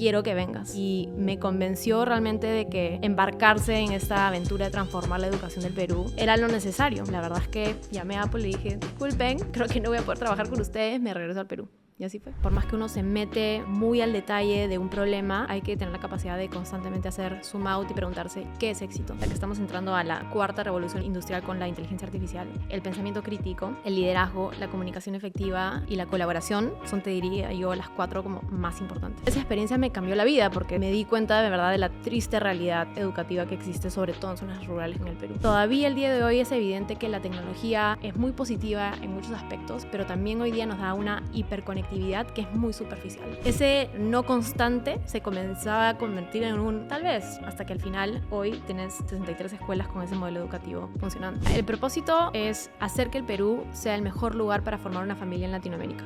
quiero que vengas. Y me convenció realmente de que embarcarse en esta aventura de transformar la educación del Perú era lo necesario. La verdad es que llamé a Apple y le dije, disculpen, creo que no voy a poder trabajar con ustedes, me regreso al Perú. Y así fue. Por más que uno se mete muy al detalle de un problema, hay que tener la capacidad de constantemente hacer zoom out y preguntarse qué es éxito. Ya que estamos entrando a la cuarta revolución industrial con la inteligencia artificial, el pensamiento crítico, el liderazgo, la comunicación efectiva y la colaboración son, te diría yo, las cuatro como más importantes. Esa experiencia me cambió la vida porque me di cuenta de verdad de la triste realidad educativa que existe, sobre todo en zonas rurales en el Perú. Todavía el día de hoy es evidente que la tecnología es muy positiva en muchos aspectos, pero también hoy día nos da una hiperconectividad que es muy superficial. Ese no constante se comenzaba a convertir en un tal vez, hasta que al final hoy tienes 63 escuelas con ese modelo educativo funcionando. El propósito es hacer que el Perú sea el mejor lugar para formar una familia en Latinoamérica.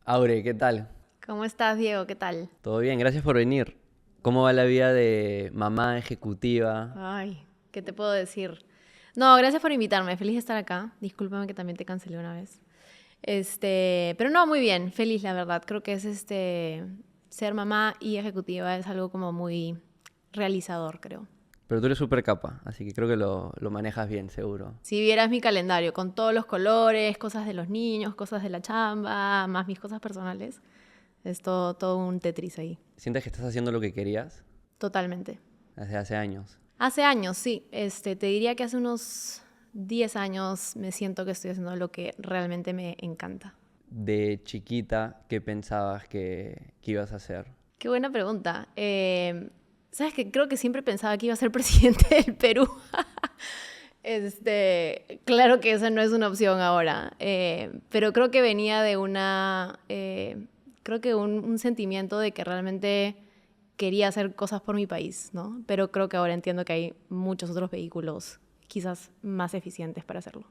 Aure, ¿qué tal? ¿Cómo estás, Diego? ¿Qué tal? Todo bien, gracias por venir. ¿Cómo va la vida de mamá ejecutiva? Ay, ¿qué te puedo decir? No, gracias por invitarme. Feliz de estar acá. Discúlpame que también te cancelé una vez. Pero no, muy bien. Feliz, la verdad. Creo que es ser mamá y ejecutiva es algo como muy realizador, creo. Pero tú eres súper capa, así que creo que lo manejas bien, seguro. Si vieras mi calendario con todos los colores, cosas de los niños, cosas de la chamba, más mis cosas personales, es todo un Tetris ahí. ¿Sientes que estás haciendo lo que querías Totalmente. desde hace años? Hace años, sí. Te diría que hace unos 10 años me siento que estoy haciendo lo que realmente me encanta. De chiquita, ¿qué pensabas que ibas a hacer? Qué buena pregunta. ¿Sabes qué? Creo que siempre pensaba que iba a ser presidente del Perú. Claro que esa no es una opción ahora, pero creo que venía de creo que un sentimiento de que realmente quería hacer cosas por mi país, ¿no? Pero creo que ahora entiendo que hay muchos otros vehículos quizás más eficientes para hacerlo.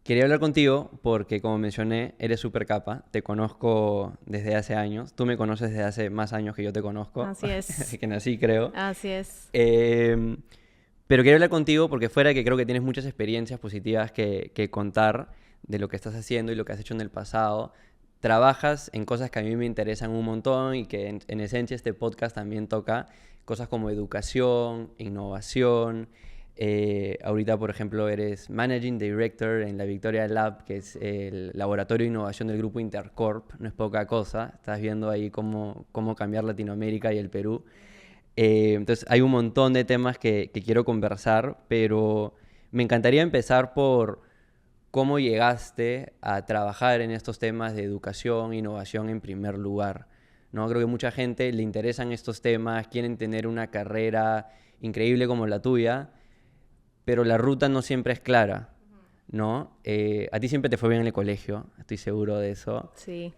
Quería hablar contigo porque, como mencioné, eres súper capa. Te conozco desde hace años. Tú me conoces desde hace más años que yo te conozco. Así es. Desde que nací, creo. Así es. Pero quería hablar contigo porque fuera que creo que tienes muchas experiencias positivas que contar de lo que estás haciendo y lo que has hecho en el pasado. Trabajas en cosas que a mí me interesan un montón y que en esencia este podcast también toca cosas como educación, innovación. Ahorita, por ejemplo, eres Managing Director en la Victoria Lab, que es el laboratorio de innovación del grupo Intercorp. No es poca cosa. Estás viendo ahí cómo cambiar Latinoamérica y el Perú. Entonces hay un montón de temas que quiero conversar, pero me encantaría empezar por cómo llegaste a trabajar en estos temas de educación e innovación en primer lugar, ¿no? Creo que mucha gente le interesan estos temas, quieren tener una carrera increíble como la tuya, pero la ruta no siempre es clara, ¿no? A ti siempre te fue bien en el colegio, estoy seguro de eso. Sí.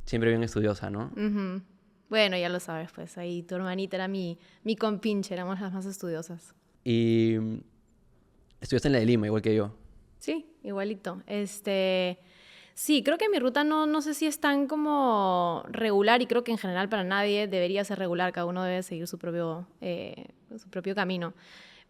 Siempre bien estudiosa, ¿no? Uh-huh. Bueno, ya lo sabes, pues ahí tu hermanita era mi compinche, éramos las más estudiosas. Y estudiaste en la de Lima, igual que yo. Sí, igualito. Sí, creo que mi ruta no sé si es tan como regular y creo que en general para nadie debería ser regular, cada uno debe seguir su propio camino.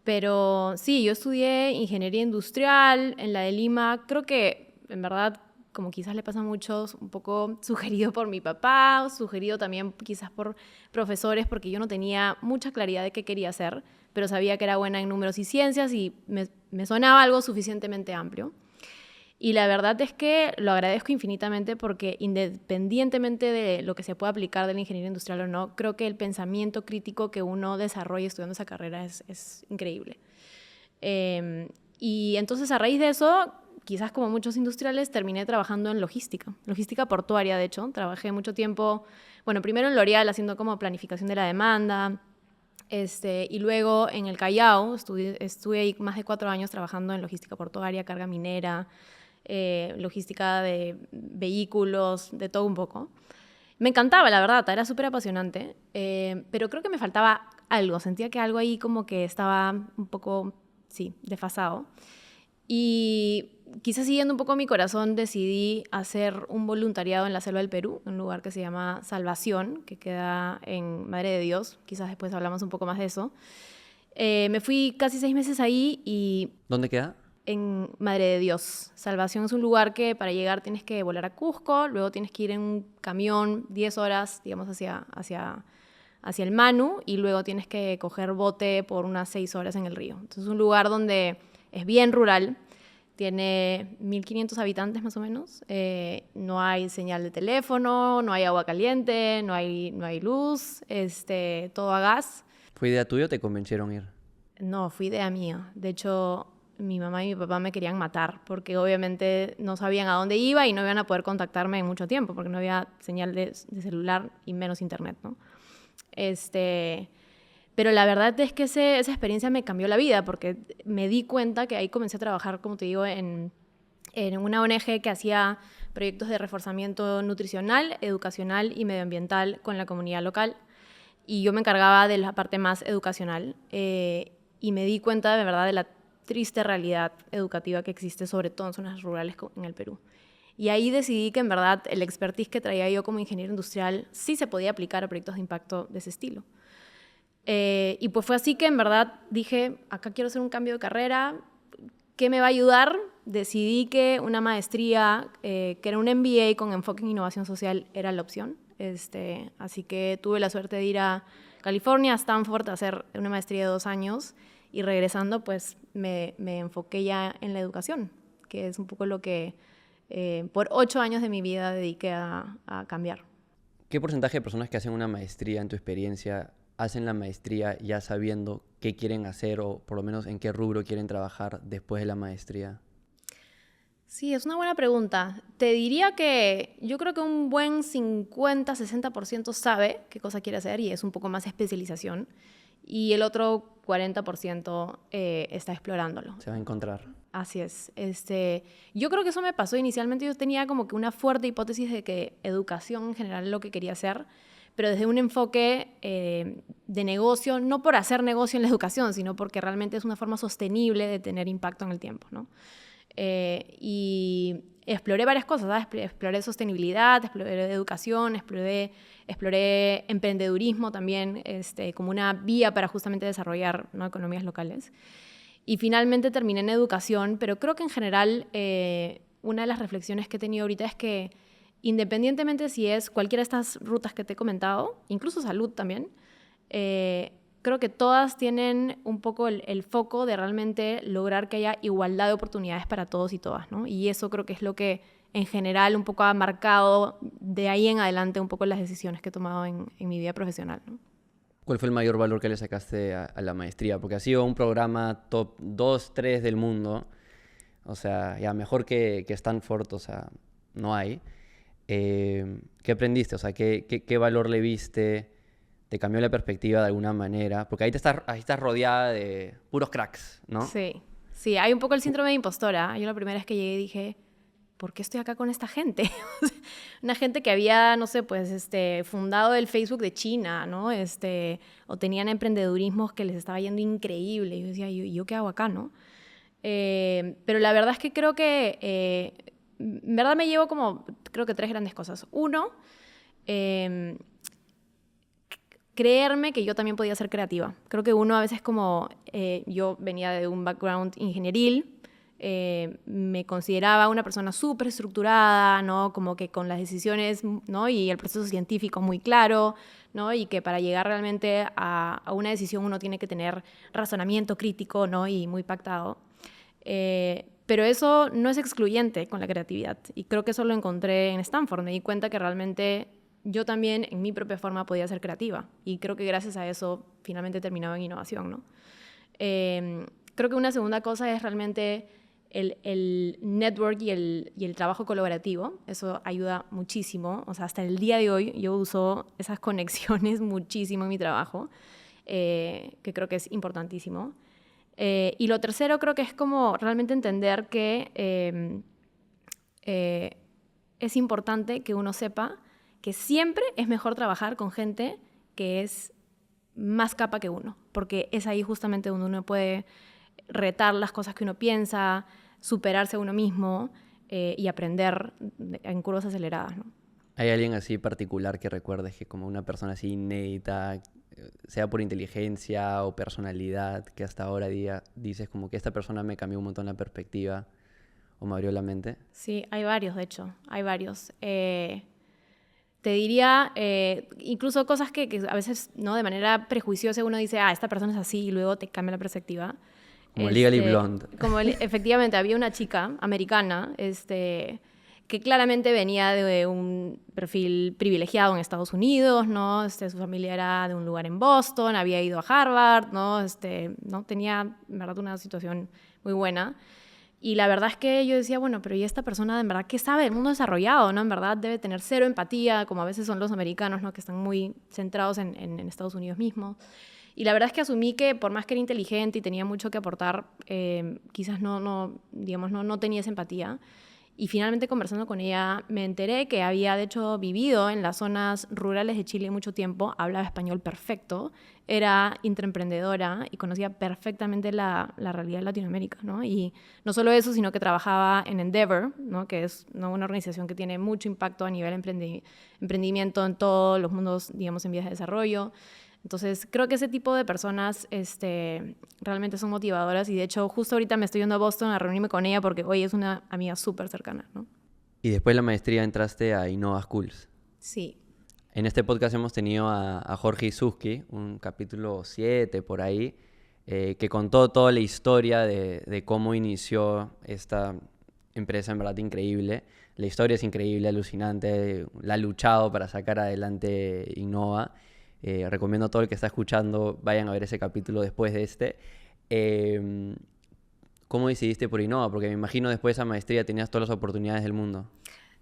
Pero sí, yo estudié ingeniería industrial en la de Lima, creo que en verdad, como quizás le pasa a muchos, un poco sugerido por mi papá, sugerido también quizás por profesores, porque yo no tenía mucha claridad de qué quería hacer, pero sabía que era buena en números y ciencias y me sonaba algo suficientemente amplio. Y la verdad es que lo agradezco infinitamente porque independientemente de lo que se pueda aplicar de la ingeniería industrial o no, creo que el pensamiento crítico que uno desarrolla estudiando esa carrera es increíble. Y entonces a raíz de eso, quizás como muchos industriales, terminé trabajando en logística portuaria, de hecho. Trabajé mucho tiempo, bueno, primero en L'Oréal haciendo como planificación de la demanda, y luego en el Callao, estuve ahí más de 4 años trabajando en logística portuaria, carga minera, logística de vehículos, de todo un poco. Me encantaba, la verdad, era súper apasionante, pero creo que me faltaba algo, sentía que algo ahí como que estaba un poco, sí, desfasado. Y quizás siguiendo un poco mi corazón decidí hacer un voluntariado en la selva del Perú, un lugar que se llama Salvación, que queda en Madre de Dios, quizás después hablamos un poco más de eso. Me fui casi 6 meses ahí y... ¿Dónde queda? en Madre de Dios. Salvación es un lugar que para llegar tienes que volar a Cusco, luego tienes que ir en un camión 10 horas, digamos, hacia el Manu, y luego tienes que coger bote por unas 6 horas en el río. Entonces es un lugar donde es bien rural, tiene 1.500 habitantes más o menos, no hay señal de teléfono, no hay agua caliente, no hay luz, todo a gas. ¿Fue idea tuya o te convencieron ir? No, fue idea mía. De hecho, mi mamá y mi papá me querían matar porque obviamente no sabían a dónde iba y no iban a poder contactarme en mucho tiempo porque no había señal de celular y menos internet, ¿no? Pero la verdad es que esa experiencia me cambió la vida porque me di cuenta que ahí comencé a trabajar, como te digo, en una ONG que hacía proyectos de reforzamiento nutricional, educacional y medioambiental con la comunidad local. Y yo me encargaba de la parte más educacional y me di cuenta de verdad de la triste realidad educativa que existe, sobre todo en zonas rurales en el Perú. Y ahí decidí que en verdad el expertise que traía yo como ingeniero industrial sí se podía aplicar a proyectos de impacto de ese estilo. Y pues fue así que en verdad dije, acá quiero hacer un cambio de carrera, ¿qué me va a ayudar? Decidí que una maestría, que era un MBA con enfoque en innovación social, era la opción. Así que tuve la suerte de ir a California, a Stanford, a hacer una maestría de 2 años, y regresando pues me enfoqué ya en la educación, que es un poco lo que por 8 años de mi vida dediqué a cambiar. ¿Qué porcentaje de personas que hacen una maestría, en tu experiencia, hacen la maestría ya sabiendo qué quieren hacer o por lo menos en qué rubro quieren trabajar después de la maestría? Sí, es una buena pregunta. Te diría que yo creo que un buen 50-60% sabe qué cosa quiere hacer y es un poco más especialización. Y el otro 40% está explorándolo. Se va a encontrar. Así es. Yo creo que eso me pasó inicialmente. Yo tenía como que una fuerte hipótesis de que educación en general es lo que quería hacer, pero desde un enfoque de negocio, no por hacer negocio en la educación, sino porque realmente es una forma sostenible de tener impacto en el tiempo, ¿no? Y exploré varias cosas, ¿sabes? Exploré sostenibilidad, exploré educación, exploré emprendedurismo también, como una vía para justamente desarrollar, ¿no?, economías locales. Y finalmente terminé en educación, pero creo que en general una de las reflexiones que he tenido ahorita es que independientemente si es cualquiera de estas rutas que te he comentado, incluso salud también, creo que todas tienen un poco el foco de realmente lograr que haya igualdad de oportunidades para todos y todas, ¿no? Y eso creo que es lo que en general un poco ha marcado de ahí en adelante un poco las decisiones que he tomado en mi vida profesional, ¿no? ¿Cuál fue el mayor valor que le sacaste a la maestría? Porque ha sido un programa top 2, 3 del mundo. O sea, ya mejor que Stanford, o sea, no hay. ¿Qué aprendiste? O sea, ¿qué valor le viste? ¿Te cambió la perspectiva de alguna manera? Porque ahí estás rodeada de puros cracks, ¿no? Sí, hay un poco el síndrome de impostora. Yo la primera vez que llegué dije, ¿por qué estoy acá con esta gente? Una gente que había, no sé, pues, fundado el Facebook de China, ¿no? O tenían emprendedurismos que les estaba yendo increíble. Y yo decía, ¿yo qué hago acá, no? Pero la verdad es que creo que, en verdad me llevo como, creo que 3 grandes cosas. Uno, creerme que yo también podía ser creativa. Creo que uno a veces como, yo venía de un background ingenieril, me consideraba una persona súper estructurada, ¿no? Como que con las decisiones, ¿no?, y el proceso científico muy claro, ¿no? Y que para llegar realmente a una decisión uno tiene que tener razonamiento crítico, ¿no?, y muy pactado. Pero eso no es excluyente con la creatividad. Y creo que eso lo encontré en Stanford. Me di cuenta que realmente yo también en mi propia forma podía ser creativa. Y creo que gracias a eso finalmente he terminado en innovación, ¿no? Creo que una segunda cosa es realmente el network y el trabajo colaborativo. Eso ayuda muchísimo. O sea, hasta el día de hoy yo uso esas conexiones muchísimo en mi trabajo, que creo que es importantísimo. Y lo tercero creo que es como realmente entender que es importante que uno sepa que siempre es mejor trabajar con gente que es más capa que uno, porque es ahí justamente donde uno puede retar las cosas que uno piensa, superarse a uno mismo y aprender en curvas aceleradas, ¿no? ¿Hay alguien así particular que recuerdes que como una persona así inédita, sea por inteligencia o personalidad, que hasta ahora dices como que esta persona me cambió un montón la perspectiva o me abrió la mente? Sí, hay varios, de hecho, hay varios. Te diría, incluso cosas que a veces, ¿no? De manera prejuiciosa uno dice, esta persona es así, y luego te cambia la perspectiva. Como Legally Blonde. Efectivamente, había una chica americana, que claramente venía de un perfil privilegiado en Estados Unidos, ¿no? Su familia era de un lugar en Boston, había ido a Harvard, ¿no? ¿no? Tenía, en verdad, una situación muy buena. Y la verdad es que yo decía, bueno, pero ¿y esta persona, en verdad, qué sabe del mundo desarrollado, ¿no? En verdad debe tener cero empatía, como a veces son los americanos, ¿no? Que están muy centrados en Estados Unidos mismo. Y la verdad es que asumí que por más que era inteligente y tenía mucho que aportar, quizás no tenía esa empatía. Y finalmente, conversando con ella, me enteré que había, de hecho, vivido en las zonas rurales de Chile mucho tiempo, hablaba español perfecto, era intraemprendedora y conocía perfectamente la realidad de Latinoamérica, ¿no? Y no solo eso, sino que trabajaba en Endeavor, ¿no? Que es, ¿no? una organización que tiene mucho impacto a nivel emprendimiento en todos los mundos, digamos, en vías de desarrollo. Entonces, creo que ese tipo de personas realmente son motivadoras y, de hecho, justo ahorita me estoy yendo a Boston a reunirme con ella porque hoy es una amiga súper cercana, ¿no? Y después de la maestría entraste a Innova Schools. Sí. En este podcast hemos tenido a Jorge Isuski, un capítulo 7 por ahí, que contó toda la historia de cómo inició esta empresa en verdad increíble. La historia es increíble, alucinante, la ha luchado para sacar adelante Innova. Recomiendo a todo el que está escuchando, vayan a ver ese capítulo después de este. ¿Cómo decidiste por Innova? Porque me imagino después de esa maestría tenías todas las oportunidades del mundo.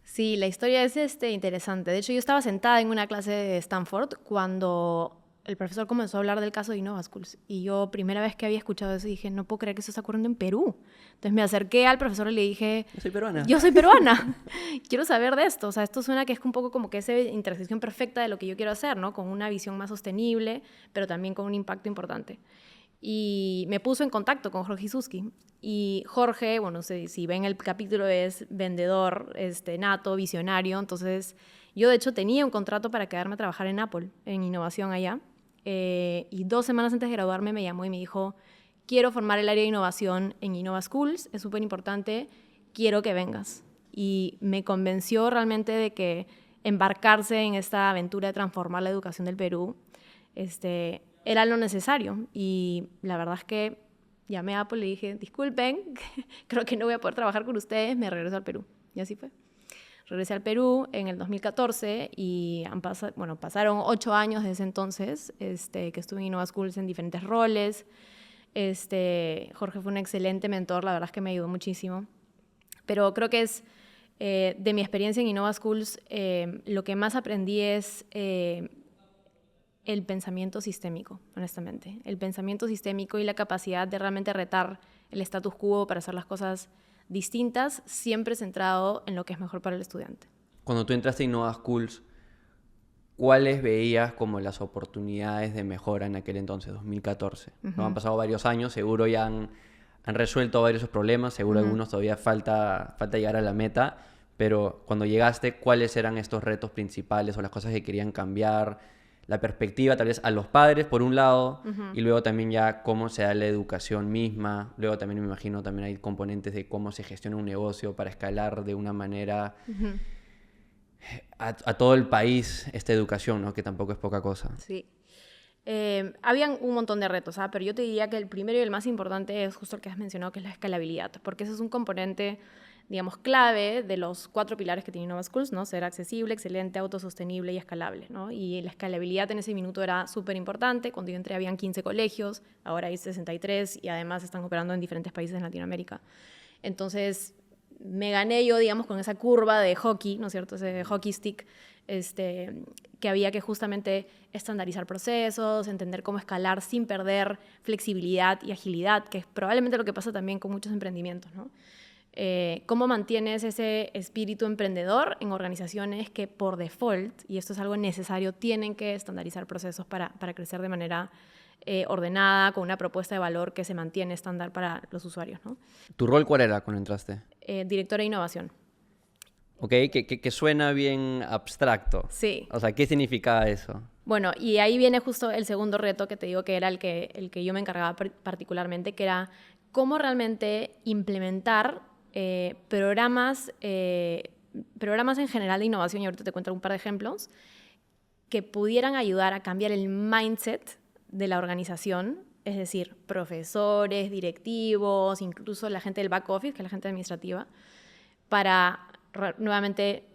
Sí, la historia es interesante. De hecho, yo estaba sentada en una clase de Stanford cuando el profesor comenzó a hablar del caso de Innova Schools. Y yo, primera vez que había escuchado eso, dije, no puedo creer que eso está ocurriendo en Perú. Entonces me acerqué al profesor y le dije... Yo soy peruana. Yo soy peruana. Quiero saber de esto. O sea, esto suena que es un poco como que esa intersección perfecta de lo que yo quiero hacer, ¿no? Con una visión más sostenible, pero también con un impacto importante. Y me puso en contacto con Jorge Isuski. Y Jorge, bueno, si ven el capítulo, es vendedor nato, visionario. Entonces, yo de hecho tenía un contrato para quedarme a trabajar en Apple, en innovación allá. Y 2 semanas antes de graduarme me llamó y me dijo, quiero formar el área de innovación en Innova Schools, es súper importante, quiero que vengas. Y me convenció realmente de que embarcarse en esta aventura de transformar la educación del Perú era lo necesario. Y la verdad es que llamé a Apple y le dije, disculpen, creo que no voy a poder trabajar con ustedes, me regreso al Perú. Y así fue. Regresé al Perú en el 2014 y pasaron 8 años desde entonces que estuve en Innova Schools en diferentes roles. Jorge fue un excelente mentor, la verdad es que me ayudó muchísimo. Pero creo que es de mi experiencia en Innova Schools, lo que más aprendí es el pensamiento sistémico, honestamente. El pensamiento sistémico y la capacidad de realmente retar el status quo para hacer las cosas distintas, siempre centrado en lo que es mejor para el estudiante. Cuando tú entraste a Innova Schools, ¿cuáles veías como las oportunidades de mejora en aquel entonces, 2014? ¿No? Han pasado varios años, seguro ya han resuelto varios problemas, seguro algunos todavía falta llegar a la meta, pero cuando llegaste, ¿cuáles eran estos retos principales o las cosas que querían cambiar? La perspectiva tal vez a los padres por un lado y luego también ya cómo se da la educación misma. Luego también me imagino también hay componentes de cómo se gestiona un negocio para escalar de una manera a todo el país esta educación, ¿no? Que tampoco es poca cosa. Sí. Habían un montón de retos, pero yo te diría que el primero y el más importante es justo el que has mencionado, que es la escalabilidad, porque ese es un componente, digamos, clave de los 4 pilares que tiene Innova Schools, ¿no? Ser accesible, excelente, autosostenible y escalable, ¿no? Y la escalabilidad en ese minuto era súper importante. Cuando yo entré habían 15 colegios, ahora hay 63 y además están operando en diferentes países en Latinoamérica. Entonces, me gané yo, digamos, con esa curva de hockey, ¿no es cierto? Ese hockey stick, que había que justamente estandarizar procesos, entender cómo escalar sin perder flexibilidad y agilidad, que es probablemente lo que pasa también con muchos emprendimientos, ¿no? ¿Cómo mantienes ese espíritu emprendedor en organizaciones que por default, y esto es algo necesario, tienen que estandarizar procesos para crecer de manera ordenada, con una propuesta de valor que se mantiene estándar para los usuarios, ¿no? ¿Tu rol cuál era cuando entraste? Directora de innovación. Ok, que suena bien abstracto. Sí. O sea, ¿qué significaba eso? Bueno, y ahí viene justo el segundo reto que te digo que era el que yo me encargaba particularmente, que era cómo realmente implementar programas en general de innovación, y ahorita te cuento un par de ejemplos, que pudieran ayudar a cambiar el mindset de la organización, es decir, profesores, directivos, incluso la gente del back office, que es la gente administrativa, para nuevamente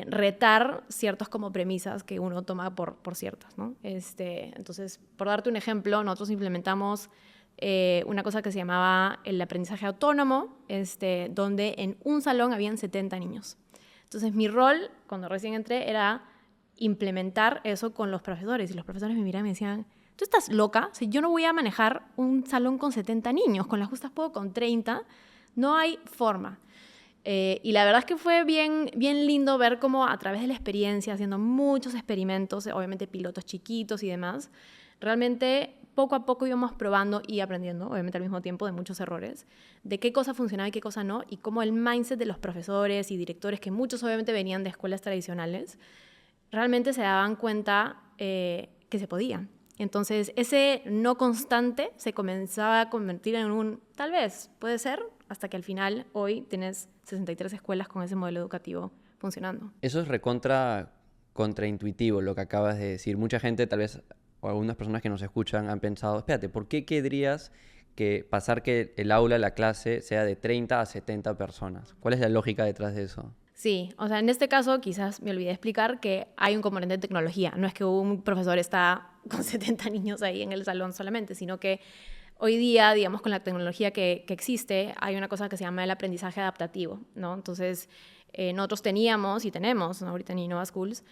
retar ciertas como premisas que uno toma por ciertas, ¿no? Entonces, por darte un ejemplo, nosotros implementamos una cosa que se llamaba el aprendizaje autónomo, donde en un salón habían 70 niños. Entonces, mi rol, cuando recién entré, era implementar eso con los profesores. Y los profesores me miraban y me decían, ¿tú estás loca? O sea, yo no voy a manejar un salón con 70 niños, con las justas puedo con 30, no hay forma. Y la verdad es que fue bien lindo ver cómo a través de la experiencia, haciendo muchos experimentos, obviamente pilotos chiquitos y demás, realmente poco a poco íbamos probando y aprendiendo, obviamente al mismo tiempo, de muchos errores, de qué cosa funcionaba y qué cosa no, y cómo el mindset de los profesores y directores, que muchos obviamente venían de escuelas tradicionales, realmente se daban cuenta que se podía. Entonces, ese no constante se comenzaba a convertir en un, tal vez, puede ser, hasta que al final, hoy, tienes 63 escuelas con ese modelo educativo funcionando. Eso es contraintuitivo lo que acabas de decir. Mucha gente, tal vez, o algunas personas que nos escuchan, han pensado, espérate, ¿por qué querrías que pasar que el aula, la clase, sea de 30 a 70 personas? ¿Cuál es la lógica detrás de eso? Sí, o sea, en este caso quizás me olvidé explicar que hay un componente de tecnología. No es que un profesor está con 70 niños ahí en el salón solamente, sino que hoy día, digamos, con la tecnología que existe, hay una cosa que se llama el aprendizaje adaptativo, ¿no? Entonces, nosotros teníamos y tenemos, ¿no?, ahorita en Innova Schools,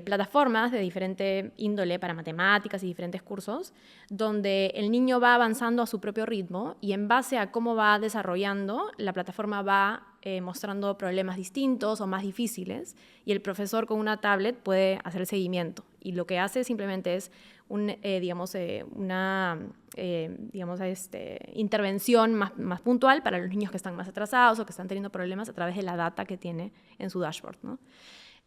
plataformas de diferente índole para matemáticas y diferentes cursos, donde el niño va avanzando a su propio ritmo y en base a cómo va desarrollando, la plataforma va mostrando problemas distintos o más difíciles y el profesor con una tablet puede hacer el seguimiento. Y lo que hace simplemente es una intervención más puntual para los niños que están más atrasados o que están teniendo problemas a través de la data que tiene en su dashboard, ¿no?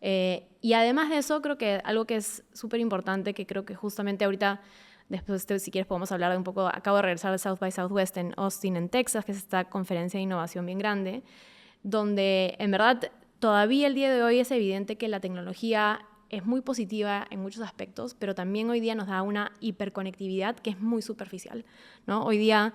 Y además de eso, creo que algo que es súper importante, que creo que justamente ahorita, después si quieres podemos hablar de un poco, acabo de regresar de South by Southwest en Austin, en Texas, que es esta conferencia de innovación bien grande, donde en verdad todavía el día de hoy es evidente que la tecnología es muy positiva en muchos aspectos, pero también hoy día nos da una hiperconectividad que es muy superficial, ¿no? Hoy día,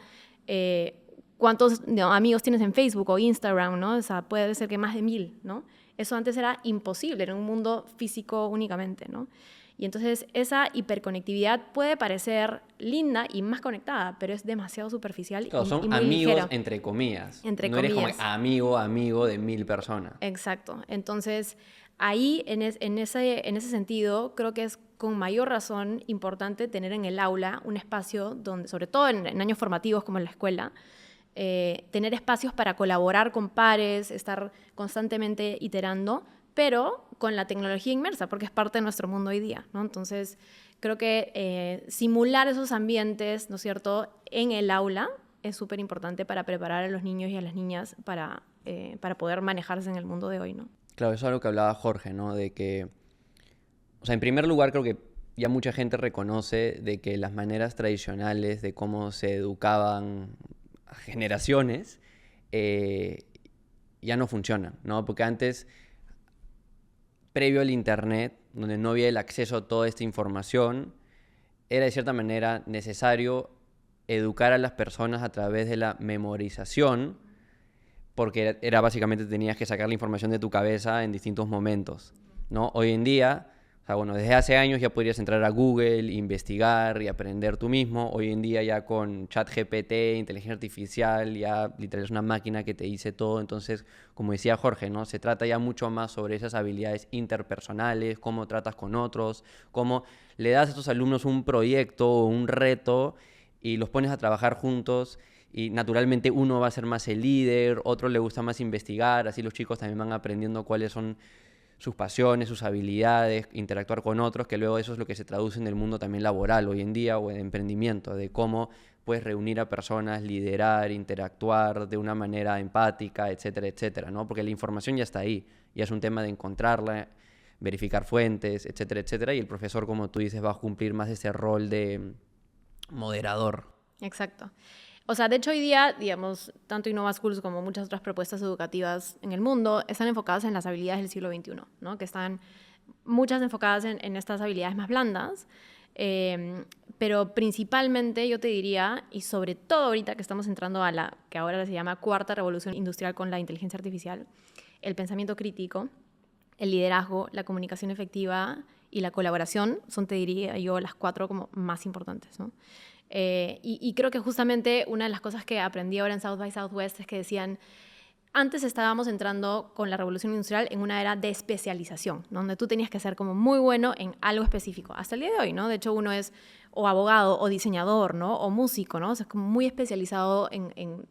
¿cuántos amigos tienes en Facebook o Instagram, ¿no? O sea, puede ser que más de 1000, ¿no? Eso antes era imposible en un mundo físico únicamente, ¿no? Y entonces esa hiperconectividad puede parecer linda y más conectada, pero es demasiado superficial. Claro, son y muy amigos ligero. entre comillas. Entre no eres comillas. como amigo de 1000 personas. Exacto. Entonces, ahí, en ese sentido, creo que es con mayor razón importante tener en el aula un espacio donde, sobre todo en años formativos como en la escuela, tener espacios para colaborar con pares, estar constantemente iterando, pero con la tecnología inmersa, porque es parte de nuestro mundo hoy día, ¿no? Entonces, creo que simular esos ambientes, ¿no es cierto?, en el aula es súper importante para preparar a los niños y a las niñas para poder manejarse en el mundo de hoy, ¿no? Claro, eso es algo que hablaba Jorge, ¿no? De que, o sea, en primer lugar creo que ya mucha gente reconoce de que las maneras tradicionales de cómo se educaban a generaciones ya no funcionan, ¿no? Porque antes, previo al internet, donde no había el acceso a toda esta información, era de cierta manera necesario educar a las personas a través de la memorización, porque era básicamente tenías que sacar la información de tu cabeza en distintos momentos, ¿no? Hoy en día, o sea, bueno, desde hace años ya podrías entrar a Google, investigar y aprender tú mismo. Hoy en día ya con ChatGPT, inteligencia artificial, ya literal es una máquina que te dice todo. Entonces, como decía Jorge, ¿no? Se trata ya mucho más sobre esas habilidades interpersonales, cómo tratas con otros, cómo le das a tus alumnos un proyecto o un reto y los pones a trabajar juntos. Y naturalmente uno va a ser más el líder, otro le gusta más investigar, así los chicos también van aprendiendo cuáles son sus pasiones, sus habilidades, interactuar con otros, que luego eso es lo que se traduce en el mundo también laboral hoy en día o en emprendimiento, de cómo puedes reunir a personas, liderar, interactuar de una manera empática, etcétera, etcétera, ¿no? Porque la información ya está ahí, ya es un tema de encontrarla, verificar fuentes, etcétera, etcétera. Y el profesor, como tú dices, va a cumplir más ese rol de moderador. Exacto. O sea, de hecho hoy día, digamos, tanto Innova Schools como muchas otras propuestas educativas en el mundo están enfocadas en las habilidades del siglo XXI, ¿no? Que están muchas enfocadas en estas habilidades más blandas, pero principalmente yo te diría, y sobre todo ahorita que estamos entrando a la que ahora se llama cuarta revolución industrial con la inteligencia artificial, el pensamiento crítico, el liderazgo, la comunicación efectiva y la colaboración son, te diría yo, las 4 como más importantes, ¿no? Y creo que justamente una de las cosas que aprendí ahora en South by Southwest es que decían, antes estábamos entrando con la revolución industrial en una era de especialización, ¿no? Donde tú tenías que ser como muy bueno en algo específico, hasta el día de hoy, ¿no? De hecho, uno es o abogado o diseñador, ¿no? O músico, ¿no? O sea, es como muy especializado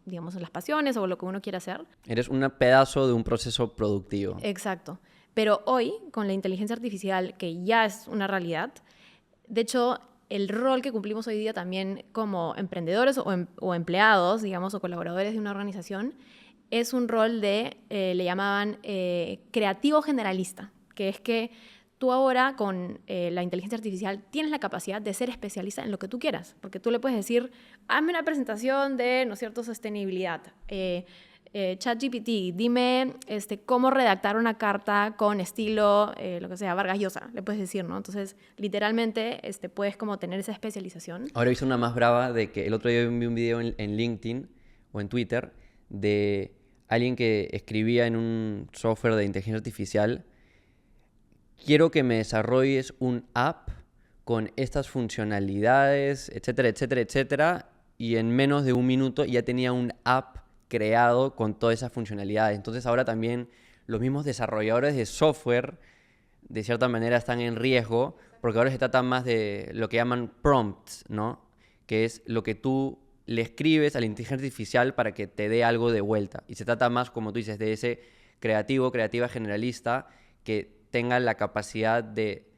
digamos, en las pasiones o lo que uno quiere hacer. Eres un pedazo de un proceso productivo. Exacto. Pero hoy, con la inteligencia artificial, que ya es una realidad, de hecho, el rol que cumplimos hoy día también como emprendedores o empleados, digamos, o colaboradores de una organización, es un rol de, le llamaban creativo generalista, que es que tú ahora con la inteligencia artificial tienes la capacidad de ser especialista en lo que tú quieras, porque tú le puedes decir, hazme una presentación de, ¿no es cierto?, sostenibilidad, ChatGPT, dime cómo redactar una carta con estilo, lo que sea, Vargas Llosa, le puedes decir, ¿no? Entonces, literalmente, puedes como tener esa especialización. Ahora he visto una más brava de que el otro día vi un video en LinkedIn o en Twitter de alguien que escribía en un software de inteligencia artificial: quiero que me desarrolles un app con estas funcionalidades, etcétera, etcétera, etcétera, y en menos de un minuto ya tenía un app creado con todas esas funcionalidades. Entonces ahora también los mismos desarrolladores de software de cierta manera están en riesgo, porque ahora se trata más de lo que llaman prompts, ¿no? Que es lo que tú le escribes a la inteligencia artificial para que te dé algo de vuelta. Y se trata más, como tú dices, de ese creativa generalista que tenga la capacidad de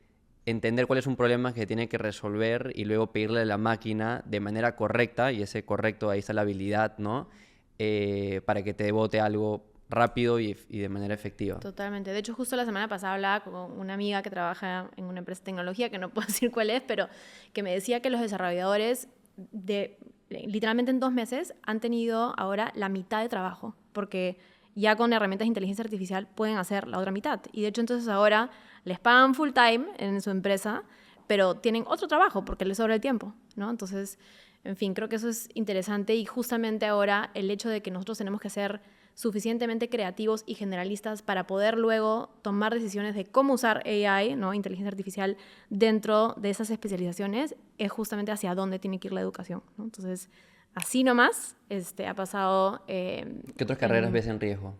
entender cuál es un problema que tiene que resolver y luego pedirle a la máquina de manera correcta, y ese correcto, ahí está la habilidad, ¿no? Para que te bote algo rápido y de manera efectiva. Totalmente. De hecho, justo la semana pasada hablaba con una amiga que trabaja en una empresa de tecnología, que no puedo decir cuál es, pero que me decía que los desarrolladores literalmente en 2 meses han tenido ahora la mitad de trabajo, porque ya con herramientas de inteligencia artificial pueden hacer la otra mitad. Y de hecho, entonces ahora les pagan full time en su empresa, pero tienen otro trabajo porque les sobra el tiempo, ¿no? Entonces, en fin, creo que eso es interesante, y justamente ahora el hecho de que nosotros tenemos que ser suficientemente creativos y generalistas para poder luego tomar decisiones de cómo usar AI, ¿no? Inteligencia artificial, dentro de esas especializaciones, es justamente hacia dónde tiene que ir la educación, ¿no? Entonces, así nomás ha pasado... ¿Qué otras carreras ves en riesgo?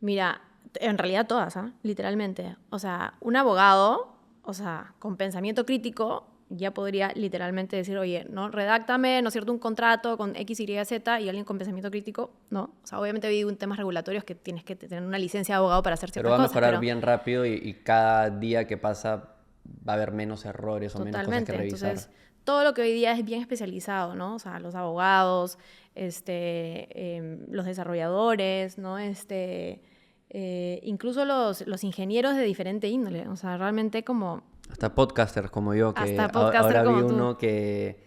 Mira, en realidad todas, ¿eh? Literalmente. O sea, un abogado, o sea, con pensamiento crítico, ya podría literalmente decir, oye, ¿no? Redáctame, ¿no es cierto?, un contrato con X, Y, Z, y alguien con pensamiento crítico, ¿no? O sea, obviamente hay temas regulatorios que tienes que tener una licencia de abogado para hacer ciertas cosas. Pero va a mejorar bien rápido y cada día que pasa va a haber menos errores o menos cosas que revisar. Entonces, todo lo que hoy día es bien especializado, ¿no? O sea, los abogados, los desarrolladores, ¿no? Incluso los ingenieros de diferente índole. O sea, realmente como... Hasta podcasters como yo, que ahora vi uno que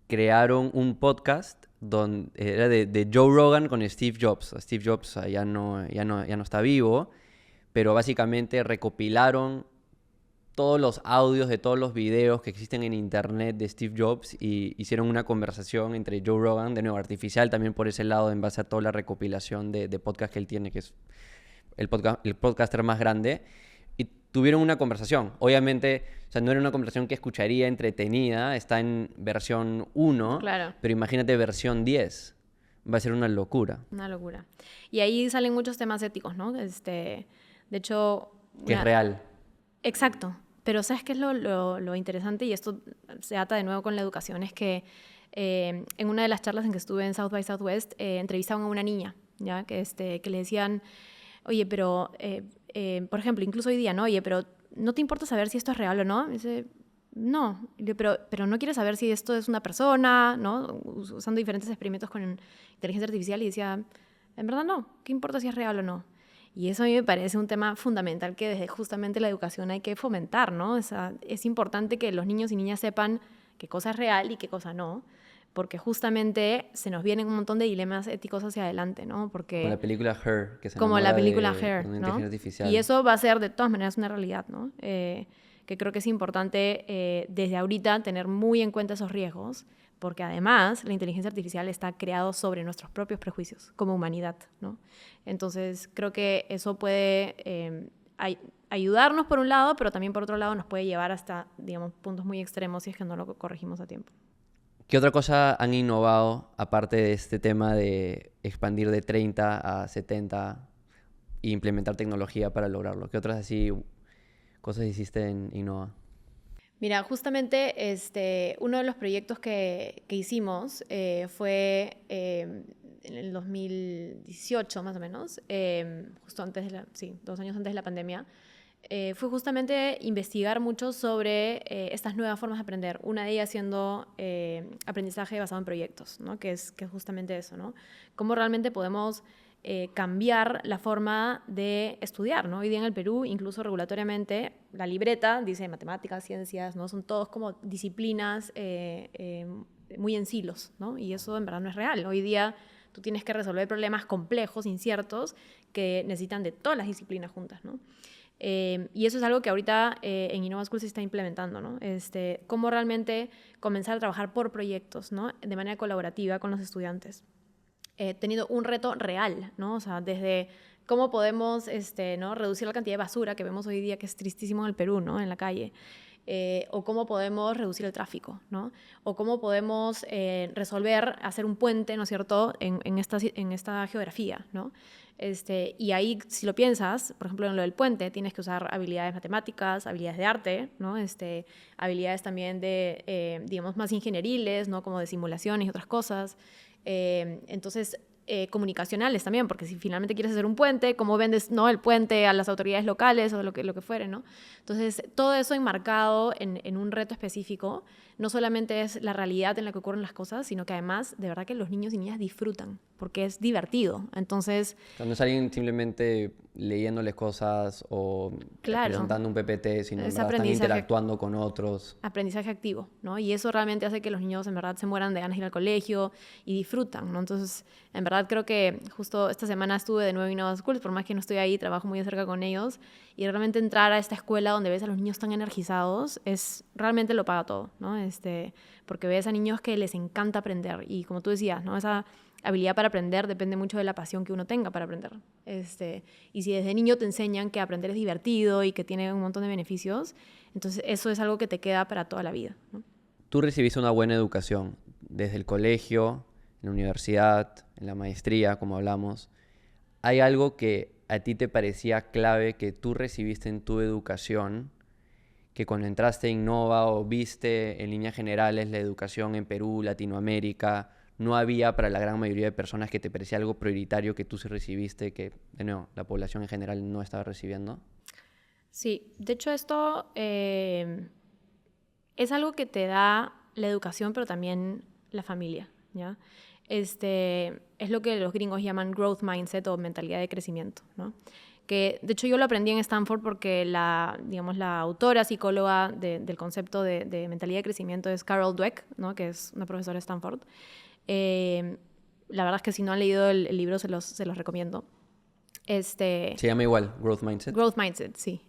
crearon un podcast donde era de Joe Rogan con Steve Jobs. Steve Jobs ya no está vivo, pero básicamente recopilaron todos los audios de todos los videos que existen en internet de Steve Jobs y hicieron una conversación entre Joe Rogan, de nuevo artificial también por ese lado, en base a toda la recopilación de podcast que él tiene, que es el podcaster más grande. Y tuvieron una conversación. Obviamente, o sea, no era una conversación que escucharía entretenida, está en versión 1, claro, pero imagínate versión 10. Va a ser una locura. Una locura. Y ahí salen muchos temas éticos, ¿no? De hecho... Que es real. Exacto. Pero ¿sabes qué es lo interesante? Y esto se ata de nuevo con la educación, es que en una de las charlas en que estuve en South by Southwest, entrevistaban a una niña, ¿ya? Que le decían, oye, pero... por ejemplo, incluso hoy día, ¿no? Oye, pero ¿no te importa saber si esto es real o no? Y dice, no. Pero no quieres saber si esto es una persona, ¿no? Usando diferentes experimentos con inteligencia artificial, y decía, en verdad no. ¿Qué importa si es real o no? Y eso a mí me parece un tema fundamental que desde justamente la educación hay que fomentar, ¿no? O sea, es importante que los niños y niñas sepan qué cosa es real y qué cosa no, porque justamente se nos vienen un montón de dilemas éticos hacia adelante, ¿no? Como la Porque película Her, que se como la enamora película de Hair, una ¿no? inteligencia Y artificial. eso va a ser de todas maneras una realidad, ¿no? Que creo que es importante desde ahorita tener muy en cuenta esos riesgos, porque además la inteligencia artificial está creado sobre nuestros propios prejuicios como humanidad, ¿no? Entonces creo que eso puede ayudarnos por un lado, pero también por otro lado nos puede llevar hasta, digamos, puntos muy extremos si es que no lo corregimos a tiempo. ¿Qué otra cosa han innovado aparte de este tema de expandir de 30 a 70 e implementar tecnología para lograrlo? ¿Qué otras así cosas hiciste en Innova? Mira, justamente uno de los proyectos que hicimos fue en el 2018 más o menos, justo antes de sí, 2 años antes de la pandemia, fue justamente investigar mucho sobre estas nuevas formas de aprender. Una de ellas siendo aprendizaje basado en proyectos, ¿no? Que es justamente eso, ¿no? Cómo realmente podemos cambiar la forma de estudiar, ¿no? Hoy día en el Perú, incluso regulatoriamente, la libreta dice matemáticas, ciencias, ¿no? Son todos como disciplinas muy en silos, ¿no? Y eso en verdad no es real. Hoy día tú tienes que resolver problemas complejos, inciertos, que necesitan de todas las disciplinas juntas, ¿no? Y eso es algo que ahorita en Innova School se está implementando, ¿no? Cómo realmente comenzar a trabajar por proyectos, ¿no? De manera colaborativa con los estudiantes. Teniendo un reto real, ¿no? O sea, desde cómo podemos ¿no? reducir la cantidad de basura que vemos hoy día, que es tristísimo en el Perú, ¿no? En la calle. O cómo podemos reducir el tráfico, ¿no? O cómo podemos resolver, hacer un puente, ¿no es cierto?, en esta geografía, ¿no? Y ahí, si lo piensas, por ejemplo, en lo del puente, tienes que usar habilidades matemáticas, habilidades de arte, ¿no? Habilidades también de, digamos, más ingenieriles, ¿no? Como de simulaciones y otras cosas. Entonces, comunicacionales también, porque si finalmente quieres hacer un puente, ¿cómo vendes, no, el puente a las autoridades locales o lo que fuere, ¿no? Entonces, todo eso enmarcado en un reto específico, no solamente es la realidad en la que ocurren las cosas, sino que además, de verdad que los niños y niñas disfrutan, porque es divertido. Entonces, O sea, no es alguien simplemente leyéndoles cosas o claro, presentando un PPT, sino en es verdad están interactuando con otros. aprendizaje activo, ¿no? Y eso realmente hace que los niños en verdad se mueran de ganas de ir al colegio y disfrutan, ¿no? Entonces, en verdad creo que justo esta semana estuve de nuevo en Innova Schools, por más que no estoy ahí, trabajo muy de cerca con ellos, y realmente entrar a esta escuela donde ves a los niños tan energizados, realmente lo paga todo, ¿no? Porque ves a niños que les encanta aprender, y como tú decías, ¿no? Esa habilidad para aprender depende mucho de la pasión que uno tenga para aprender. Y si desde niño te enseñan que aprender es divertido y que tiene un montón de beneficios, entonces eso es algo que te queda para toda la vida, ¿no? Tú recibiste una buena educación desde el colegio, en la universidad, en la maestría, como hablamos. ¿Hay algo que a ti te parecía clave que tú recibiste en tu educación, que cuando entraste en Innova o viste en líneas generales la educación en Perú, Latinoamérica, no había para la gran mayoría de personas, que te parecía algo prioritario que tú sí recibiste, que, de nuevo, la población en general no estaba recibiendo? Sí, de hecho esto es algo que te da la educación, pero también la familia, ¿ya? Es lo que los gringos llaman growth mindset o mentalidad de crecimiento, ¿no? Que de hecho yo lo aprendí en Stanford porque digamos, la autora psicóloga del concepto de mentalidad de crecimiento es Carol Dweck, ¿no? Que es una profesora de Stanford. La verdad es que si no han leído el libro se los recomiendo. Se llama igual, Growth Mindset. Growth Mindset, sí.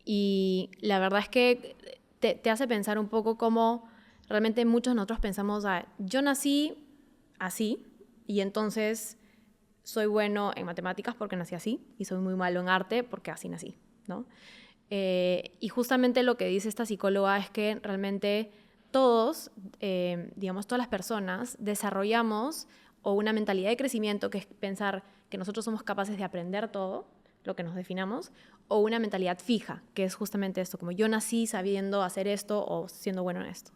Y la verdad es que te hace pensar un poco cómo realmente muchos de nosotros pensamos, yo nací así y entonces soy bueno en matemáticas porque nací así y soy muy malo en arte porque así nací, ¿no? Y justamente lo que dice esta psicóloga es que realmente todos, digamos, todas las personas desarrollamos o una mentalidad de crecimiento, que es pensar que nosotros somos capaces de aprender todo, lo que nos definamos, o una mentalidad fija, que es justamente esto, como yo nací sabiendo hacer esto o siendo bueno en esto.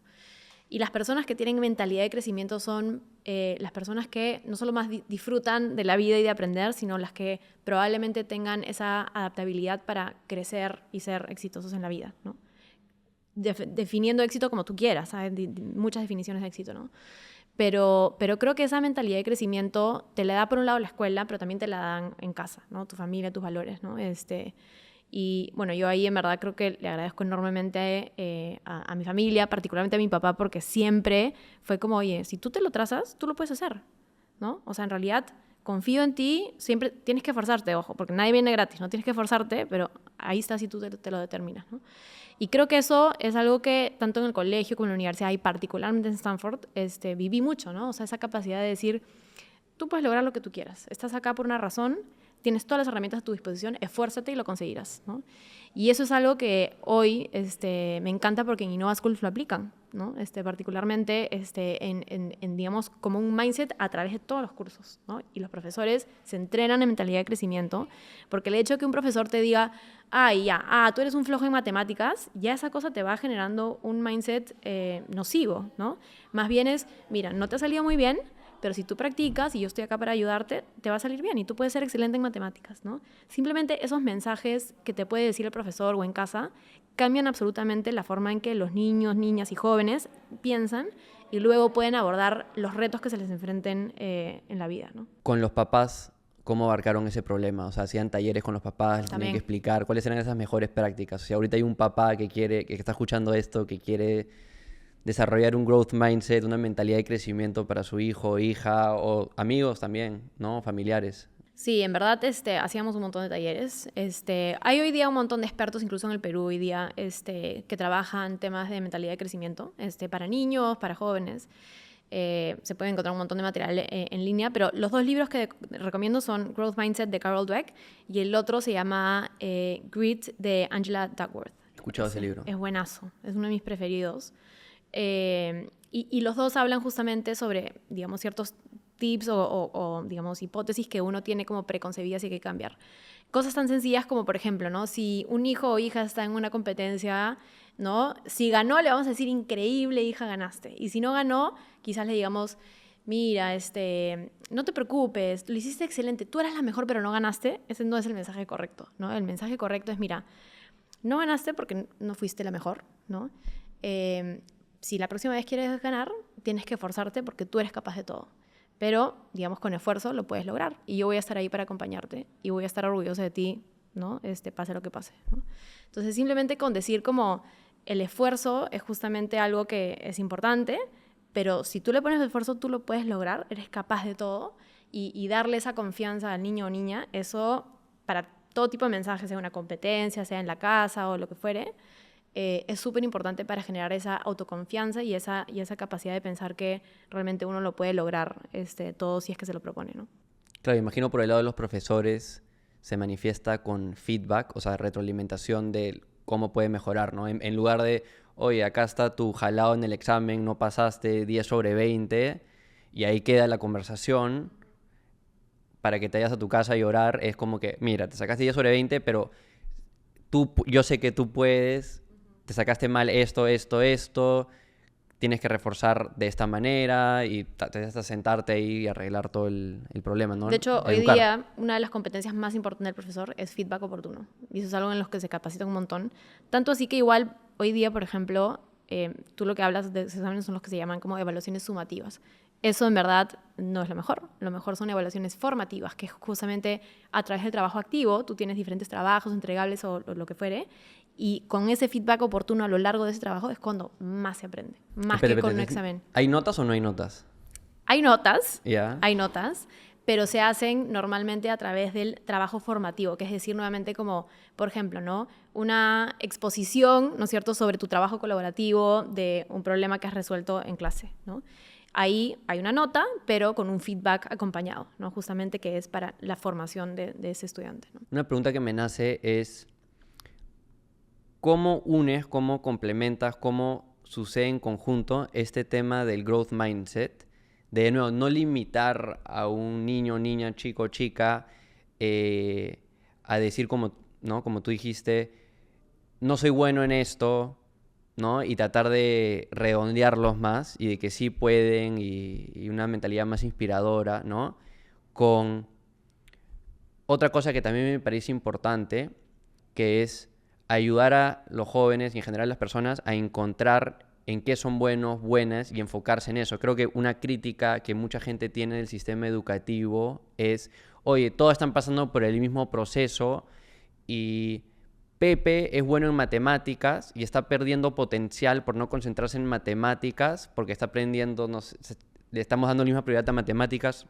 Y las personas que tienen mentalidad de crecimiento son las personas que no solo más disfrutan de la vida y de aprender, sino las que probablemente tengan esa adaptabilidad para crecer y ser exitosos en la vida, ¿no? Definiendo éxito como tú quieras, ¿sabes? Muchas definiciones de éxito, ¿no? Pero creo que esa mentalidad de crecimiento te la da por un lado la escuela, pero también te la dan en casa, ¿no? Tu familia, tus valores, ¿no? Y bueno, yo ahí en verdad creo que le agradezco enormemente a mi familia, particularmente a mi papá, porque siempre fue como, oye, si tú te lo trazas, tú lo puedes hacer, ¿no? O sea, en realidad confío en ti, siempre tienes que esforzarte, ojo, porque nadie viene gratis, no tienes que esforzarte, pero ahí está si tú te lo determinas, ¿no? Y creo que eso es algo que tanto en el colegio como en la universidad y particularmente en Stanford viví mucho, ¿no? O sea, esa capacidad de decir, tú puedes lograr lo que tú quieras, estás acá por una razón, tienes todas las herramientas a tu disposición, esfuérzate y lo conseguirás, ¿no? Y eso es algo que hoy me encanta porque en Innova Schools lo aplican, ¿no? Particularmente digamos, como un mindset a través de todos los cursos, ¿no? Y los profesores se entrenan en mentalidad de crecimiento, porque el hecho de que un profesor te diga, tú eres un flojo en matemáticas, ya esa cosa te va generando un mindset nocivo, ¿no? Más bien es, mira, no te ha salido muy bien, pero si tú practicas y yo estoy acá para ayudarte, te va a salir bien y tú puedes ser excelente en matemáticas, ¿no? Simplemente esos mensajes que te puede decir el profesor o en casa cambian absolutamente la forma en que los niños, niñas y jóvenes piensan y luego pueden abordar los retos que se les enfrenten en la vida, ¿no? Con los papás, ¿cómo abarcaron ese problema? O sea, hacían talleres con los papás, les tenían que explicar cuáles eran esas mejores prácticas. O sea, ahorita hay un papá que está escuchando esto, que quiere desarrollar un growth mindset, una mentalidad de crecimiento para su hijo o hija, o amigos también, ¿no? Familiares. Sí, en verdad hacíamos un montón de talleres. Hay hoy día un montón de expertos, incluso en el Perú hoy día, que trabajan temas de mentalidad de crecimiento, para niños, para jóvenes. Se puede encontrar un montón de material en línea, pero los dos libros que recomiendo son Growth Mindset de Carol Dweck y el otro se llama Grit de Angela Duckworth. He escuchado ese libro. Es buenazo, es uno de mis preferidos. Y los dos hablan justamente sobre, digamos, ciertos tips o, digamos, hipótesis que uno tiene como preconcebidas y hay que cambiar. Cosas tan sencillas como, por ejemplo, ¿no? Si un hijo o hija está en una competencia, ¿no? Si ganó, le vamos a decir, increíble, hija, ganaste. Y si no ganó, quizás le digamos, mira, no te preocupes, lo hiciste excelente, tú eras la mejor, pero no ganaste. Ese no es el mensaje correcto, ¿no? El mensaje correcto es, mira, no ganaste porque no fuiste la mejor, ¿no? Si la próxima vez quieres ganar, tienes que esforzarte porque tú eres capaz de todo. Pero, digamos, con esfuerzo lo puedes lograr. Y yo voy a estar ahí para acompañarte y voy a estar orgullosa de ti, ¿no? Pase lo que pase, ¿no? Entonces, simplemente con decir como el esfuerzo es justamente algo que es importante, pero si tú le pones esfuerzo, tú lo puedes lograr, eres capaz de todo. Y darle esa confianza al niño o niña, eso para todo tipo de mensajes, sea una competencia, sea en la casa o lo que fuere, es súper importante para generar esa autoconfianza y esa capacidad de pensar que realmente uno lo puede lograr todo si es que se lo propone, ¿no? Claro, imagino por el lado de los profesores se manifiesta con feedback, o sea, retroalimentación de cómo puede mejorar, ¿no? En lugar de, oye, acá está tu jalado en el examen, no pasaste 10 sobre 20, y ahí queda la conversación para que te vayas a tu casa a llorar, es como que, mira, te sacaste 10 sobre 20, pero yo sé que tú puedes, te sacaste mal esto, tienes que reforzar de esta manera y te vas a sentarte ahí y arreglar todo el problema, ¿no? De hecho, hoy día una de las competencias más importantes del profesor es feedback oportuno. Y eso es algo en lo que se capacita un montón. Tanto así que igual hoy día, por ejemplo, tú lo que hablas de exámenes son los que se llaman como evaluaciones sumativas. Eso en verdad no es lo mejor. Lo mejor son evaluaciones formativas, que justamente a través del trabajo activo tú tienes diferentes trabajos, entregables o lo que fuere, y con ese feedback oportuno a lo largo de ese trabajo es cuando más se aprende, más que con un examen. ¿Hay notas o no hay notas? Hay notas, Yeah. hay notas, pero se hacen normalmente a través del trabajo formativo, que es decir, nuevamente como, por ejemplo, ¿no? Una exposición, ¿no es cierto?, sobre tu trabajo colaborativo de un problema que has resuelto en clase, ¿no? Ahí hay una nota, pero con un feedback acompañado, ¿no? Justamente que es para la formación de ese estudiante, ¿no? Una pregunta que me nace es, ¿cómo unes, cómo complementas, cómo sucede en conjunto este tema del growth mindset? De nuevo, no limitar a un niño, niña, chico, chica a decir ¿no? Como tú dijiste, no soy bueno en esto, ¿no? Y tratar de redondearlos más y de que sí pueden y una mentalidad más inspiradora, ¿no? Con otra cosa que también me parece importante, que es ayudar a los jóvenes y en general a las personas a encontrar en qué son buenos, buenas y enfocarse en eso. Creo que una crítica que mucha gente tiene del sistema educativo es, oye, todos están pasando por el mismo proceso y Pepe es bueno en matemáticas y está perdiendo potencial por no concentrarse en matemáticas porque está aprendiendo, no sé, le estamos dando la misma prioridad a matemáticas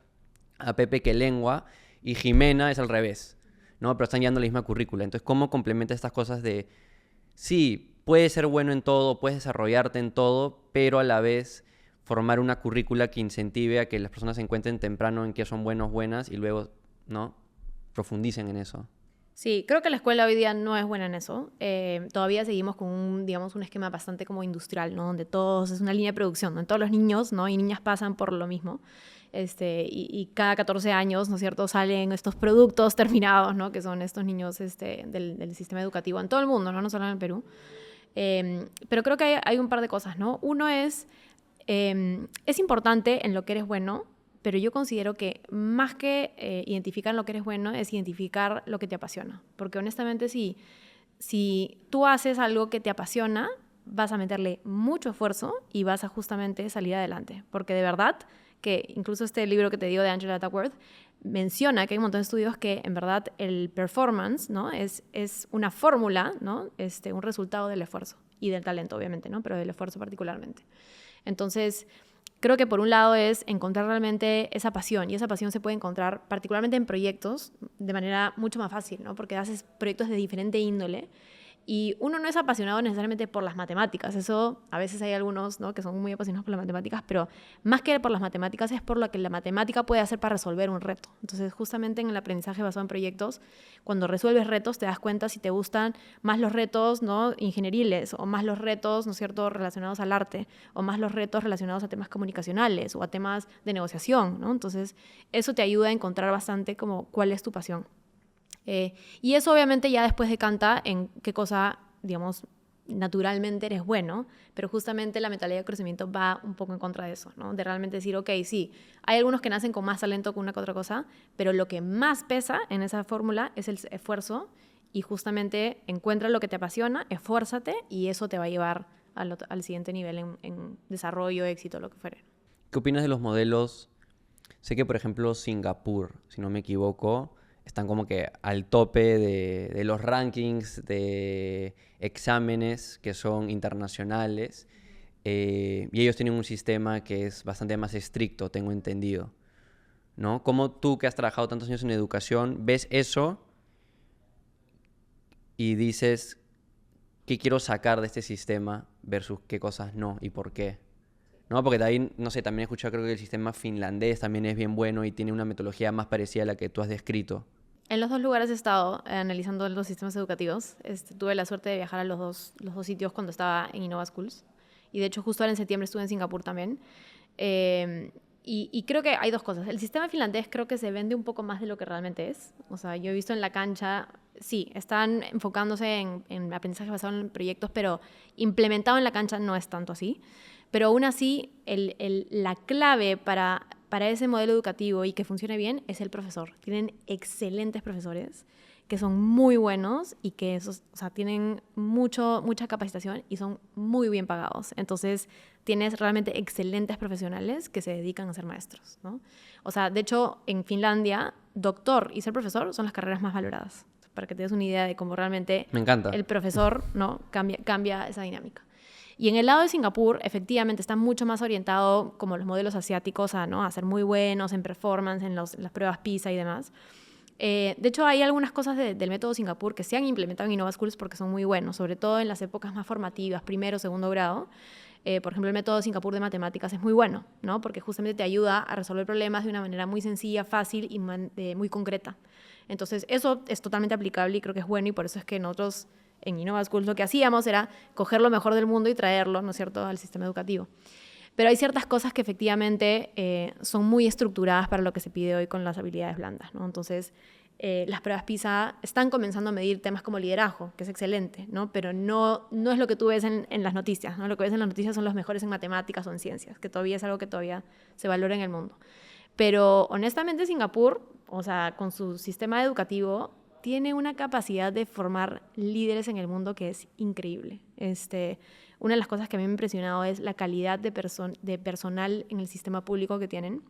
a Pepe que lengua y Jimena es al revés, ¿no? Pero están llevando la misma currícula. Entonces, ¿cómo complementa estas cosas de, sí, puedes ser bueno en todo, puedes desarrollarte en todo, pero a la vez formar una currícula que incentive a que las personas se encuentren temprano en qué son buenos, buenas y luego, ¿no? Profundicen en eso. Sí, creo que la escuela hoy día no es buena en eso. Todavía seguimos con digamos, un esquema bastante como industrial, ¿no? Donde todos es una línea de producción, donde todos los niños, ¿no? Y niñas pasan por lo mismo. Y cada 14 años, ¿no es cierto?, salen estos productos terminados, ¿no? Que son estos niños del sistema educativo en todo el mundo, ¿no? No solo en el Perú. Pero creo que hay un par de cosas, ¿no? Uno es importante en lo que eres bueno, pero yo considero que más que identificar lo que eres bueno es identificar lo que te apasiona. Porque honestamente si tú haces algo que te apasiona, vas a meterle mucho esfuerzo y vas a justamente salir adelante. Porque de verdad que incluso este libro que te digo de Angela Duckworth menciona que hay un montón de estudios que en verdad el performance, ¿no? es una fórmula, ¿no? Un resultado del esfuerzo y del talento, obviamente, ¿no? Pero del esfuerzo particularmente. Entonces, creo que por un lado es encontrar realmente esa pasión, y esa pasión se puede encontrar particularmente en proyectos de manera mucho más fácil, ¿no? Porque haces proyectos de diferente índole y uno no es apasionado necesariamente por las matemáticas. Eso, a veces hay algunos, ¿no?, que son muy apasionados por las matemáticas, pero más que por las matemáticas es por lo que la matemática puede hacer para resolver un reto. Entonces, justamente en el aprendizaje basado en proyectos, cuando resuelves retos te das cuenta si te gustan más los retos, ¿no?, ingenieriles, o más los retos, ¿no es cierto?, relacionados al arte, o más los retos relacionados a temas comunicacionales o a temas de negociación, ¿no? Entonces, eso te ayuda a encontrar bastante como cuál es tu pasión. Y eso obviamente ya después decanta en qué cosa, digamos, naturalmente eres bueno, pero justamente la mentalidad de crecimiento va un poco en contra de eso, ¿no? De realmente decir, ok, sí, hay algunos que nacen con más talento que una que otra cosa, pero lo que más pesa en esa fórmula es el esfuerzo y justamente encuentra lo que te apasiona, esfuérzate y eso te va a llevar al siguiente nivel en desarrollo, éxito, lo que fuere. ¿Qué opinas de los modelos? Sé que, por ejemplo, Singapur, si no me equivoco, están como que al tope de los rankings de exámenes que son internacionales y ellos tienen un sistema que es bastante más estricto, tengo entendido, ¿no? ¿Cómo tú, que has trabajado tantos años en educación, ves eso y dices qué quiero sacar de este sistema versus qué cosas no y por qué? ¿No? Porque también, no sé, también he escuchado, creo que el sistema finlandés también es bien bueno y tiene una metodología más parecida a la que tú has descrito. En los dos lugares he estado analizando los sistemas educativos. Tuve la suerte de viajar a los dos sitios cuando estaba en Innova Schools. Y de hecho, justo ahora en septiembre estuve en Singapur también. Y creo que hay dos cosas. El sistema finlandés creo que se vende un poco más de lo que realmente es. O sea, yo he visto en la cancha, sí, están enfocándose en aprendizaje basado en proyectos, pero implementado en la cancha no es tanto así. Pero aún así, la clave para ese modelo educativo y que funcione bien es el profesor. Tienen excelentes profesores que son muy buenos y que tienen mucha capacitación y son muy bien pagados. Entonces, tienes realmente excelentes profesionales que se dedican a ser maestros, ¿no? O sea, de hecho, en Finlandia, doctor y ser profesor son las carreras más valoradas, para que te des una idea de cómo realmente Me encanta. el profesor, ¿no?, cambia esa dinámica. Y en el lado de Singapur, efectivamente, está mucho más orientado, como los modelos asiáticos, a ser muy buenos en performance, en las pruebas PISA y demás. De hecho, hay algunas cosas del método Singapur que se han implementado en Innova Schools porque son muy buenos, sobre todo en las épocas más formativas, primero o segundo grado. Por ejemplo, el método Singapur de matemáticas es muy bueno, ¿no? Porque justamente te ayuda a resolver problemas de una manera muy sencilla, fácil y muy concreta. Entonces, eso es totalmente aplicable y creo que es bueno, y por eso es que nosotros en Innova Schools lo que hacíamos era coger lo mejor del mundo y traerlo, ¿no es cierto?, al sistema educativo. Pero hay ciertas cosas que efectivamente son muy estructuradas para lo que se pide hoy con las habilidades blandas, ¿no? Entonces, las pruebas PISA están comenzando a medir temas como liderazgo, que es excelente, ¿no? Pero no es lo que tú ves en las noticias, ¿no? Lo que ves en las noticias son los mejores en matemáticas o en ciencias, que todavía es algo que todavía se valora en el mundo. Pero honestamente Singapur, o sea, con su sistema educativo, tiene una capacidad de formar líderes en el mundo que es increíble. Una de las cosas que a mí me ha impresionado es la calidad de personal en el sistema público que tienen.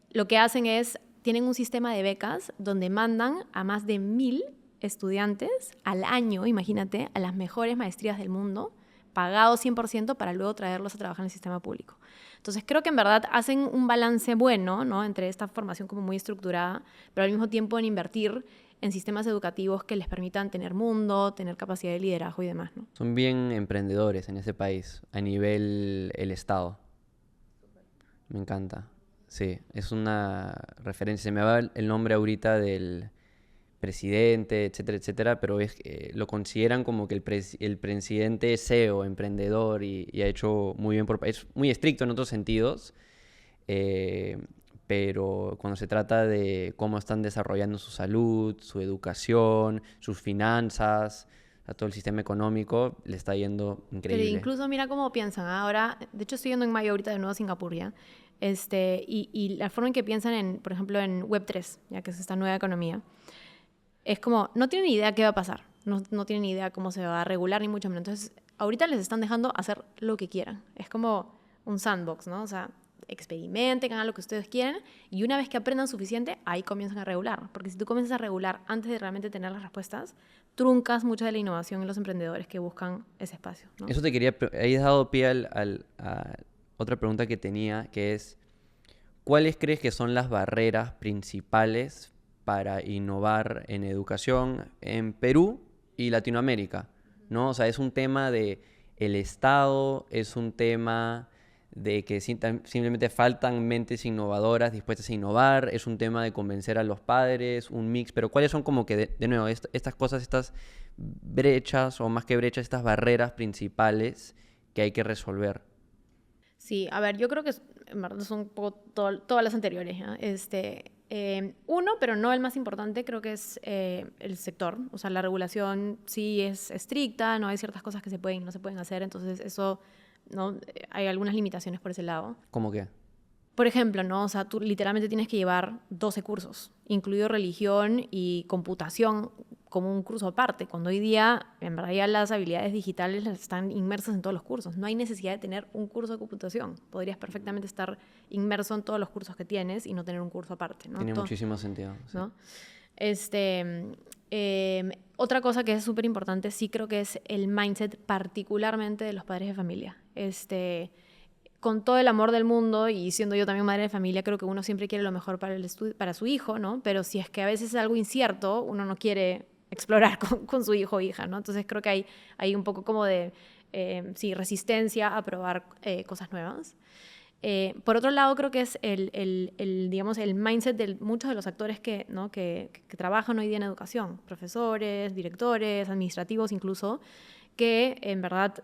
Lo que hacen es, tienen un sistema de becas donde mandan a más de 1,000 estudiantes al año, imagínate, a las mejores maestrías del mundo, pagados 100% para luego traerlos a trabajar en el sistema público. Entonces creo que en verdad hacen un balance bueno, ¿no?, entre esta formación como muy estructurada, pero al mismo tiempo en invertir en sistemas educativos que les permitan tener mundo, tener capacidad de liderazgo y demás, ¿no? Son bien emprendedores en ese país, a nivel el Estado. Me encanta. Sí, es una referencia. Se me va el nombre ahorita del presidente, etcétera, etcétera, pero lo consideran como que el presidente es CEO, emprendedor y ha hecho muy bien es muy estricto en otros sentidos, pero cuando se trata de cómo están desarrollando su salud, su educación, sus finanzas, a todo el sistema económico, le está yendo increíble. Pero incluso mira cómo piensan. Ahora, de hecho estoy yendo en mayo ahorita de nuevo a Singapur ya, y la forma en que piensan por ejemplo, en Web3, ya que es esta nueva economía, es como, no tienen ni idea qué va a pasar, no tienen ni idea cómo se va a regular, ni mucho menos. Entonces, ahorita les están dejando hacer lo que quieran. Es como un sandbox, ¿no? O sea, experimenten, hagan lo que ustedes quieran, y una vez que aprendan suficiente, ahí comienzan a regular. Porque si tú comienzas a regular antes de realmente tener las respuestas, truncas mucha de la innovación en los emprendedores que buscan ese espacio, ¿no? Eso te quería... Ahí has dado pie a otra pregunta que tenía, que es, ¿cuáles crees que son las barreras principales para innovar en educación en Perú y Latinoamérica, ¿no? O sea, es un tema de el Estado, es un tema de que simplemente faltan mentes innovadoras dispuestas a innovar, es un tema de convencer a los padres, un mix, pero ¿cuáles son como que, de nuevo, estas cosas, estas brechas, o más que brechas, estas barreras principales que hay que resolver? Sí, a ver, yo creo que en verdad son un poco todas las anteriores, ¿no? Uno, pero no el más importante, creo que es el sector. O sea, la regulación sí es estricta, no hay ciertas cosas que se pueden y no se pueden hacer, entonces eso, ¿no? Hay algunas limitaciones por ese lado. ¿Cómo qué? Por ejemplo, ¿no? O sea, tú literalmente tienes que llevar 12 cursos, incluido religión y computación como un curso aparte, cuando hoy día en verdad ya las habilidades digitales están inmersas en todos los cursos. No hay necesidad de tener un curso de computación. Podrías perfectamente estar inmerso en todos los cursos que tienes y no tener un curso aparte, ¿no? Tiene muchísimo sentido. Sí. ¿No? Otra cosa que es súper importante, sí creo que es el mindset, particularmente de los padres de familia. Con todo el amor del mundo, y siendo yo también madre de familia, creo que uno siempre quiere lo mejor para su hijo, ¿no? Pero si es que a veces es algo incierto, uno no quiere explorar con su hijo o hija, ¿no? Entonces creo que hay un poco como de resistencia a probar cosas nuevas. Por otro lado, creo que es digamos, el mindset de muchos de los actores que trabajan hoy día en educación, profesores, directores, administrativos incluso, que en verdad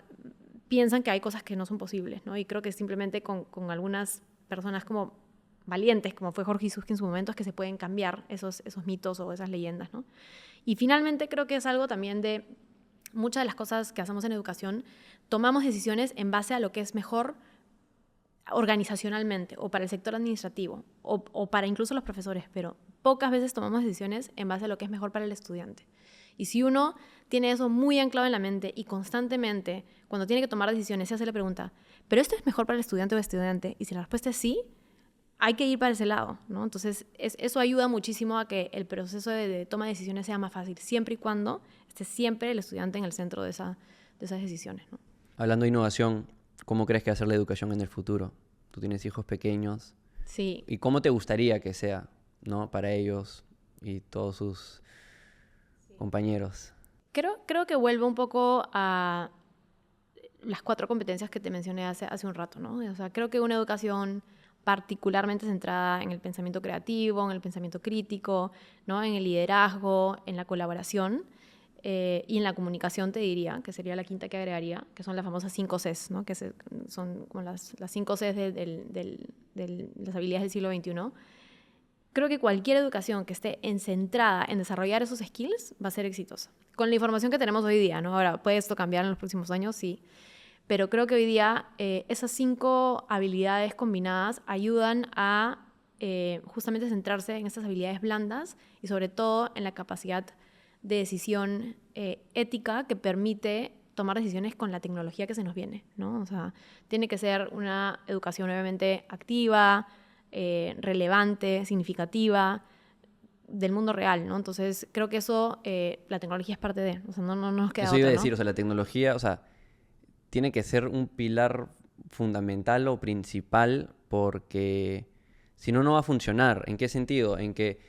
piensan que hay cosas que no son posibles, ¿no? Y creo que simplemente con algunas personas como valientes, como fue Jorge Isuski en su momento, es que se pueden cambiar esos mitos o esas leyendas, ¿no? Y finalmente creo que es algo también de muchas de las cosas que hacemos en educación, tomamos decisiones en base a lo que es mejor organizacionalmente o para el sector administrativo o para incluso los profesores, pero pocas veces tomamos decisiones en base a lo que es mejor para el estudiante. Y si uno tiene eso muy anclado en la mente y constantemente, cuando tiene que tomar decisiones, se hace la pregunta, ¿pero esto es mejor para el estudiante o estudiante? Y si la respuesta es sí, hay que ir para ese lado, ¿no? Entonces, eso ayuda muchísimo a que el proceso de toma de decisiones sea más fácil, siempre y cuando esté siempre el estudiante en el centro de esas decisiones, ¿no? Hablando de innovación, ¿cómo crees que va a ser la educación en el futuro? Tú tienes hijos pequeños. Sí. ¿Y cómo te gustaría que sea, ¿no? Para ellos y todos sus compañeros? Creo que vuelvo un poco a las 4 competencias que te mencioné hace un rato, ¿no? O sea, creo que una educación particularmente centrada en el pensamiento creativo, en el pensamiento crítico, ¿no? En el liderazgo, en la colaboración y en la comunicación, te diría, que sería la quinta que agregaría, que son las famosas 5 Cs, ¿no? Que son como las 5 Cs de las habilidades del siglo XXI. Creo que cualquier educación que esté centrada en desarrollar esos skills va a ser exitosa. Con la información que tenemos hoy día, ¿no? Ahora, ¿puede esto cambiar en los próximos años? Sí. Pero creo que hoy día esas 5 habilidades combinadas ayudan a justamente centrarse en estas habilidades blandas y sobre todo en la capacidad de decisión ética que permite tomar decisiones con la tecnología que se nos viene, ¿no? O sea, tiene que ser una educación obviamente activa, relevante, significativa, del mundo real, ¿no? Entonces, creo que eso, la tecnología es parte de, o sea, no nos queda Eso iba otra, a ¿no? decir, o sea, la tecnología, o sea, tiene que ser un pilar fundamental o principal porque si no, no va a funcionar. ¿En qué sentido? En que,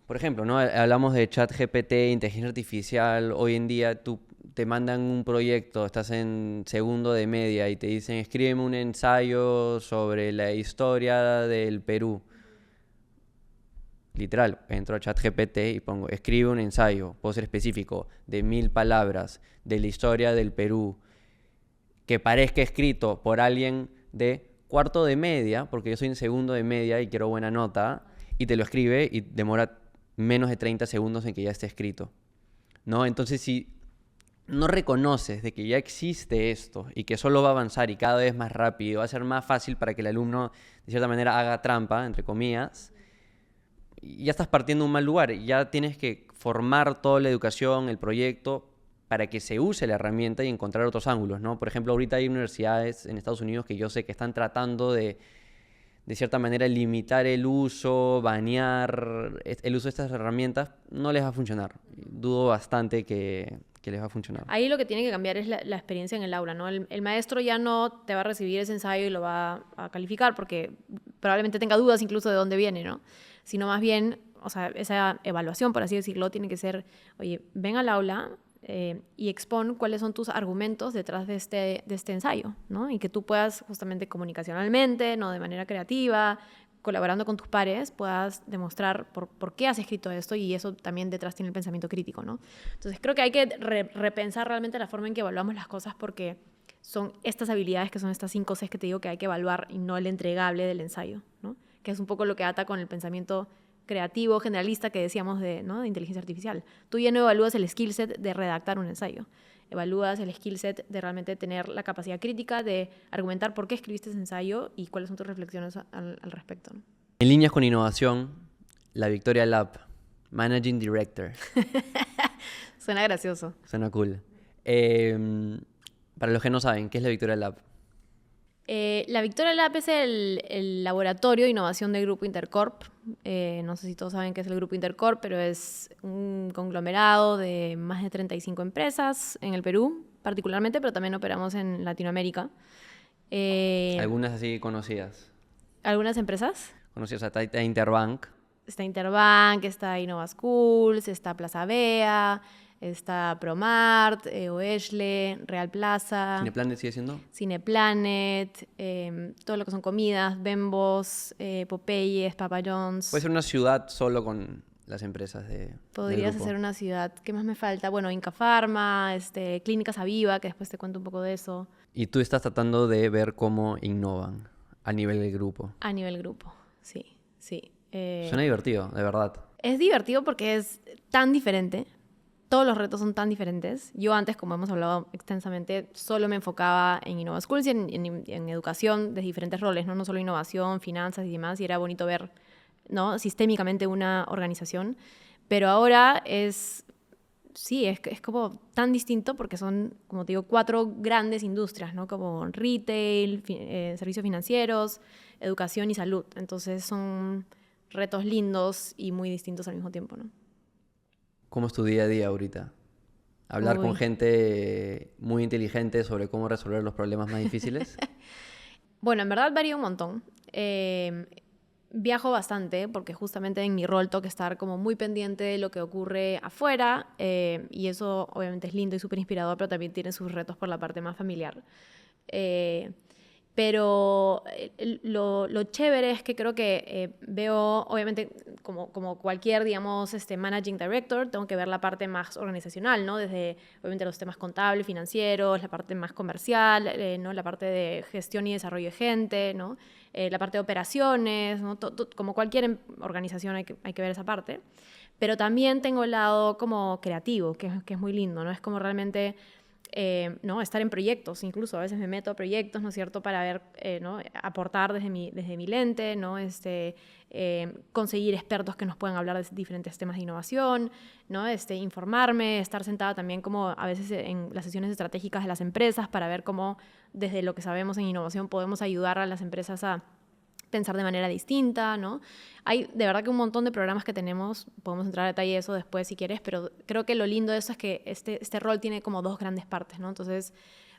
por ejemplo, ¿no? Hablamos de ChatGPT, inteligencia artificial. Hoy en día tú te mandan un proyecto, estás en segundo de media y te dicen, escríbeme un ensayo sobre la historia del Perú. Literal, entro a ChatGPT y pongo, escribe un ensayo, puedo ser específico, de 1000 palabras, de la historia del Perú, que parezca escrito por alguien de cuarto de media, porque yo soy en segundo de media y quiero buena nota, y te lo escribe y demora menos de 30 segundos en que ya esté escrito, ¿no? Entonces, si no reconoces de que ya existe esto y que solo va a avanzar y cada vez más rápido, va a ser más fácil para que el alumno, de cierta manera, haga trampa, entre comillas, ya estás partiendo de un mal lugar. Ya tienes que formar toda la educación, el proyecto, para que se use la herramienta y encontrar otros ángulos, ¿no? Por ejemplo, ahorita hay universidades en Estados Unidos que yo sé que están tratando de cierta manera, limitar el uso, banear el uso de estas herramientas. No les va a funcionar. Dudo bastante que les va a funcionar. Ahí lo que tiene que cambiar es la experiencia en el aula, ¿no? El maestro ya no te va a recibir ese ensayo y lo va a calificar porque probablemente tenga dudas incluso de dónde viene, ¿no? Sino más bien, o sea, esa evaluación, por así decirlo, tiene que ser, oye, ven al aula y expon cuáles son tus argumentos detrás de este ensayo, ¿no? Y que tú puedas justamente comunicacionalmente, no de manera creativa, colaborando con tus pares, puedas demostrar por qué has escrito esto y eso también detrás tiene el pensamiento crítico, ¿no? Entonces creo que hay que repensar realmente la forma en que evaluamos las cosas porque son estas habilidades que son estas 5 Cs que te digo que hay que evaluar y no el entregable del ensayo, ¿no? Que es un poco lo que ata con el pensamiento creativo, generalista que decíamos ¿no? de inteligencia artificial. Tú ya no evalúas el skill set de redactar un ensayo, evalúas el skill set de realmente tener la capacidad crítica de argumentar por qué escribiste ese ensayo y cuáles son tus reflexiones al respecto, ¿no? En líneas con innovación, la Victoria Lab, Managing Director. Suena gracioso. Suena cool. Para los que no saben, ¿qué es la Victoria Lab? La Victoria Lab es el laboratorio de innovación del Grupo Intercorp. No sé si todos saben qué es el Grupo Intercorp, pero es un conglomerado de más de 35 empresas en el Perú, particularmente, pero también operamos en Latinoamérica. Algunas así conocidas. ¿Algunas empresas? Conocidas, o sea, está Interbank. Está Interbank, está Innova Schools, está Plaza Bea, está Promart, Oesle, Real Plaza. ¿Cineplanet sigue siendo? Cineplanet, todo lo que son comidas, Bembos, Popeyes, Papa John's. Puede ser una ciudad solo con las empresas del Podrías grupo. hacer una ciudad. ¿Qué más me falta? Bueno, Inca Pharma, Clínicas Aviva, que después te cuento un poco de eso. Y tú estás tratando de ver cómo innovan a nivel del grupo. A nivel grupo, sí, sí. Suena divertido, de verdad. Es divertido porque es tan diferente. Todos los retos son tan diferentes. Yo antes, como hemos hablado extensamente, solo me enfocaba en Innova Schools y en educación de diferentes roles, ¿no? No solo innovación, finanzas y demás, y era bonito ver, ¿no? Sistémicamente una organización. Pero ahora sí, es como tan distinto porque son, como te digo, 4 grandes industrias, ¿no? Como retail, servicios financieros, educación y salud. Entonces son retos lindos y muy distintos al mismo tiempo, ¿no? ¿Cómo es tu día a día ahorita? ¿Hablar Uy. con gente muy inteligente sobre cómo resolver los problemas más difíciles? Bueno, en verdad varía un montón. Viajo bastante porque justamente en mi rol tengo que estar como muy pendiente de lo que ocurre afuera y eso obviamente es lindo y súper inspirador, pero también tiene sus retos por la parte más familiar. Pero lo chévere es que creo que veo, obviamente, como cualquier, digamos, managing director, tengo que ver la parte más organizacional, ¿no? Desde, obviamente, los temas contables, financieros, la parte más comercial, ¿no? La parte de gestión y desarrollo de gente, ¿no? La parte de operaciones, ¿no? Como cualquier organización hay que ver esa parte. Pero también tengo el lado como creativo, que es muy lindo, ¿no? Es como realmente ¿no? Estar en proyectos, incluso a veces me meto a proyectos, ¿no es cierto?, para ver, ¿no? Aportar desde mi lente, ¿no? Conseguir expertos que nos puedan hablar de diferentes temas de innovación, ¿no? Informarme, estar sentada también como a veces en las sesiones estratégicas de las empresas para ver cómo desde lo que sabemos en innovación podemos ayudar a las empresas a pensar de manera distinta, ¿no? Hay de verdad que un montón de programas que tenemos, podemos entrar a detalle de eso después si quieres, pero creo que lo lindo de eso es que este rol tiene como dos grandes partes, ¿no? Entonces,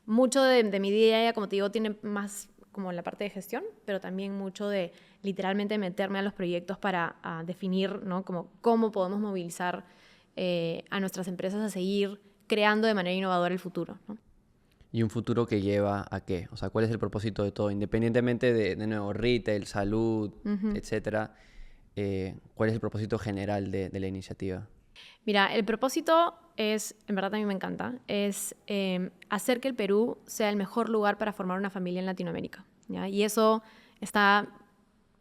mucho de mi día a día, como te digo, tiene más como la parte de gestión, pero también mucho de literalmente meterme a los proyectos para definir, ¿no? Como cómo podemos movilizar a nuestras empresas a seguir creando de manera innovadora el futuro, ¿no? ¿Y un futuro que lleva a qué? O sea, ¿cuál es el propósito de todo? Independientemente de nuevo, retail, salud, etcétera, ¿cuál es el propósito general de la iniciativa? Mira, el propósito es, en verdad a mí me encanta, es hacer que el Perú sea el mejor lugar para formar una familia en Latinoamérica, ¿ya? Y eso está,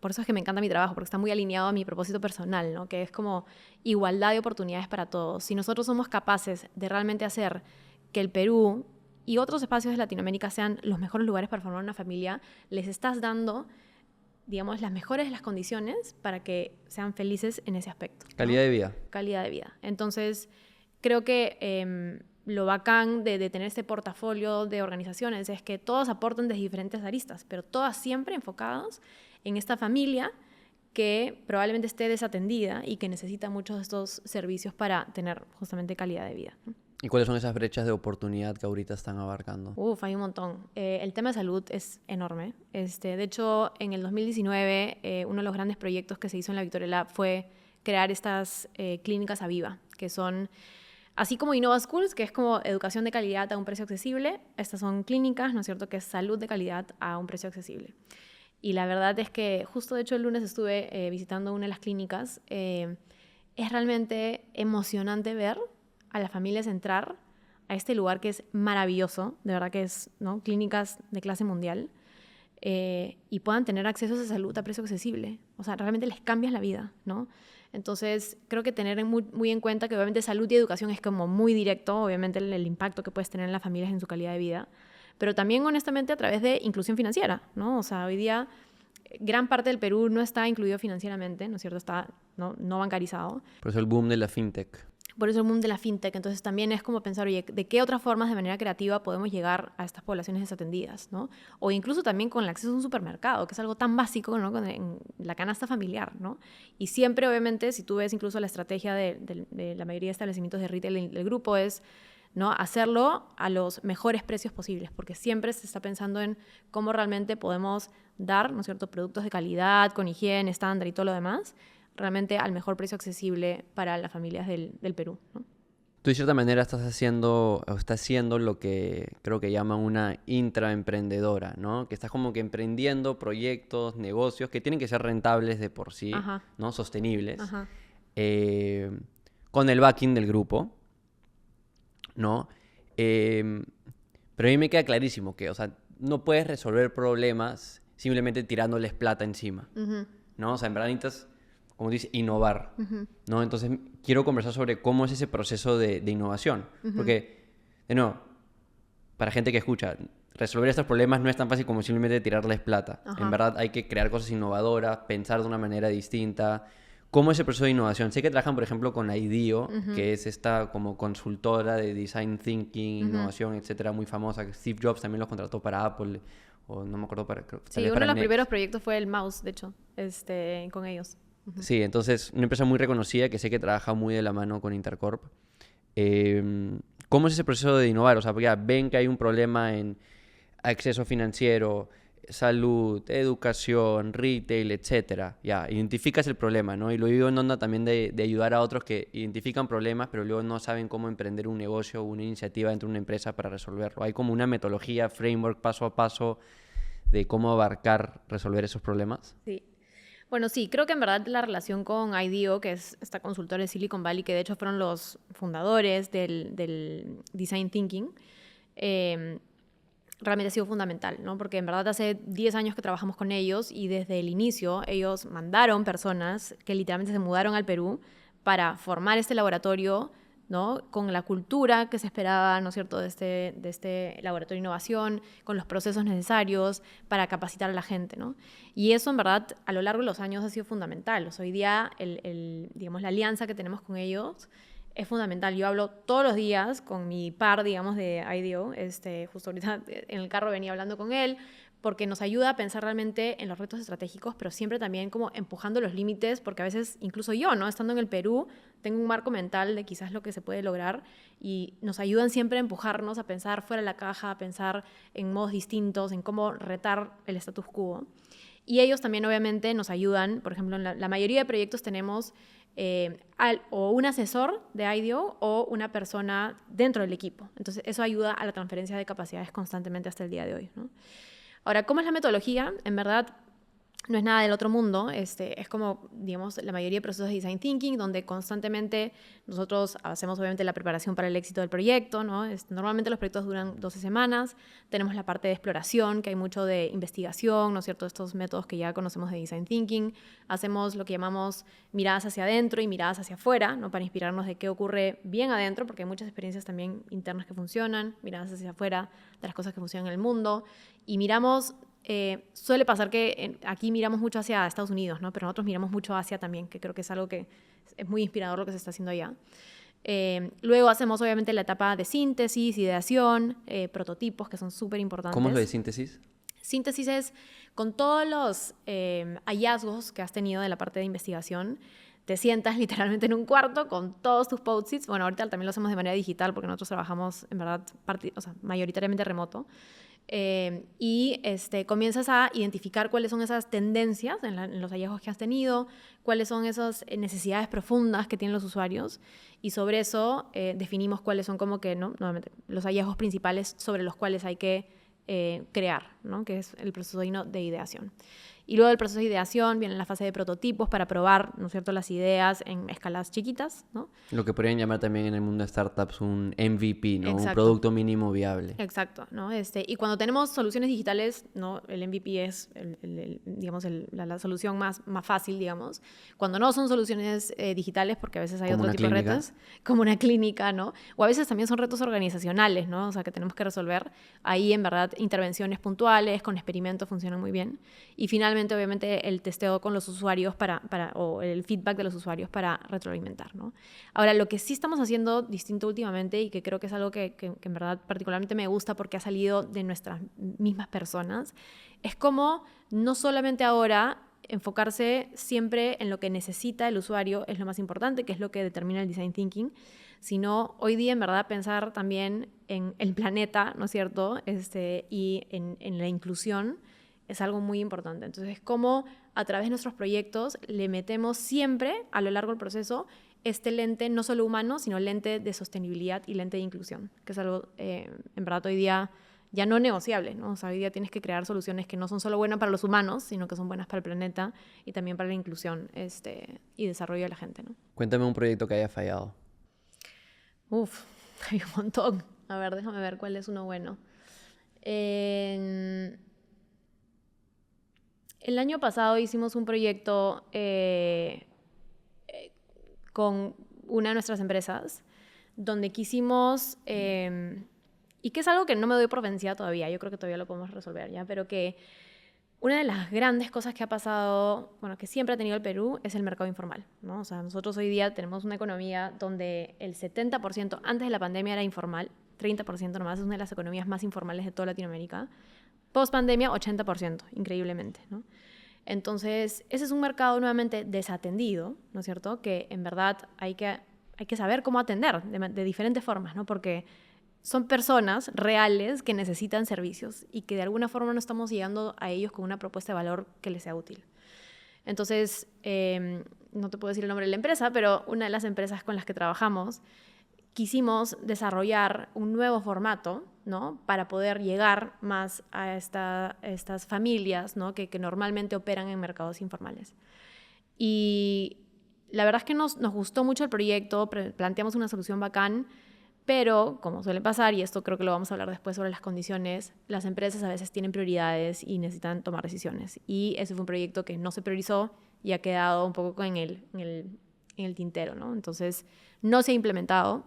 por eso es que me encanta mi trabajo, porque está muy alineado a mi propósito personal, ¿no? Que es como igualdad de oportunidades para todos. Si nosotros somos capaces de realmente hacer que el Perú y otros espacios de Latinoamérica sean los mejores lugares para formar una familia, les estás dando, digamos, las mejores de las condiciones para que sean felices en ese aspecto, ¿no? Calidad de vida. Calidad de vida. Entonces, creo que lo bacán de tener este portafolio de organizaciones es que todas aportan desde diferentes aristas, pero todas siempre enfocadas en esta familia que probablemente esté desatendida y que necesita muchos de estos servicios para tener justamente calidad de vida, ¿no? ¿Y cuáles son esas brechas de oportunidad que ahorita están abarcando? Hay un montón. El tema de salud es enorme. De hecho, en el 2019, uno de los grandes proyectos que se hizo en la Victoria Lab fue crear estas clínicas Aviva, que son, así como Innova Schools, que es como educación de calidad a un precio accesible, estas son clínicas, ¿no es cierto?, que es salud de calidad a un precio accesible. Y la verdad es que justo, de hecho, el lunes estuve visitando una de las clínicas. Es realmente emocionante ver a las familias entrar a este lugar que es maravilloso, de verdad que es, ¿no?, clínicas de clase mundial, y puedan tener acceso a esa salud a precio accesible. O sea, realmente les cambias la vida, ¿no? Entonces, creo que tener muy en cuenta que obviamente salud y educación es como muy directo, obviamente el impacto que puedes tener en las familias en su calidad de vida, pero también honestamente a través de inclusión financiera, ¿no? O sea, hoy día gran parte del Perú no está incluido financieramente, ¿no es cierto? Está no bancarizado. Por eso el boom de la fintech. Por eso el mundo de la fintech. Entonces también es como pensar, oye, ¿de qué otras formas de manera creativa podemos llegar a estas poblaciones desatendidas, ¿no? O incluso también con el acceso a un supermercado, que es algo tan básico, ¿no?, en la canasta familiar, ¿no? Y siempre, obviamente, si tú ves incluso la estrategia de la mayoría de establecimientos de retail del grupo es, ¿no?, hacerlo a los mejores precios posibles, porque siempre se está pensando en cómo realmente podemos dar, ¿no es cierto?, productos de calidad, con higiene, estándar y todo lo demás, realmente al mejor precio accesible para las familias del Perú, ¿no? Tú de cierta manera estás haciendo lo que creo que llaman una intraemprendedora, ¿no? Que estás como que emprendiendo proyectos, negocios que tienen que ser rentables de por sí, Ajá. ¿no? Sostenibles, Ajá. con el backing del grupo, ¿no? Pero a mí me queda clarísimo que, o sea, no puedes resolver problemas simplemente tirándoles plata encima, ¿no? O sea, en verdad necesitas, como dice, innovar, ¿no? Entonces, quiero conversar sobre cómo es ese proceso de innovación. Porque, de nuevo, para gente que escucha, resolver estos problemas no es tan fácil como simplemente tirarles plata. Ajá. En verdad, hay que crear cosas innovadoras, pensar de una manera distinta. ¿Cómo es el proceso de innovación? Sé que trabajan, por ejemplo, con IDEO, que es esta como consultora de design thinking, innovación, etcétera, muy famosa. Steve Jobs también los contrató para Apple, o no me acuerdo, Sí, uno de los primeros proyectos fue el mouse, de hecho, con ellos. Sí, entonces, una empresa muy reconocida que sé que trabaja muy de la mano con Intercorp. ¿Cómo es ese proceso de innovar? O sea, porque ya ven que hay un problema en acceso financiero, salud, educación, retail, etcétera. Ya, identificas el problema, ¿no? Y lo digo en onda también de ayudar a otros que identifican problemas, pero luego no saben cómo emprender un negocio o una iniciativa dentro de una empresa para resolverlo. Hay como una metodología, framework, paso a paso de cómo abarcar, resolver esos problemas. Sí. Bueno, sí, creo que en verdad la relación con IDEO, que es esta consultora de Silicon Valley, que de hecho fueron los fundadores del Design Thinking, realmente ha sido fundamental, ¿no? Porque en verdad hace 10 años que trabajamos con ellos y desde el inicio ellos mandaron personas que literalmente se mudaron al Perú para formar este laboratorio ¿no? Con la cultura que se esperaba, ¿no es cierto?, de este laboratorio de innovación, con los procesos necesarios para capacitar a la gente, ¿no? Y eso, en verdad, a lo largo de los años ha sido fundamental. O sea, hoy día, digamos, la alianza que tenemos con ellos es fundamental. Yo hablo todos los días con mi par, digamos, de IDEO. Justo ahorita en el carro venía hablando con él, porque nos ayuda a pensar realmente en los retos estratégicos, pero siempre también como empujando los límites, porque a veces, incluso yo, ¿no?, estando en el Perú, tengo un marco mental de quizás lo que se puede lograr, y nos ayudan siempre a empujarnos a pensar fuera de la caja, a pensar en modos distintos, en cómo retar el status quo. Y ellos también, obviamente, nos ayudan. Por ejemplo, en la mayoría de proyectos tenemos o un asesor de IDEO o una persona dentro del equipo. Entonces, eso ayuda a la transferencia de capacidades constantemente hasta el día de hoy, ¿no? Ahora, ¿cómo es la metodología? En verdad, no es nada del otro mundo. Es como, digamos, la mayoría de procesos de design thinking, donde constantemente nosotros hacemos, obviamente, la preparación para el éxito del proyecto, ¿no? Normalmente los proyectos duran 12 semanas. Tenemos la parte de exploración, que hay mucho de investigación, ¿no es cierto?, estos métodos que ya conocemos de design thinking. Hacemos lo que llamamos miradas hacia adentro y miradas hacia afuera, ¿no?, para inspirarnos de qué ocurre bien adentro, porque hay muchas experiencias también internas que funcionan, miradas hacia afuera de las cosas que funcionan en el mundo. Y miramos... suele pasar que aquí miramos mucho hacia Estados Unidos, ¿no? Pero nosotros miramos mucho Asia también, que creo que es algo que es muy inspirador lo que se está haciendo allá. Luego hacemos, obviamente, la etapa de síntesis, ideación, prototipos, que son súper importantes. ¿Cómo es lo de síntesis? Síntesis es, con todos los hallazgos que has tenido de la parte de investigación, te sientas literalmente en un cuarto con todos tus post-its. Bueno, ahorita también lo hacemos de manera digital, porque nosotros trabajamos, en verdad, mayoritariamente remoto. Y comienzas a identificar cuáles son esas tendencias en los hallazgos que has tenido, cuáles son esas necesidades profundas que tienen los usuarios, y sobre eso definimos cuáles son como que, ¿no?, nuevamente, los hallazgos principales sobre los cuales hay que crear, ¿no?, que es el proceso de ideación. Y luego del proceso de ideación viene la fase de prototipos para probar, ¿no es cierto?, las ideas en escalas chiquitas, ¿no? Lo que podrían llamar también en el mundo de startups un MVP, ¿no? Exacto. Un producto mínimo viable. Exacto, ¿no? Y cuando tenemos soluciones digitales, ¿no?, el MVP es digamos, la solución más fácil, digamos. Cuando no son soluciones digitales, porque a veces hay Como otro una tipo de clínica. retos, como una clínica, ¿no? O a veces también son retos organizacionales, ¿no? O sea, que tenemos que resolver. Ahí, en verdad, intervenciones puntuales con experimentos funcionan muy bien. Y finalmente, obviamente, el testeo con los usuarios o el feedback de los usuarios para retroalimentar, ¿no? Ahora, lo que sí estamos haciendo distinto últimamente, y que creo que es algo que en verdad particularmente me gusta porque ha salido de nuestras mismas personas, es como no solamente ahora enfocarse siempre en lo que necesita el usuario es lo más importante, que es lo que determina el design thinking, sino hoy día, en verdad, pensar también en el planeta, ¿no es cierto?, y en la inclusión es algo muy importante. Entonces, cómo a través de nuestros proyectos le metemos siempre, a lo largo del proceso, este lente no solo humano, sino lente de sostenibilidad y lente de inclusión, que es algo, en verdad, hoy día ya no negociable, ¿no? O sea, hoy día tienes que crear soluciones que no son solo buenas para los humanos, sino que son buenas para el planeta y también para la inclusión y desarrollo de la gente, ¿no? Cuéntame un proyecto que haya fallado. Uf, hay un montón. A ver, déjame ver cuál es uno bueno. El año pasado hicimos un proyecto con una de nuestras empresas donde quisimos, y que es algo que no me doy por vencida todavía, yo creo que todavía lo podemos resolver ya, pero que una de las grandes cosas que ha pasado, bueno, que siempre ha tenido el Perú, es el mercado informal, ¿no? O sea, nosotros hoy día tenemos una economía donde el 70% antes de la pandemia era informal, 30% nomás, es una de las economías más informales de toda Latinoamérica. Post pandemia, 80%, increíblemente, ¿no? Entonces, ese es un mercado nuevamente desatendido, ¿no es cierto?, que en verdad hay que saber cómo atender de diferentes formas, ¿no? Porque son personas reales que necesitan servicios y que de alguna forma no estamos llegando a ellos con una propuesta de valor que les sea útil. Entonces, no te puedo decir el nombre de la empresa, pero una de las empresas con las que trabajamos quisimos desarrollar un nuevo formato, ¿no?, para poder llegar más a estas familias, ¿no?, que normalmente operan en mercados informales. Y la verdad es que nos gustó mucho el proyecto, planteamos una solución bacán, pero como suele pasar, y esto creo que lo vamos a hablar después sobre las condiciones, las empresas a veces tienen prioridades y necesitan tomar decisiones. Y ese fue un proyecto que no se priorizó y ha quedado un poco en el tintero, ¿no? Entonces, no se ha implementado.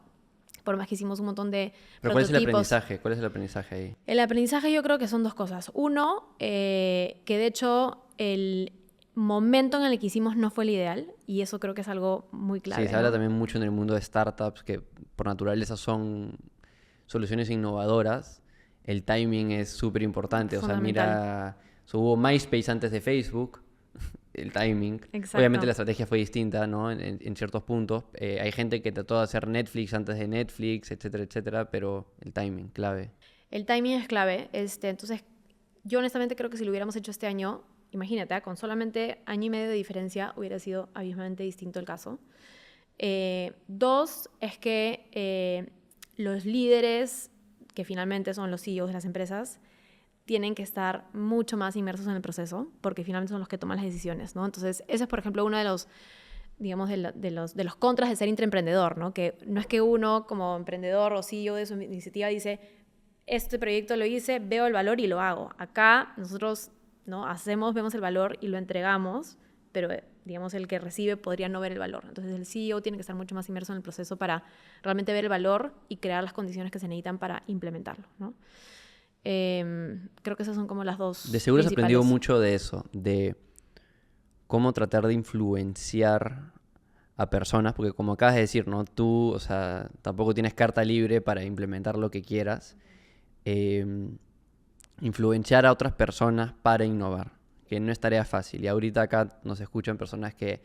por más que hicimos un montón de Pero ¿cuál es el prototipos. aprendizaje? ¿Cuál es el aprendizaje ahí? El aprendizaje yo creo que son dos cosas. Uno, que de hecho el momento en el que hicimos no fue el ideal, y eso creo que es algo muy clave. Sí, se habla también mucho en el mundo de startups, que por naturaleza son soluciones innovadoras. El timing es súper importante. O sea, mira, hubo MySpace antes de Facebook, el timing. Exacto. Obviamente la estrategia fue distinta, ¿no? En ciertos puntos. Hay gente que trató de hacer Netflix antes de Netflix, etcétera, etcétera, pero el timing, clave. El timing es clave. Entonces, yo honestamente creo que si lo hubiéramos hecho este año, imagínate, con solamente año y medio de diferencia hubiera sido abismalmente distinto el caso. Dos, es que los líderes, que finalmente son los CEOs de las empresas, tienen que estar mucho más inmersos en el proceso, porque finalmente son los que toman las decisiones, ¿no? Entonces, ese es, por ejemplo, uno de los, digamos, de los contras de ser intraemprendedor, ¿no? Que no es que uno, como emprendedor o CEO de su iniciativa, dice, este proyecto lo hice, veo el valor y lo hago. Acá nosotros, ¿no? Vemos el valor y lo entregamos, pero digamos el que recibe podría no ver el valor. Entonces el CEO tiene que estar mucho más inmerso en el proceso para realmente ver el valor y crear las condiciones que se necesitan para implementarlo, ¿no? Creo que esas son como las dos De seguro has aprendido principales. mucho de eso, de cómo tratar de influenciar a personas, porque como acabas de decir, ¿no? Tú, o sea, tampoco tienes carta libre para implementar lo que quieras. Influenciar a otras personas para innovar, que no es tarea fácil. Y ahorita acá nos escuchan personas que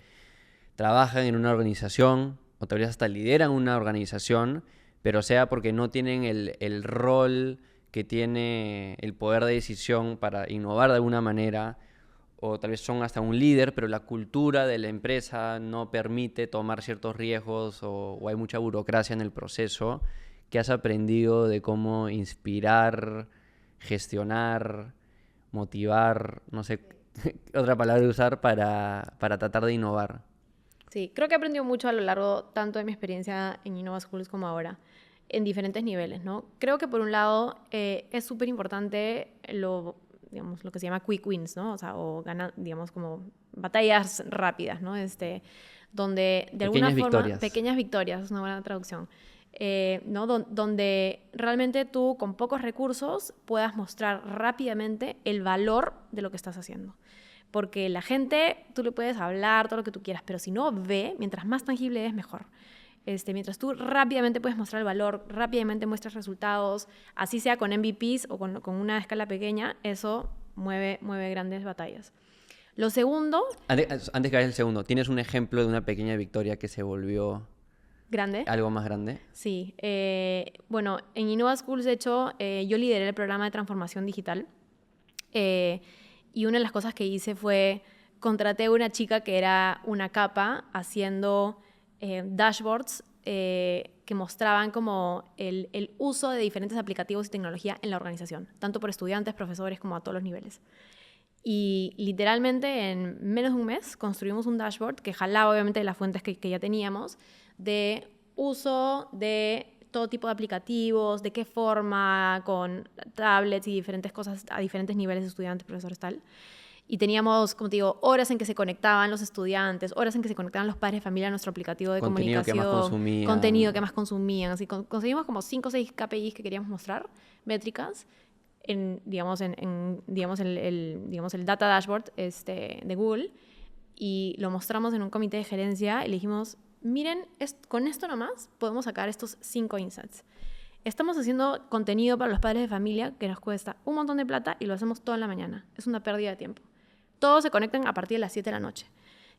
trabajan en una organización o tal vez hasta lideran una organización, pero sea porque no tienen el rol que tiene el poder de decisión para innovar de alguna manera, o tal vez son hasta un líder, pero la cultura de la empresa no permite tomar ciertos riesgos o hay mucha burocracia en el proceso. ¿Qué has aprendido de cómo inspirar, gestionar, motivar, no sé, otra palabra de usar para tratar de innovar? Sí, creo que he aprendido mucho a lo largo tanto de mi experiencia en Innova Schools como ahora, en diferentes niveles, ¿no? Creo que por un lado es súper importante digamos, lo que se llama quick wins, ¿no? O sea, digamos, como batallas rápidas, ¿no? Donde de alguna forma, pequeñas victorias, es una buena traducción, ¿no? Donde realmente tú con pocos recursos puedas mostrar rápidamente el valor de lo que estás haciendo. Porque la gente, tú le puedes hablar todo lo que tú quieras, pero si no ve, mientras más tangible es, mejor. Mientras tú rápidamente puedes mostrar el valor, rápidamente muestras resultados, así sea con MVPs o con una escala pequeña, eso mueve grandes batallas. Lo segundo... Antes que vayas el segundo, ¿tienes un ejemplo de una pequeña victoria que se volvió ¿Grande? algo más grande? Sí. Bueno, en Innova Schools, de hecho, yo lideré el programa de transformación digital. Y una de las cosas que hice fue, contraté a una chica que era una capa haciendo dashboards que mostraban como el uso de diferentes aplicativos y tecnología en la organización, tanto por estudiantes, profesores, como a todos los niveles. Y literalmente en menos de un mes construimos un dashboard que jalaba obviamente de las fuentes que ya teníamos, de uso de todo tipo de aplicativos, de qué forma, con tablets y diferentes cosas a diferentes niveles de estudiantes, profesores, tal. Y teníamos, como te digo, horas en que se conectaban los estudiantes, horas en que se conectaban los padres de familia a nuestro aplicativo de Contenido comunicación. Que más consumían. Contenido que más consumían. Así conseguimos como 5 o 6 KPIs que queríamos mostrar, métricas, digamos, el data dashboard de Google. Y lo mostramos en un comité de gerencia y le dijimos, miren, con esto nomás podemos sacar estos 5 insights. Estamos haciendo contenido para los padres de familia que nos cuesta un montón de plata y lo hacemos toda la mañana. Es una pérdida de tiempo. Todos se conectan a partir de las 7 de la noche.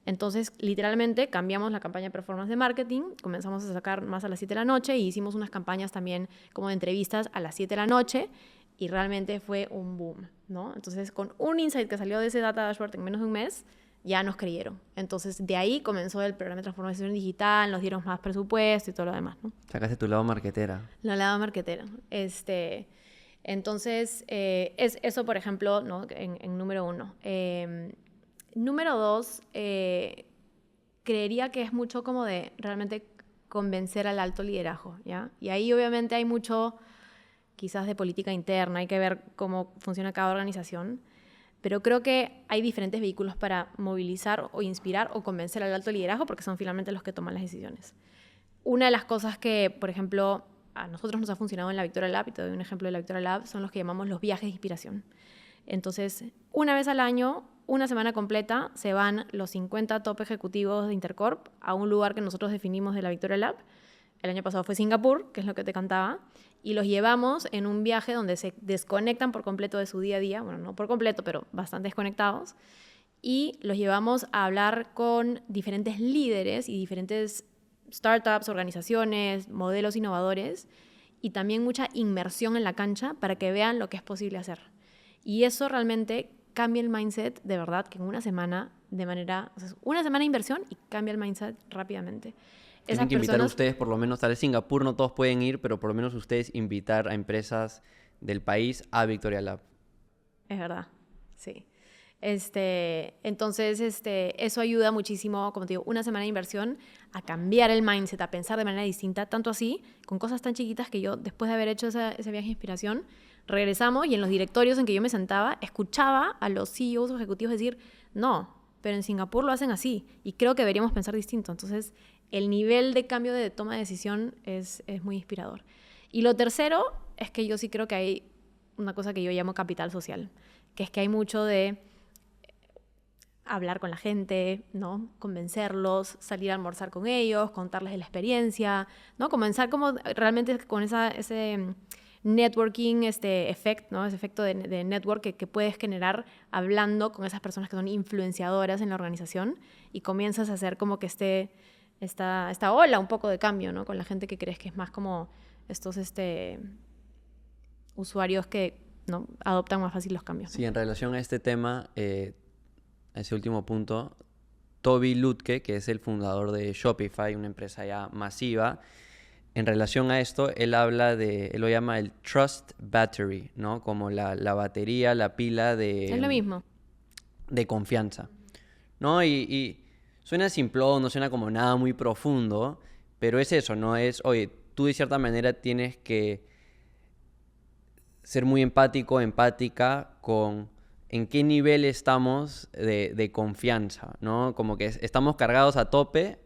Entonces, literalmente, cambiamos la campaña de performance de marketing, comenzamos a sacar más a las 7 de la noche y hicimos unas campañas también como de entrevistas a las 7 de la noche y realmente fue un boom, ¿no? Entonces, con un insight que salió de ese data dashboard en menos de un mes, ya nos creyeron. Entonces, de ahí comenzó el programa de transformación digital, nos dieron más presupuesto y todo lo demás, ¿no? Sacaste tu lado marketera. La lado marketera. Entonces, es eso, por ejemplo, ¿no? en número 1. Número 2, creería que es mucho como de realmente convencer al alto liderazgo, ¿ya? Y ahí obviamente hay mucho, quizás de política interna, hay que ver cómo funciona cada organización. Pero creo que hay diferentes vehículos para movilizar o inspirar o convencer al alto liderazgo porque son finalmente los que toman las decisiones. Una de las cosas que, por ejemplo, a nosotros nos ha funcionado en la Victoria Lab, y te doy un ejemplo de la Victoria Lab, son los que llamamos los viajes de inspiración. Entonces, una vez al año, una semana completa, se van los 50 top ejecutivos de Intercorp a un lugar que nosotros definimos de la Victoria Lab. El año pasado fue Singapur, que es lo que te contaba, y los llevamos en un viaje donde se desconectan por completo de su día a día, bueno, no por completo, pero bastante desconectados, y los llevamos a hablar con diferentes líderes y diferentes startups, organizaciones, modelos innovadores, y también mucha inmersión en la cancha para que vean lo que es posible hacer. Y eso realmente cambia el mindset, de verdad, que en una semana, una semana de inversión y cambia el mindset rápidamente. Tienen que invitar a ustedes, por lo menos, tal vez Singapur no todos pueden ir, pero por lo menos ustedes invitar a empresas del país a Victoria Lab. Es verdad, sí. Entonces, eso ayuda muchísimo, como te digo, una semana de inversión a cambiar el mindset, a pensar de manera distinta, tanto así, con cosas tan chiquitas que yo, después de haber hecho ese viaje de inspiración, regresamos y en los directorios en que yo me sentaba, escuchaba a los CEOs o ejecutivos decir, no, pero en Singapur lo hacen así y creo que deberíamos pensar distinto. Entonces, el nivel de cambio de toma de decisión es muy inspirador. Y lo tercero es que yo sí creo que hay una cosa que yo llamo capital social, que es que hay mucho de hablar con la gente, ¿no? Convencerlos, salir a almorzar con ellos, contarles de la experiencia, ¿no? Comenzar como realmente con ese networking, effect, ¿no? Ese efecto de network que puedes generar hablando con esas personas que son influenciadoras en la organización y comienzas a hacer como que esta ola un poco de cambio, ¿no? Con la gente que crees que es más como estos usuarios que, ¿no? Adoptan más fácil los cambios, ¿no? Sí, en relación a este tema, a ese último punto, Tobi Lütke, que es el fundador de Shopify, una empresa ya masiva, en relación a esto, él lo llama el Trust Battery, ¿no? Como la batería, la pila de... Es lo mismo. De confianza, ¿no? Y suena simplón, no suena como nada muy profundo, pero es eso, ¿no? Oye, tú de cierta manera tienes que ser muy empático, empática con en qué nivel estamos de confianza, ¿no? Como que estamos cargados a tope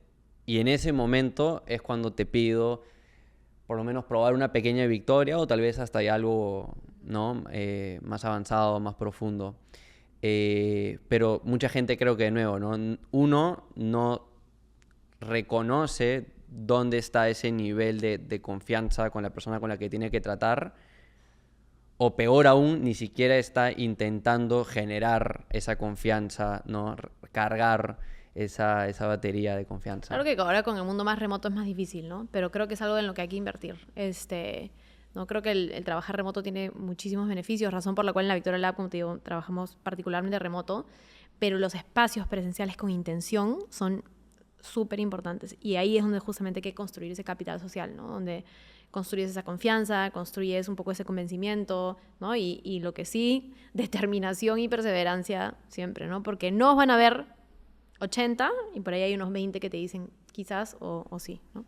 y en ese momento es cuando te pido por lo menos probar una pequeña victoria o tal vez hasta ya algo, ¿no? Más avanzado, más profundo. Pero mucha gente creo que de nuevo, ¿no? Uno no reconoce dónde está ese nivel de confianza con la persona con la que tiene que tratar, o peor aún, ni siquiera está intentando generar esa confianza, ¿no? Cargar esa batería de confianza. Claro que ahora con el mundo más remoto es más difícil, ¿no? Pero creo que es algo en lo que hay que invertir. No creo que el trabajar remoto tiene muchísimos beneficios, razón por la cual en la Victoria Lab, como te digo, trabajamos particularmente remoto, pero los espacios presenciales con intención son súper importantes. Y ahí es donde justamente hay que construir ese capital social, ¿no? Donde construyes esa confianza, construyes un poco ese convencimiento, ¿no? Y lo que sí, determinación y perseverancia siempre, ¿no? Porque no van a haber 80 y por ahí hay unos 20 que te dicen quizás o sí, ¿no?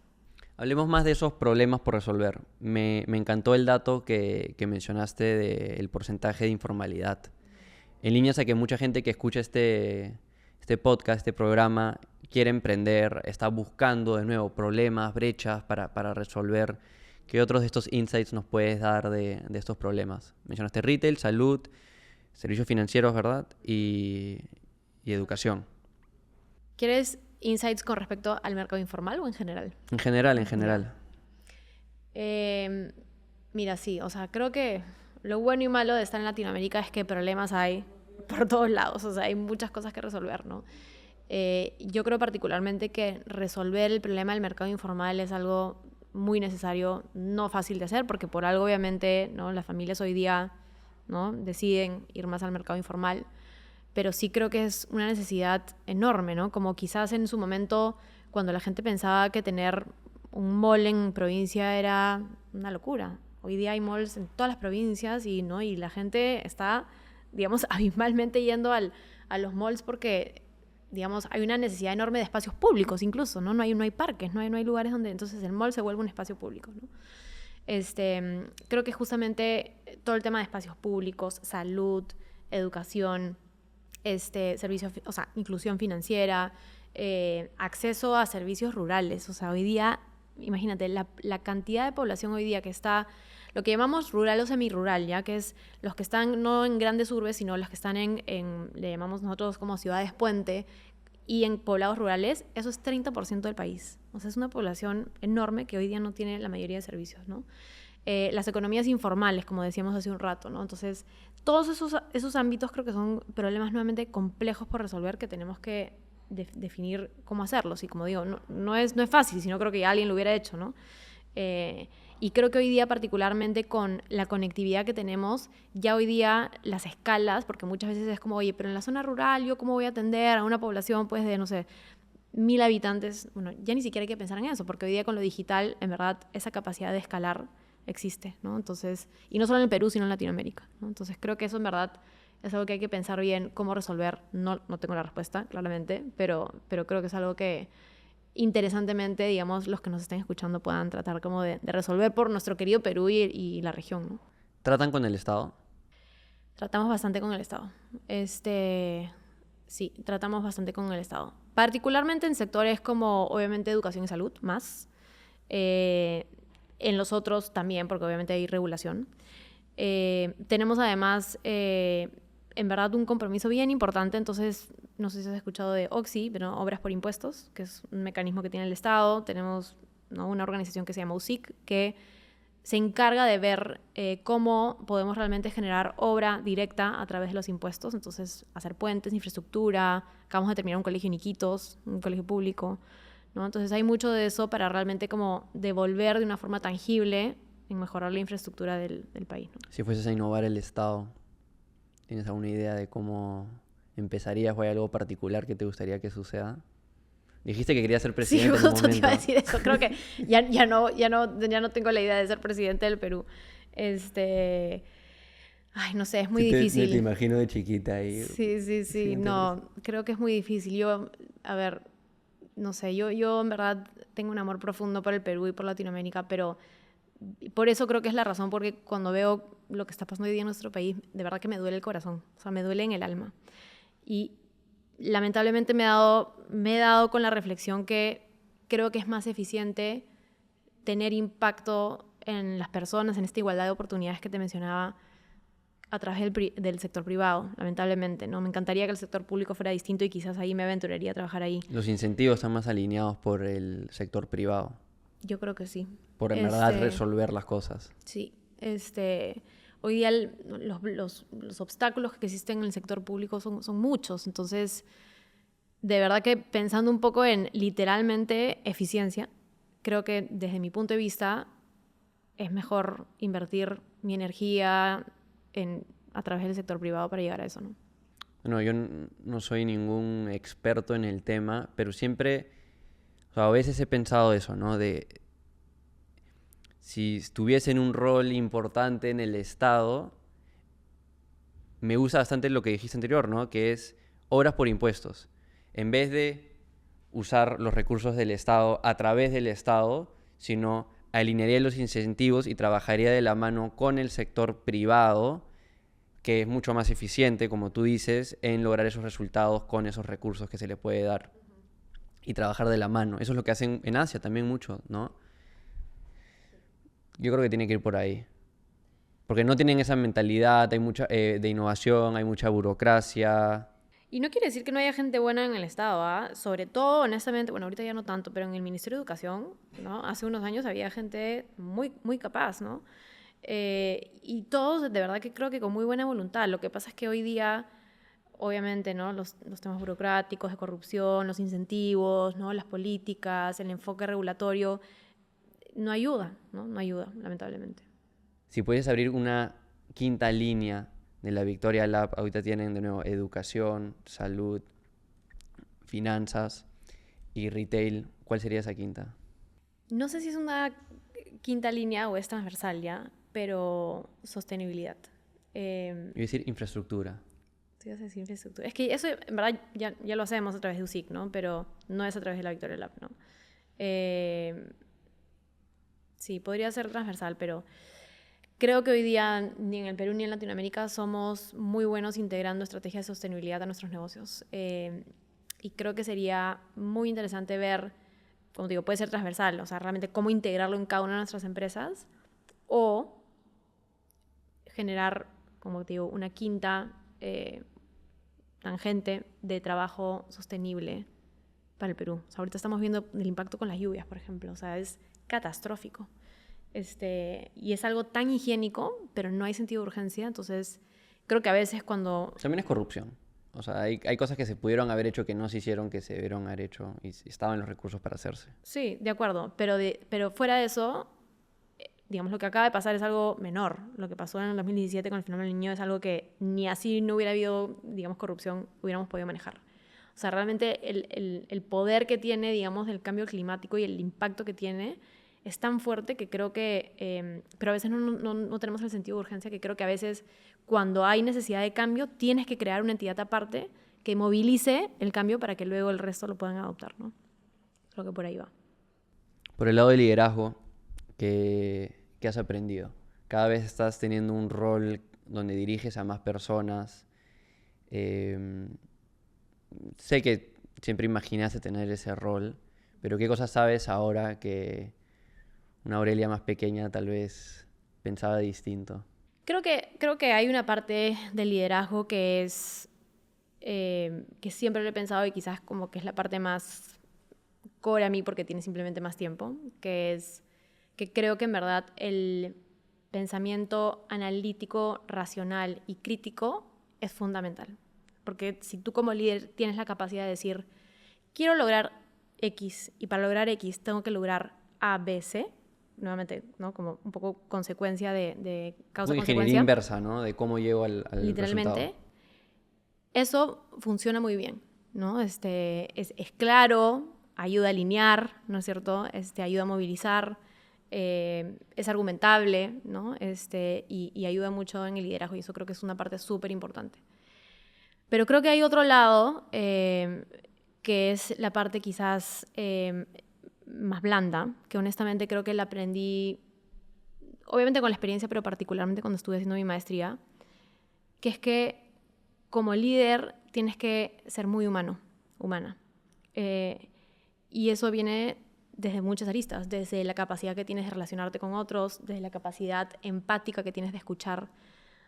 Hablemos más de esos problemas por resolver. Me encantó el dato que mencionaste del porcentaje de informalidad. En líneas a que mucha gente que escucha este podcast, este programa, quiere emprender, está buscando de nuevo problemas, brechas para resolver. ¿Qué otros de estos insights nos puedes dar de estos problemas? Mencionaste retail, salud, servicios financieros, ¿verdad? Y educación. ¿Quieres insights con respecto al mercado informal o en general? En general. Mira, sí, o sea, creo que lo bueno y malo de estar en Latinoamérica es que problemas hay por todos lados, o sea, hay muchas cosas que resolver, ¿no? Yo creo particularmente que resolver el problema del mercado informal es algo muy necesario, no fácil de hacer, porque por algo obviamente, ¿no? Las familias hoy día, ¿no? Deciden ir más al mercado informal, pero sí creo que es una necesidad enorme, ¿no? Como quizás en su momento, cuando la gente pensaba que tener un mall en provincia era una locura. Hoy día hay malls en todas las provincias y la gente está, digamos, abismalmente yendo a los malls porque, digamos, hay una necesidad enorme de espacios públicos incluso, ¿no? No hay parques, no hay lugares donde entonces el mall se vuelve un espacio público, ¿no? Creo que justamente todo el tema de espacios públicos, salud, educación, servicios, o sea, inclusión financiera, acceso a servicios rurales. O sea, hoy día imagínate, la cantidad de población hoy día que está, lo que llamamos rural o semirural, ya que es los que están no en grandes urbes, sino los que están le llamamos nosotros como ciudades puente, y en poblados rurales, eso es 30% del país. O sea, es una población enorme que hoy día no tiene la mayoría de servicios, ¿no? Las economías informales, como decíamos hace un rato, ¿no? Entonces, todos esos ámbitos creo que son problemas nuevamente complejos por resolver que tenemos que definir cómo hacerlos. Y como digo, no es fácil, sino creo que ya alguien lo hubiera hecho, ¿no? Y creo que hoy día, particularmente con la conectividad que tenemos, ya hoy día las escalas, porque muchas veces es como, oye, pero en la zona rural, ¿yo cómo voy a atender a una población pues de, no sé, 1000 habitantes? Bueno, ya ni siquiera hay que pensar en eso, porque hoy día con lo digital, en verdad, esa capacidad de escalar existe, ¿no? Entonces, y no solo en el Perú, sino en Latinoamérica, ¿no? Entonces creo que eso en verdad es algo que hay que pensar bien cómo resolver. No tengo la respuesta, claramente, pero creo que es algo que interesantemente, digamos, los que nos estén escuchando puedan tratar como de resolver por nuestro querido Perú y la región, ¿no? ¿Tratan con el Estado? Tratamos bastante con el Estado. Sí, tratamos bastante con el Estado. Particularmente en sectores como, obviamente, educación y salud, más. En los otros también, porque obviamente hay regulación. Tenemos además, en verdad, un compromiso bien importante. Entonces, no sé si has escuchado de OXI, pero Obras por Impuestos, que es un mecanismo que tiene el Estado. Tenemos, ¿no?, una organización que se llama USIC, que se encarga de ver cómo podemos realmente generar obra directa a través de los impuestos. Entonces, hacer puentes, infraestructura. Acabamos de terminar un colegio en Iquitos, un colegio público, ¿no? Entonces hay mucho de eso para realmente como devolver de una forma tangible en mejorar la infraestructura del país, ¿no? Si fueses a innovar el Estado, ¿tienes alguna idea de cómo empezarías o hay algo particular que te gustaría que suceda? Dijiste que querías ser presidente sí, en un justo te iba a momento. decir eso. Creo que ya no tengo la idea de ser presidente del Perú. Ay, no sé, es muy difícil. Te imagino de chiquita ahí. Sí. No, creo que es muy difícil. Yo, a ver, no sé, yo en verdad tengo un amor profundo por el Perú y por Latinoamérica, pero por eso creo que es la razón porque cuando veo lo que está pasando hoy día en nuestro país, de verdad que me duele el corazón, o sea, me duele en el alma. Y lamentablemente me he dado con la reflexión que creo que es más eficiente tener impacto en las personas, en esta igualdad de oportunidades que te mencionaba, a través del sector privado, lamentablemente, ¿no? Me encantaría que el sector público fuera distinto y quizás ahí me aventuraría a trabajar ahí. Los incentivos están más alineados por el sector privado, Yo creo que sí. por en verdad resolver las cosas. Sí. Hoy día los obstáculos que existen en el sector público son muchos. Entonces, de verdad que pensando un poco en literalmente eficiencia, creo que desde mi punto de vista es mejor invertir mi energía a través del sector privado para llegar a eso, ¿no? Bueno, yo no soy ningún experto en el tema, pero siempre, o sea, a veces he pensado eso, ¿no? De si estuviese en un rol importante en el Estado, me gusta bastante lo que dijiste anterior, ¿no? Que es obras por impuestos. En vez de usar los recursos del Estado a través del Estado, sino alinearía los incentivos y trabajaría de la mano con el sector privado, que es mucho más eficiente, como tú dices, en lograr esos resultados con esos recursos que se le puede dar. Y trabajar de la mano. Eso es lo que hacen en Asia también mucho, ¿no? Yo creo que tiene que ir por ahí. Porque no tienen esa mentalidad, hay mucha de innovación, hay mucha burocracia. Y no quiere decir que no haya gente buena en el Estado, ¿ah? Sobre todo, honestamente, bueno, ahorita ya no tanto, pero en el Ministerio de Educación, ¿no? Hace unos años había gente muy, muy capaz, ¿no? Y todos, de verdad que creo que con muy buena voluntad. Lo que pasa es que hoy día, obviamente, ¿no?, los temas burocráticos, de corrupción, los incentivos, ¿no?, las políticas, el enfoque regulatorio, no ayuda, ¿no? No ayuda, lamentablemente. Si puedes abrir una quinta línea de la Victoria Lab, ahorita tienen de nuevo educación, salud, finanzas y retail, ¿cuál sería esa quinta? No sé si es una quinta línea o es transversal ya, pero sostenibilidad. Iba a decir infraestructura. Sí, vas a decir infraestructura. Es que eso, en verdad, ya lo hacemos a través de USIC, ¿no? Pero no es a través de la Victoria Lab, ¿no? Sí, podría ser transversal, pero creo que hoy día ni en el Perú ni en Latinoamérica somos muy buenos integrando estrategias de sostenibilidad a nuestros negocios. Y creo que sería muy interesante ver como te digo, puede ser transversal, o sea, realmente cómo integrarlo en cada una de nuestras empresas, o generar, como te digo, una quinta tangente de trabajo sostenible para el Perú. O sea, ahorita estamos viendo el impacto con las lluvias, por ejemplo, o sea, es catastrófico. Y es algo tan higiénico, pero no hay sentido de urgencia, entonces creo que a veces cuando... También es corrupción. O sea, hay cosas que se pudieron haber hecho que no se hicieron, que se debieron haber hecho y estaban los recursos para hacerse. Sí, de acuerdo, pero fuera de eso, digamos, lo que acaba de pasar es algo menor. Lo que pasó en el 2017 con el fenómeno del Niño es algo que ni así no hubiera habido, digamos, corrupción, hubiéramos podido manejar. O sea, realmente el poder que tiene, digamos, el cambio climático y el impacto que tiene es tan fuerte que creo que, pero a veces no tenemos el sentido de urgencia, que creo que a veces cuando hay necesidad de cambio tienes que crear una entidad aparte que movilice el cambio para que luego el resto lo puedan adoptar, ¿no? Creo que por ahí va. Por el lado del liderazgo, ¿qué has aprendido? Cada vez estás teniendo un rol donde diriges a más personas. Sé que siempre imaginaste tener ese rol, pero ¿qué cosas sabes ahora que una Aurelia más pequeña tal vez pensaba distinto? Creo que hay una parte del liderazgo que es que siempre lo he pensado y quizás como que es la parte más core a mí porque tiene simplemente más tiempo, que es que creo que en verdad el pensamiento analítico, racional y crítico es fundamental. Porque si tú como líder tienes la capacidad de decir, quiero lograr X y para lograr X tengo que lograr A, B, C, nuevamente, ¿no? Como un poco consecuencia de Una causa-consecuencia. ingeniería inversa, ¿no? De cómo llego al Literalmente. resultado. Eso funciona muy bien, ¿no? Es claro, ayuda a alinear, ¿no es cierto? Ayuda a movilizar, es argumentable, ¿no? Y ayuda mucho en el liderazgo y eso creo que es una parte súper importante. Pero creo que hay otro lado que es la parte quizás más blanda, que honestamente creo que la aprendí, obviamente con la experiencia, pero particularmente cuando estuve haciendo mi maestría, que es que como líder tienes que ser muy humana. Y eso viene desde muchas aristas, desde la capacidad que tienes de relacionarte con otros, desde la capacidad empática que tienes de escuchar,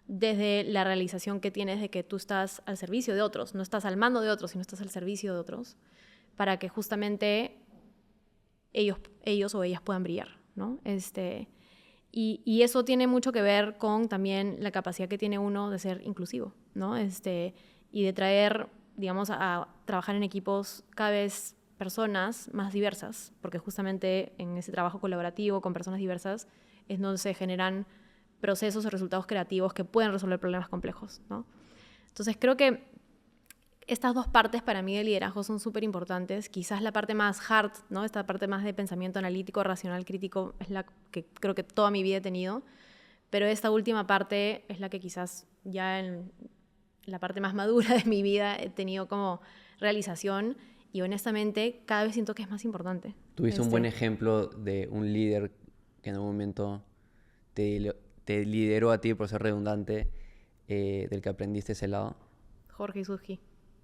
desde la realización que tienes de que tú estás al servicio de otros, no estás al mando de otros, sino estás al servicio de otros, para que justamente ellos o ellas puedan brillar, ¿no? Y eso tiene mucho que ver con también la capacidad que tiene uno de ser inclusivo, ¿no? Y de traer, digamos, a trabajar en equipos cada vez personas más diversas, porque justamente en ese trabajo colaborativo con personas diversas es donde se generan procesos o resultados creativos que pueden resolver problemas complejos, ¿no? Entonces creo que estas dos partes para mí de liderazgo son súper importantes. Quizás la parte más hard, ¿no? Esta parte más de pensamiento analítico, racional, crítico, es la que creo que toda mi vida he tenido. Pero esta última parte es la que quizás ya en la parte más madura de mi vida he tenido como realización. Y honestamente, cada vez siento que es más importante. ¿Tuviste un buen ejemplo de un líder que en algún momento te lideró a ti, por ser redundante, del que aprendiste ese lado? Jorge Isuji.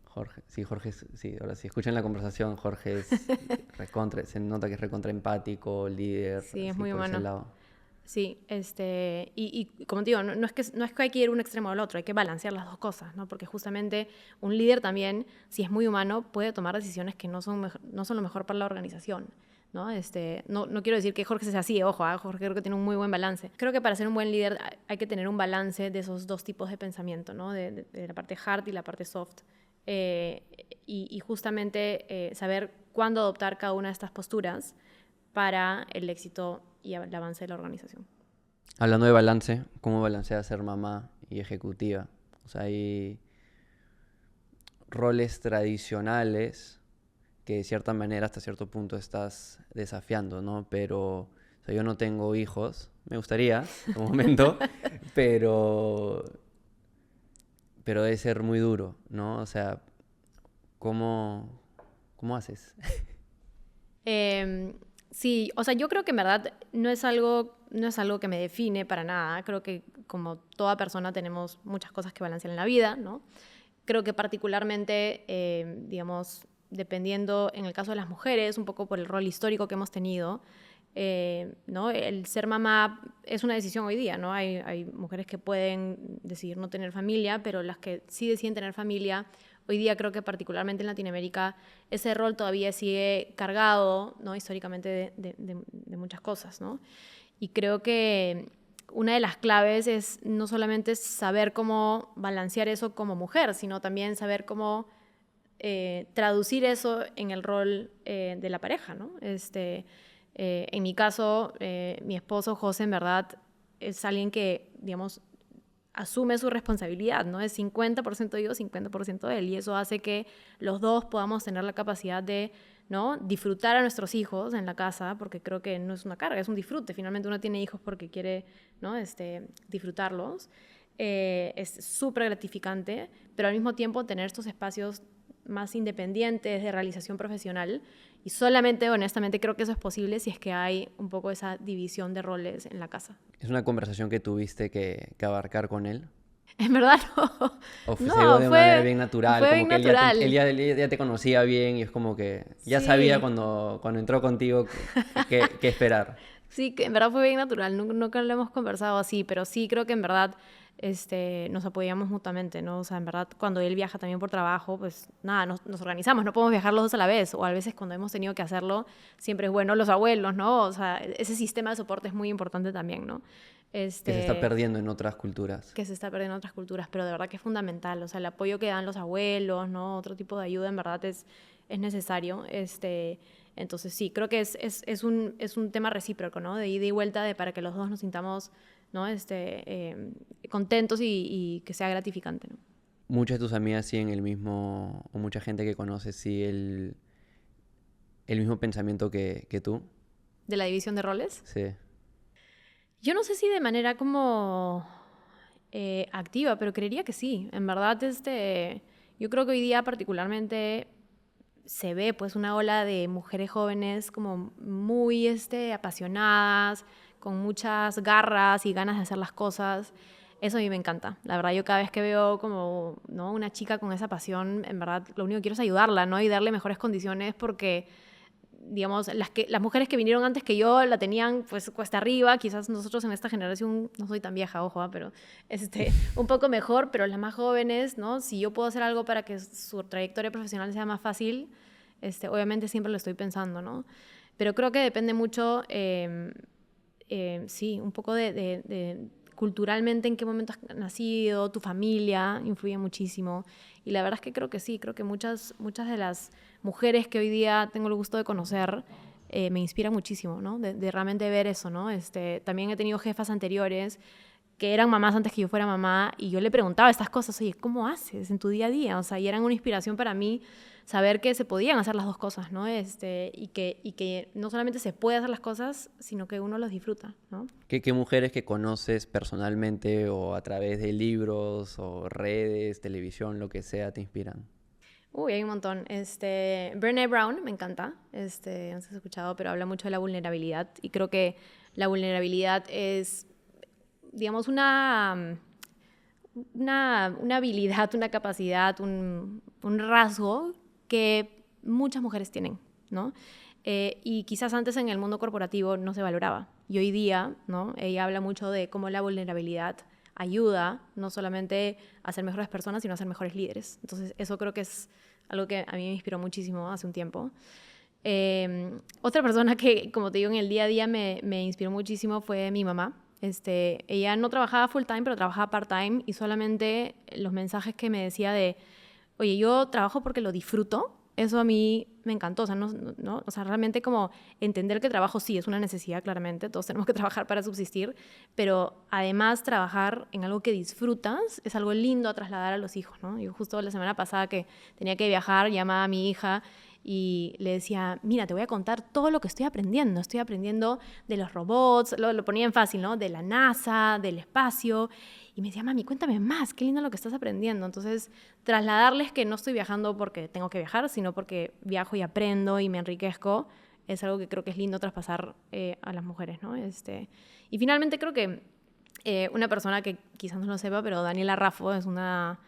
Jorge, sí, ahora sí, escuchan la conversación, Jorge es se nota que es recontra empático, líder, sí, es así, muy por humano. ese lado. Sí, y como te digo, no es que hay que ir un extremo al otro, hay que balancear las dos cosas, ¿no? Porque justamente un líder también, si es muy humano, puede tomar decisiones que no son lo mejor para la organización, ¿no? No quiero decir que Jorge sea así, ojo, Jorge creo que tiene un muy buen balance. Creo que para ser un buen líder hay que tener un balance de esos dos tipos de pensamiento, ¿no? De la parte hard y la parte soft. Y justamente saber cuándo adoptar cada una de estas posturas para el éxito y el avance de la organización. Hablando de balance, ¿cómo balanceas ser mamá y ejecutiva? O sea, hay roles tradicionales que de cierta manera hasta cierto punto estás desafiando, ¿no? Pero, o sea, yo no tengo hijos, me gustaría en un momento, pero debe ser muy duro, ¿no? O sea, ¿cómo haces? Sí, o sea, yo creo que en verdad no es algo que me define para nada. Creo que como toda persona tenemos muchas cosas que balancear en la vida, ¿no? Creo que particularmente, digamos, dependiendo, en el caso de las mujeres, un poco por el rol histórico que hemos tenido, ¿no? El ser mamá es una decisión hoy día, ¿no? Hay mujeres que pueden decidir no tener familia, pero las que sí deciden tener familia, hoy día creo que particularmente en Latinoamérica ese rol todavía sigue cargado, ¿no? Históricamente de muchas cosas, ¿no? Y creo que una de las claves es no solamente saber cómo balancear eso como mujer, sino también saber cómo traducir eso en el rol de la pareja, ¿no? En mi caso, mi esposo José, en verdad, es alguien que, digamos, asume su responsabilidad, ¿no? Es 50% yo, 50% él, y eso hace que los dos podamos tener la capacidad de, ¿no? Disfrutar a nuestros hijos en la casa, porque creo que no es una carga, es un disfrute. Finalmente uno tiene hijos porque quiere, ¿no? Disfrutarlos. Es súper gratificante, pero al mismo tiempo tener estos espacios más independientes de realización profesional, y solamente, honestamente, creo que eso es posible si es que hay un poco esa división de roles en la casa. ¿Es una conversación que tuviste que abarcar con él? En verdad no. ¿O se dio No, de manera bien natural? fue Como bien que natural. él ya te conocía bien y es como que ya Sí. sabía cuando entró contigo qué esperar. Sí, que en verdad fue bien natural, nunca lo hemos conversado así, pero sí creo que en verdad nos apoyamos mutuamente, ¿no? O sea, en verdad, cuando él viaja también por trabajo, pues nada, nos organizamos, no podemos viajar los dos a la vez, o a veces cuando hemos tenido que hacerlo, siempre es bueno los abuelos, ¿no? O sea, ese sistema de soporte es muy importante también, ¿no? Que se está perdiendo en otras culturas. Que se está perdiendo en otras culturas, pero de verdad que es fundamental, o sea, el apoyo que dan los abuelos, ¿no? Otro tipo de ayuda, en verdad es necesario, entonces sí, creo que es un tema recíproco, ¿no? De ida y vuelta, para que los dos nos sintamos, ¿no? Contentos y que sea gratificante, ¿no? Muchas de tus amigas siguen o mucha gente que conoces sigue el mismo pensamiento que tú. ¿De la división de roles? Sí. Yo no sé si de manera como activa, pero creería que sí. En verdad, yo creo que hoy día particularmente se ve pues una ola de mujeres jóvenes como muy apasionadas, con muchas garras y ganas de hacer las cosas. Eso a mí me encanta. La verdad, yo cada vez que veo como, ¿no? Una chica con esa pasión, en verdad, lo único que quiero es ayudarla, ¿no? Y darle mejores condiciones porque, digamos, las mujeres que vinieron antes que yo la tenían pues cuesta arriba. Quizás nosotros en esta generación, no soy tan vieja, ojo, pero un poco mejor, pero las más jóvenes, ¿no? Si yo puedo hacer algo para que su trayectoria profesional sea más fácil, obviamente siempre lo estoy pensando, ¿no? Pero creo que depende mucho, sí, un poco de culturalmente en qué momento has nacido, tu familia influye muchísimo. Y la verdad es que creo que sí, creo que muchas de las mujeres que hoy día tengo el gusto de conocer me inspiran muchísimo, ¿no? De realmente ver eso, ¿no? También he tenido jefas anteriores que eran mamás antes que yo fuera mamá, y yo le preguntaba estas cosas, oye, ¿cómo haces en tu día a día? O sea, y eran una inspiración para mí saber que se podían hacer las dos cosas, ¿no? Y que no solamente se puede hacer las cosas, sino que uno los disfruta, ¿no? ¿Qué mujeres que conoces personalmente o a través de libros o redes, televisión, lo que sea, te inspiran? Uy, hay un montón. Brené Brown me encanta, no sé si has escuchado, pero habla mucho de la vulnerabilidad, y creo que la vulnerabilidad es, digamos, una habilidad, una capacidad, un rasgo que muchas mujeres tienen, ¿no? Y quizás antes en el mundo corporativo no se valoraba. Y hoy día, ¿no? Ella habla mucho de cómo la vulnerabilidad ayuda no solamente a ser mejores personas, sino a ser mejores líderes. Entonces, eso creo que es algo que a mí me inspiró muchísimo hace un tiempo. Otra persona que, como te digo, en el día a día me inspiró muchísimo fue mi mamá. Ella no trabajaba full time, pero trabajaba part time, y solamente los mensajes que me decía de, oye, yo trabajo porque lo disfruto, eso a mí me encantó. O sea, o sea, realmente como entender que el trabajo sí es una necesidad, claramente, todos tenemos que trabajar para subsistir, pero además trabajar en algo que disfrutas es algo lindo a trasladar a los hijos, ¿no? Yo justo la semana pasada que tenía que viajar, llamaba a mi hija y le decía, mira, te voy a contar todo lo que estoy aprendiendo de los robots, lo ponía en fácil, ¿no? De la NASA, del espacio, y me decía, mami, cuéntame más, qué lindo lo que estás aprendiendo. Entonces, trasladarles que no estoy viajando porque tengo que viajar, sino porque viajo y aprendo y me enriquezco, es algo que creo que es lindo traspasar a las mujeres, ¿no? Y finalmente creo que una persona que quizás no lo sepa, pero Daniela Raffo es una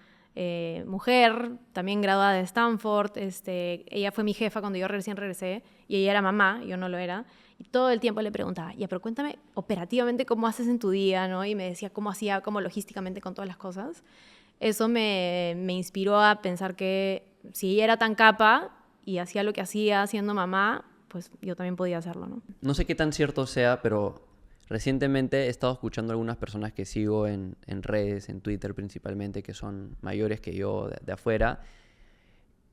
mujer, también graduada de Stanford. Ella fue mi jefa cuando yo recién regresé y ella era mamá, yo no lo era. Y todo el tiempo le preguntaba, ya, pero cuéntame operativamente cómo haces en tu día, ¿no? Y me decía cómo hacía, cómo logísticamente con todas las cosas. Eso me inspiró a pensar que si ella era tan capa y hacía lo que hacía siendo mamá, pues yo también podía hacerlo, ¿no? No sé qué tan cierto sea, pero recientemente he estado escuchando a algunas personas que sigo en redes, en Twitter principalmente, que son mayores que yo de afuera,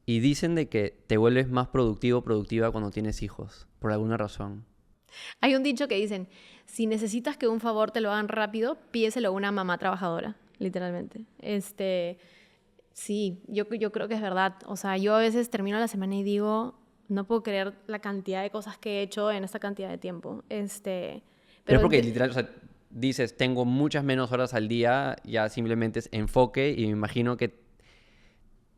y dicen de que te vuelves más productivo o productiva cuando tienes hijos, por alguna razón. Hay un dicho que dicen, si necesitas que un favor te lo hagan rápido, pídeselo a una mamá trabajadora, literalmente. Sí, yo creo que es verdad. O sea, yo a veces termino la semana y digo, no puedo creer la cantidad de cosas que he hecho en esta cantidad de tiempo. Pero es Pero porque literal, o sea, dices, tengo muchas menos horas al día, ya simplemente es enfoque y me imagino que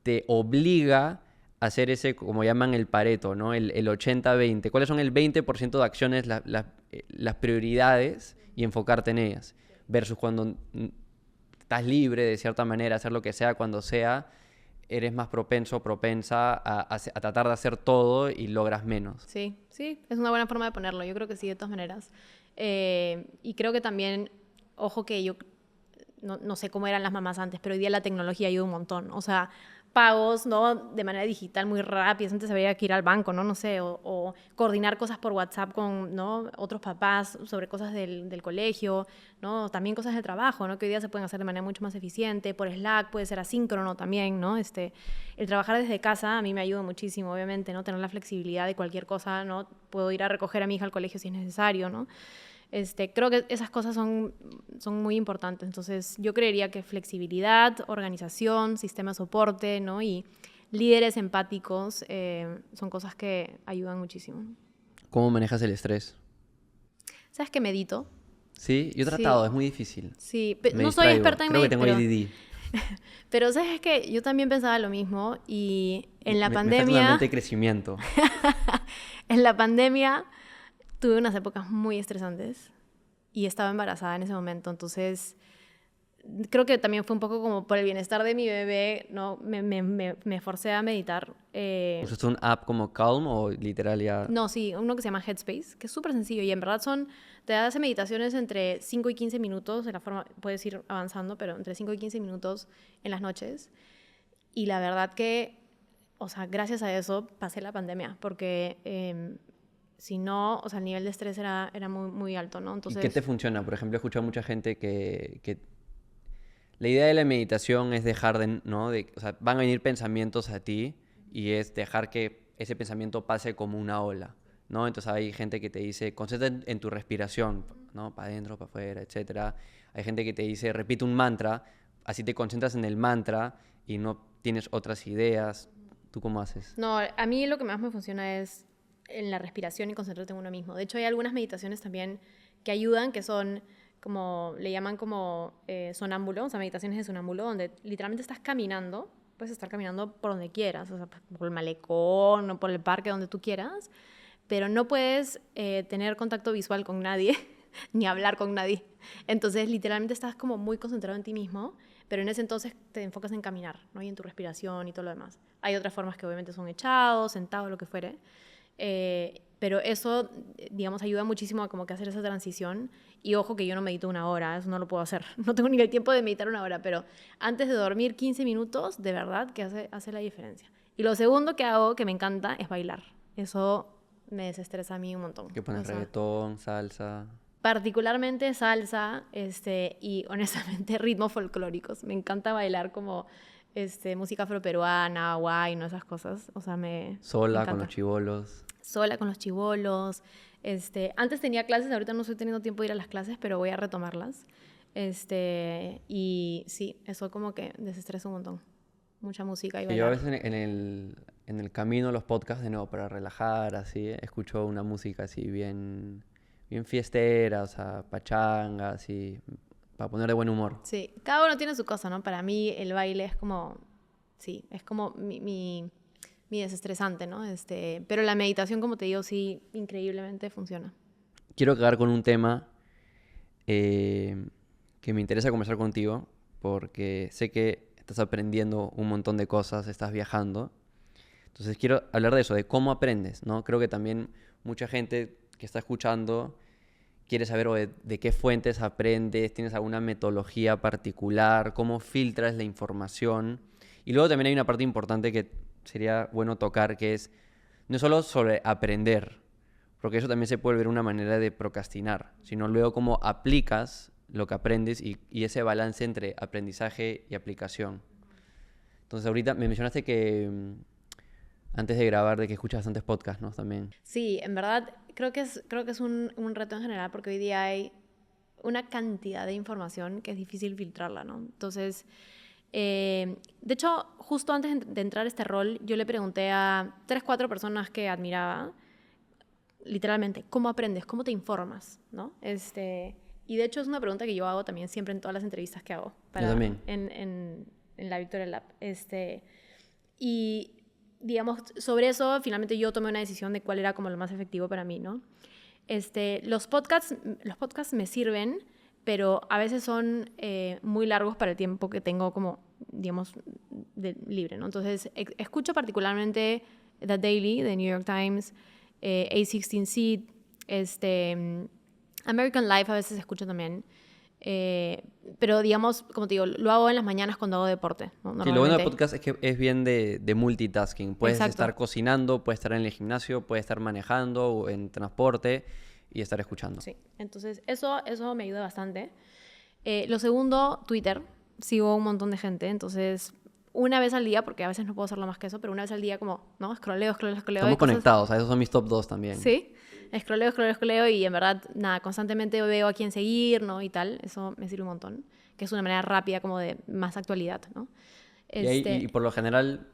te obliga a hacer ese, como llaman el Pareto, ¿no? El 80-20. ¿Cuáles son el 20% de acciones, las prioridades y enfocarte en ellas? Versus cuando estás libre de cierta manera, hacer lo que sea cuando sea, eres más propenso, propensa a tratar de hacer todo y logras menos. sí, sí, es una buena forma de ponerlo. Yo creo que sí, de todas maneras. Y creo que también, ojo que yo no sé cómo eran las mamás antes, pero hoy día la tecnología ayuda un montón. O sea, pagos, ¿no? De manera digital muy rápidos. Antes había que ir al banco, ¿no? No sé, o coordinar cosas por WhatsApp con, ¿no? Otros papás sobre cosas del colegio, ¿no? También cosas del trabajo, ¿no? Que hoy día se pueden hacer de manera mucho más eficiente. Por Slack puede ser asíncrono también, ¿no? El trabajar desde casa a mí me ayuda muchísimo, obviamente, ¿no? Tener la flexibilidad de cualquier cosa, ¿no? Puedo ir a recoger a mi hija al colegio si es necesario, ¿no? Creo que esas cosas son muy importantes. Entonces, yo creería que flexibilidad, organización, sistema de soporte, ¿no? Y líderes empáticos son cosas que ayudan muchísimo. ¿Cómo manejas el estrés? ¿Sabes que medito? Sí, yo he Sí, tratado, es muy difícil. sí. Me No soy distraigo. experta en Creo que tengo ADD. pero ¿sabes que yo también pensaba lo mismo? Y en la Me falta una pandemia, mente de crecimiento. en la pandemia tuve unas épocas muy estresantes y estaba embarazada en ese momento. Entonces, creo que también fue un poco como por el bienestar de mi bebé, ¿no? Me forcé a meditar. ¿Usaste un app como Calm o literal ya? No, sí, uno que se llama Headspace, que es súper sencillo y en verdad te hace meditaciones entre 5 y 15 minutos, de la forma, puedes ir avanzando, pero entre 5 y 15 minutos en las noches. Y la verdad que, o sea, gracias a eso pasé la pandemia, porque si no, o sea, el nivel de estrés era muy, muy alto, ¿no? ¿Y qué te Entonces, funciona? Por ejemplo, he escuchado a mucha gente que la idea de la meditación es dejar de, ¿no? O sea, van a venir pensamientos a ti y es dejar que ese pensamiento pase como una ola, ¿no? Entonces hay gente que te dice, concéntrate en tu respiración, ¿no? Para adentro, para afuera, etcétera. Hay gente que te dice, repite un mantra, así te concentras en el mantra y no tienes otras ideas. ¿Tú cómo haces? no, a mí lo que más me funciona es en la respiración y concentrarte en uno mismo. De hecho, hay algunas meditaciones también que ayudan, que son como, le llaman como sonámbulo, o sea, meditaciones de sonámbulo, donde literalmente estás caminando, puedes estar caminando por donde quieras, o sea, por el malecón o por el parque, donde tú quieras, pero no puedes tener contacto visual con nadie, ni hablar con nadie. Entonces, literalmente estás como muy concentrado en ti mismo, pero en ese entonces te enfocas en caminar, ¿no? Y en tu respiración y todo lo demás. Hay otras formas que obviamente son echados, sentados, lo que fuere. Pero eso, digamos, ayuda muchísimo a como que hacer esa transición. Y ojo que yo no medito una hora, eso no lo puedo hacer. No tengo ni el tiempo de meditar una hora, pero antes de dormir 15 minutos, de verdad que hace la diferencia. Y lo segundo que hago, que me encanta, es bailar. Eso me desestresa a mí un montón. ¿Qué O pones? sea, Reggaetón, salsa. particularmente salsa, y honestamente ritmos folclóricos. Me encanta bailar como música afroperuana, guayno, esas cosas. O sea, me Sola, con los encanta. chibolos. Sola con los chibolos. Antes tenía clases, ahorita no estoy teniendo tiempo de ir a las clases, pero voy a retomarlas. Y sí, eso como que desestresa un montón. Mucha música y Que yo a bailar. veces en el camino, los podcasts, de nuevo, para relajar, así, escucho una música así bien, bien fiestera, o sea, pachanga, así, para poner de buen humor. Sí, cada uno tiene su cosa, ¿no? Para mí el baile es como, sí, es como mi desestresante, ¿no? Pero la meditación, como te digo, sí, increíblemente funciona. Quiero acabar con un tema que me interesa conversar contigo, porque sé que estás aprendiendo un montón de cosas, estás viajando. Entonces quiero hablar de eso, de cómo aprendes, ¿no? Creo que también mucha gente que está escuchando quiere saber de qué fuentes aprendes, tienes alguna metodología particular, cómo filtras la información. Y luego también hay una parte importante que sería bueno tocar, que es no solo sobre aprender, porque eso también se puede volver una manera de procrastinar, sino luego cómo aplicas lo que aprendes y ese balance entre aprendizaje y aplicación. Entonces ahorita me mencionaste que antes de grabar de que escuchas bastantes podcasts, ¿no? También. Sí, en verdad creo que es un reto en general porque hoy día hay una cantidad de información que es difícil filtrarla, ¿no? Entonces, de hecho, justo antes de entrar a este rol, yo le pregunté a 3, 4 personas que admiraba, literalmente, ¿cómo aprendes? ¿Cómo te informas? ¿No? Y de hecho es una pregunta que yo hago también siempre en todas las entrevistas que hago. Yo también. En la Victoria Lab. Y digamos, sobre eso, finalmente yo tomé una decisión de cuál era como lo más efectivo para mí, ¿no? Los podcasts me sirven, pero a veces son muy largos para el tiempo que tengo como, digamos, libre, ¿no? Entonces, escucho particularmente The Daily, de New York Times, A16Z, American Life a veces escucho también. Pero digamos, como te digo, lo hago en las mañanas cuando hago deporte, ¿no? Sí, lo bueno del podcast es que es bien de multitasking. Puedes Exacto. estar cocinando, puedes estar en el gimnasio, puedes estar manejando o en transporte y estar escuchando. Sí, entonces eso me ayuda bastante. Lo segundo, Twitter. Sigo un montón de gente, entonces una vez al día, porque a veces no puedo hacerlo más que eso, pero una vez al día como, ¿no? Escroleo. Estamos conectados, esos son mis top 2 también. Sí, escroleo y en verdad, nada, constantemente veo a quién seguir, ¿no? Y tal, eso me sirve un montón, que es una manera rápida como de más actualidad, ¿no? Y por lo general,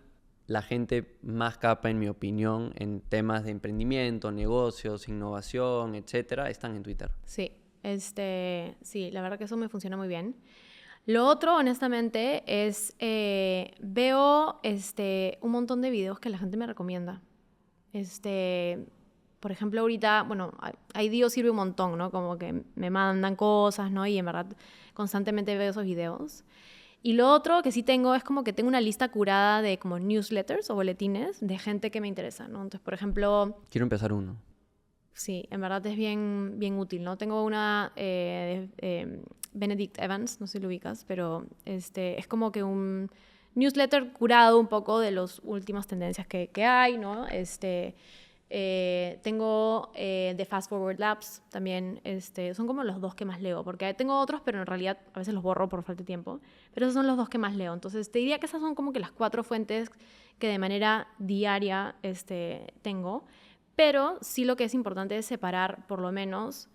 la gente más capa, en mi opinión, en temas de emprendimiento, negocios, innovación, etcétera, están en Twitter. Sí, sí, la verdad que eso me funciona muy bien. Lo otro, honestamente, es veo un montón de videos que la gente me recomienda. Por ejemplo, ahorita, bueno, IDEO sirve un montón, ¿no? Como que me mandan cosas, ¿no? Y en verdad constantemente veo esos videos. Y lo otro que sí tengo es como que tengo una lista curada de como newsletters o boletines de gente que me interesa, ¿no? Entonces, por ejemplo... Quiero empezar uno. Sí, en verdad es bien, bien útil, ¿no? Tengo una Benedict Evans, no sé si lo ubicas, pero es como que un newsletter curado un poco de las últimas tendencias que hay, ¿no? Tengo The Fast Forward Labs también, son como los 2 que más leo, porque tengo otros, pero en realidad a veces los borro por falta de tiempo, pero esos son los 2 que más leo. Entonces te diría que esas son como que las 4 fuentes que de manera diaria tengo. Pero sí lo que es importante es separar, por lo menos,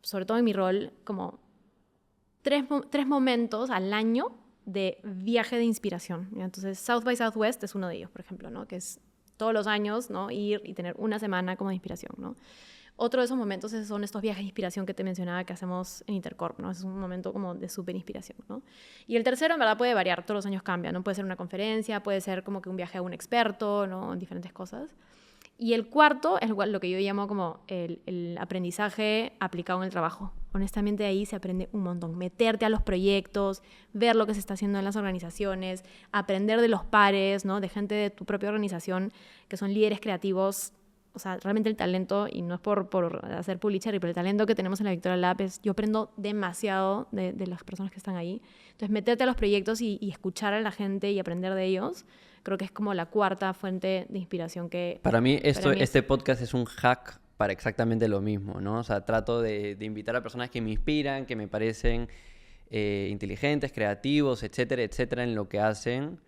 sobre todo en mi rol, como 3 momentos al año de viaje de inspiración. Entonces, South by Southwest es uno de ellos, por ejemplo, ¿no? Que es todos los años, ¿no? Ir y tener una semana como de inspiración, ¿no? Otro de esos momentos son estos viajes de inspiración que te mencionaba que hacemos en Intercorp, ¿no? Es un momento como de súper inspiración, ¿no? Y el tercero, en verdad, puede variar, todos los años cambia, ¿no? Puede ser una conferencia, puede ser como que un viaje a un experto, ¿no? En diferentes cosas. Y el cuarto es lo que yo llamo como el aprendizaje aplicado en el trabajo. Honestamente, ahí se aprende un montón. Meterte a los proyectos, ver lo que se está haciendo en las organizaciones, aprender de los pares, ¿no? De gente de tu propia organización que son líderes creativos. O sea, realmente el talento, y no es por hacer publicity, pero el talento que tenemos en la Victoria Lab es, yo aprendo demasiado de las personas que están ahí. Entonces, meterte a los proyectos y escuchar a la gente y aprender de ellos, creo que es como la cuarta fuente de inspiración que... Para mí, este podcast es un hack para exactamente lo mismo, ¿no? O sea, trato de invitar a personas que me inspiran, que me parecen inteligentes, creativos, etcétera, etcétera, en lo que hacen,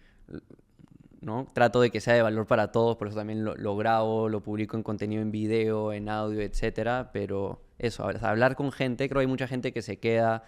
¿no? Trato de que sea de valor para todos, por eso también lo grabo, lo publico en contenido en video, en audio, etcétera, pero eso, hablar con gente, creo que hay mucha gente que se queda,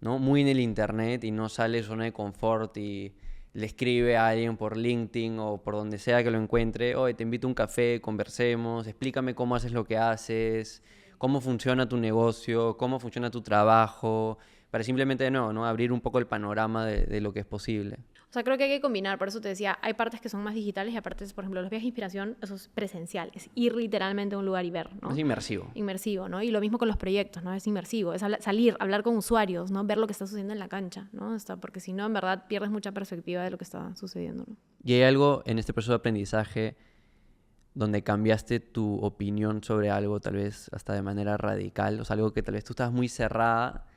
¿no? Muy en el internet y no sale de su zona de confort y le escribe a alguien por LinkedIn o por donde sea que lo encuentre, oye, te invito a un café, conversemos, explícame cómo haces lo que haces, cómo funciona tu negocio, cómo funciona tu trabajo, para simplemente, de nuevo, ¿no? Abrir un poco el panorama de lo que es posible. O sea, creo que hay que combinar, por eso te decía, hay partes que son más digitales y aparte, por ejemplo, los viajes de inspiración, eso es presencial, es ir literalmente a un lugar y ver, ¿no? Es inmersivo. Inmersivo, ¿no? Y lo mismo con los proyectos, ¿no? Es inmersivo, es salir, hablar con usuarios, ¿no? Ver lo que está sucediendo en la cancha, ¿no? Porque si no, en verdad, pierdes mucha perspectiva de lo que está sucediendo, ¿no? ¿Y hay algo en este proceso de aprendizaje donde cambiaste tu opinión sobre algo, tal vez hasta de manera radical? O sea, algo que tal vez tú estabas muy cerrada,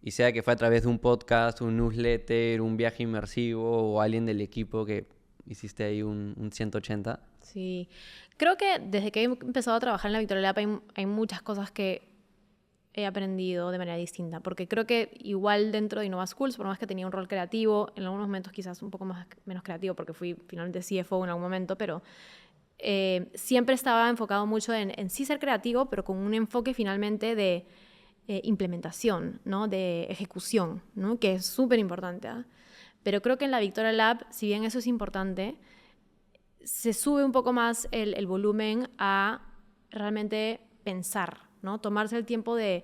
y sea que fue a través de un podcast, un newsletter, un viaje inmersivo o alguien del equipo que hiciste ahí un 180. Sí, creo que desde que he empezado a trabajar en la Victoria Lab hay muchas cosas que he aprendido de manera distinta, porque creo que igual dentro de Innova Schools, por más que tenía un rol creativo, en algunos momentos quizás un poco menos creativo, porque fui finalmente CFO en algún momento, pero siempre estaba enfocado mucho en sí ser creativo, pero con un enfoque finalmente de implementación, ¿no? De ejecución, ¿no? Que es súper importante, ¿eh? Pero creo que en la Victoria Lab, si bien eso es importante, se sube un poco más el volumen a realmente pensar, ¿no? Tomarte el tiempo de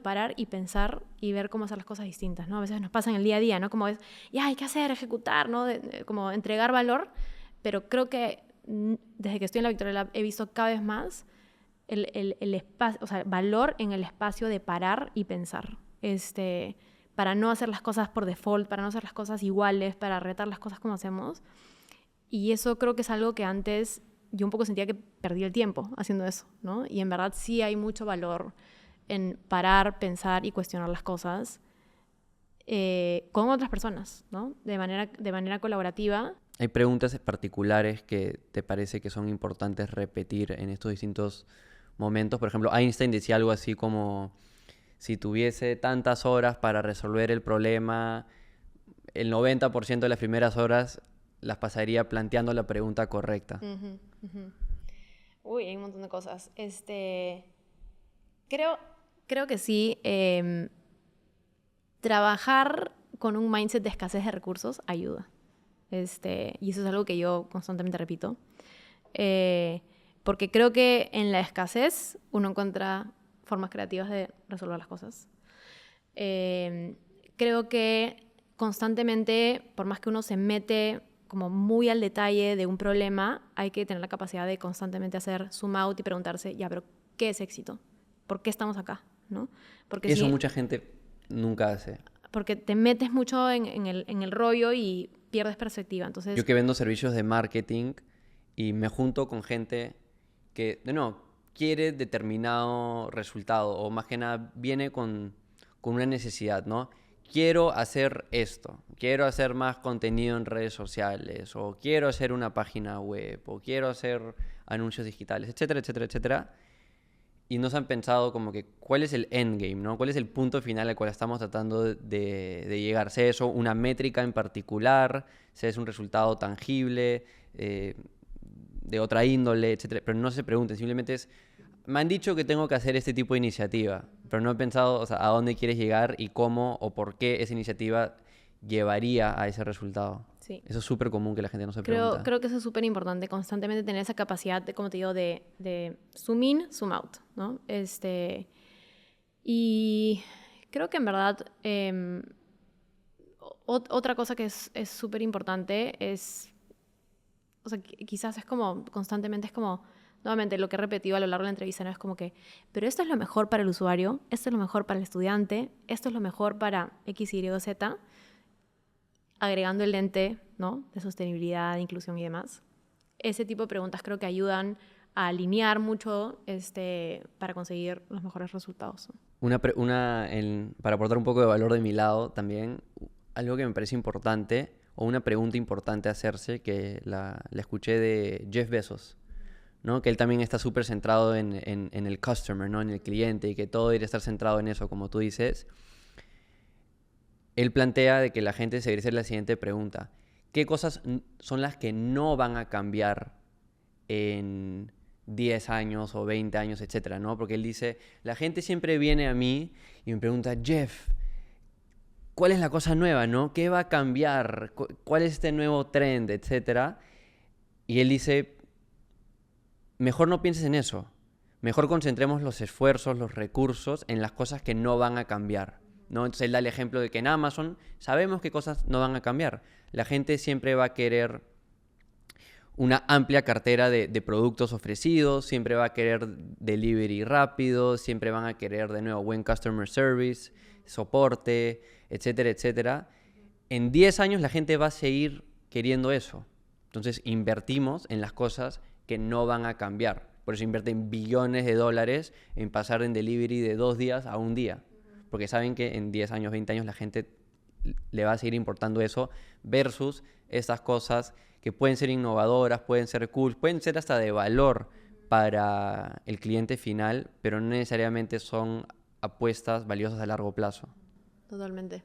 parar y pensar y ver cómo hacer las cosas distintas, ¿no? A veces nos pasa en el día a día, ¿no? Como es, ya hay que hacer, ejecutar, ¿no? Como entregar valor, pero creo que desde que estoy en la Victoria Lab he visto cada vez más el espacio, o sea, valor en el espacio de parar y pensar. Para no hacer las cosas por default, para no hacer las cosas iguales, para retar las cosas como hacemos. Y eso creo que es algo que antes yo un poco sentía que perdí el tiempo haciendo eso, ¿no? Y en verdad sí hay mucho valor en parar, pensar y cuestionar las cosas con otras personas, ¿no? De manera colaborativa. ¿Hay preguntas particulares que te parece que son importantes repetir en estos distintos momentos? Por ejemplo, Einstein decía algo así como: si tuviese tantas horas para resolver el problema, el 90% de las primeras horas las pasaría planteando la pregunta correcta. Uh-huh, uh-huh. Uy, hay un montón de cosas. Creo que sí. Trabajar con un mindset de escasez de recursos ayuda. Y eso es algo que yo constantemente repito. Porque creo que en la escasez uno encuentra formas creativas de resolver las cosas. Creo que constantemente, por más que uno se mete como muy al detalle de un problema, hay que tener la capacidad de constantemente hacer zoom out y preguntarse, ya, pero ¿qué es éxito? ¿Por qué estamos acá? ¿No? Porque eso mucha gente nunca hace. Porque te metes mucho en el rollo y pierdes perspectiva. Entonces, yo que vendo servicios de marketing y me junto con gente que, quiere determinado resultado, o más que nada viene con una necesidad, ¿no? Quiero hacer esto, quiero hacer más contenido en redes sociales, o quiero hacer una página web, o quiero hacer anuncios digitales, etcétera, etcétera, etcétera. Y no se han pensado como que cuál es el endgame, ¿no? ¿Cuál es el punto final al cual estamos tratando de llegar? Sea eso una métrica en particular, sea es un resultado tangible, de otra índole, etcétera. Pero no se pregunten, simplemente me han dicho que tengo que hacer este tipo de iniciativa, pero no he pensado, o sea, a dónde quieres llegar y cómo o por qué esa iniciativa llevaría a ese resultado. Sí. Eso es súper común que la gente no se pregunta. Creo que eso es súper importante, constantemente tener esa capacidad, como te digo, de zoom in, zoom out, ¿no? Y creo que en verdad otra cosa que es súper importante es, o sea, quizás es como, constantemente es como, nuevamente lo que he repetido a lo largo de la entrevista, ¿no? Es como que, pero esto es lo mejor para el usuario, esto es lo mejor para el estudiante, esto es lo mejor para X, Y, Z, agregando el lente, ¿no? De sostenibilidad, de inclusión y demás. Ese tipo de preguntas creo que ayudan a alinear mucho para conseguir los mejores resultados. Para aportar un poco de valor de mi lado también, algo que me parece importante, o una pregunta importante a hacerse, que la escuché de Jeff Bezos, ¿no? Que él también está súper centrado en el customer, ¿no? En el cliente, y que todo debería estar centrado en eso, como tú dices. Él plantea de que la gente se debería hacer la siguiente pregunta: ¿qué cosas son las que no van a cambiar en 10 años o 20 años, etcétera, ¿no? Porque él dice, la gente siempre viene a mí y me pregunta, Jeff, ¿cuál es la cosa nueva, no? ¿Qué va a cambiar? ¿Cuál es este nuevo trend, etcétera? Y él dice, mejor no pienses en eso. mejor concentremos los esfuerzos, los recursos en las cosas que no van a cambiar, ¿no? Entonces él da el ejemplo de que en Amazon sabemos qué cosas no van a cambiar. La gente siempre va a querer una amplia cartera de productos ofrecidos, siempre va a querer delivery rápido, siempre van a querer de nuevo buen customer service, soporte, etcétera, etcétera. En 10 años la gente va a seguir queriendo eso. Entonces invertimos en las cosas que no van a cambiar. Por eso invierten billones de dólares en pasar en delivery de 2 días a 1 día. Porque saben que en 10 años, 20 años la gente le va a seguir importando eso versus estas cosas que pueden ser innovadoras, pueden ser cool, pueden ser hasta de valor para el cliente final, pero no necesariamente son apuestas valiosas a largo plazo. Totalmente.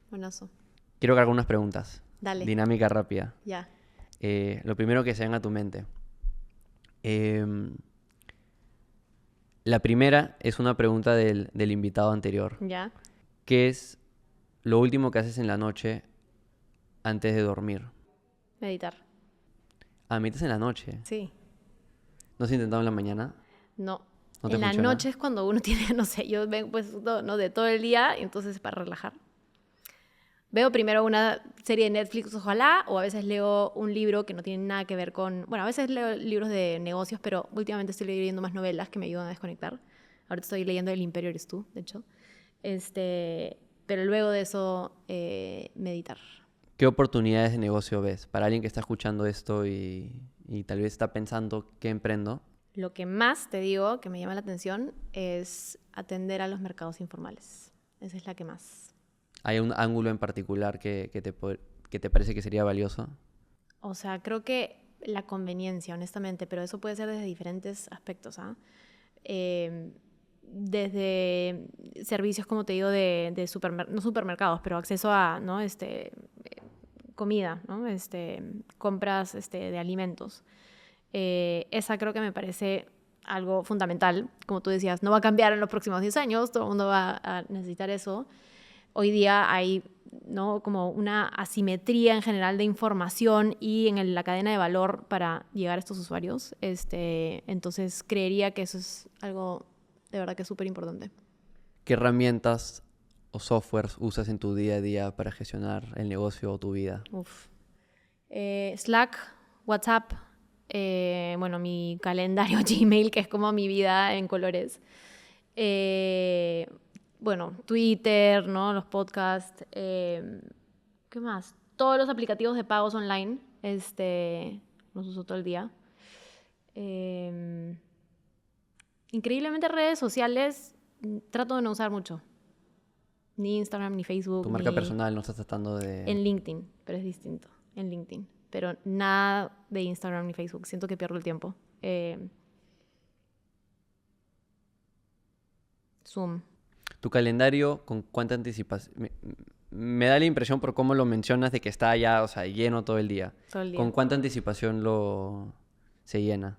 Buenazo. Quiero que haga unas preguntas. Dale. Dinámica rápida. Ya. Lo primero que se venga a tu mente. La primera es una pregunta del invitado anterior. Ya. ¿Qué es lo último que haces en la noche antes de dormir? Meditar. Ah, meditas en la noche. Sí. ¿No has intentado en la mañana? No. ¿No te En la funciona? noche es cuando uno tiene, no sé, yo vengo pues no, de todo el día, y entonces para relajar. Veo primero una serie de Netflix, ojalá, o a veces leo un libro que no tiene nada que ver con... Bueno, a veces leo libros de negocios, pero últimamente estoy leyendo más novelas que me ayudan a desconectar. Ahorita estoy leyendo El Imperio Eres Tú, de hecho. Pero luego de eso, meditar. ¿Qué oportunidades de negocio ves para alguien que está escuchando esto y tal vez está pensando qué emprendo? Lo que más te digo que me llama la atención es atender a los mercados informales. Esa es la que más. ¿Hay un ángulo en particular que te parece que sería valioso? O sea, creo que la conveniencia, honestamente, pero eso puede ser desde diferentes aspectos, ¿ah? Desde servicios, como te digo, de no supermercados, pero acceso a, ¿no? Comida, ¿no? Compras de alimentos. Esa creo que me parece algo fundamental. Como tú decías, no va a cambiar en los próximos 10 años, todo el mundo va a necesitar eso. Hoy día hay, ¿no? como una asimetría en general de información y en la cadena de valor para llegar a estos usuarios. Entonces creería que eso es algo de verdad que es súper importante. ¿Qué herramientas o softwares usas en tu día a día para gestionar el negocio o tu vida? Slack, WhatsApp, bueno, mi calendario Gmail, que es como mi vida en colores. Bueno, Twitter, ¿no? Los podcasts. ¿Qué más? Todos los aplicativos de pagos online. Los uso todo el día. Increíblemente redes sociales trato de no usar mucho. Ni Instagram, ni Facebook. Tu marca personal no estás tratando de... En LinkedIn, pero es distinto. En LinkedIn. Pero nada de Instagram ni Facebook. Siento que pierdo el tiempo. Zoom. ¿Tu calendario con cuánta anticipación? Me da la impresión por cómo lo mencionas de que está ya, o sea, lleno todo el día. Todo el día. ¿Con cuánta anticipación se llena?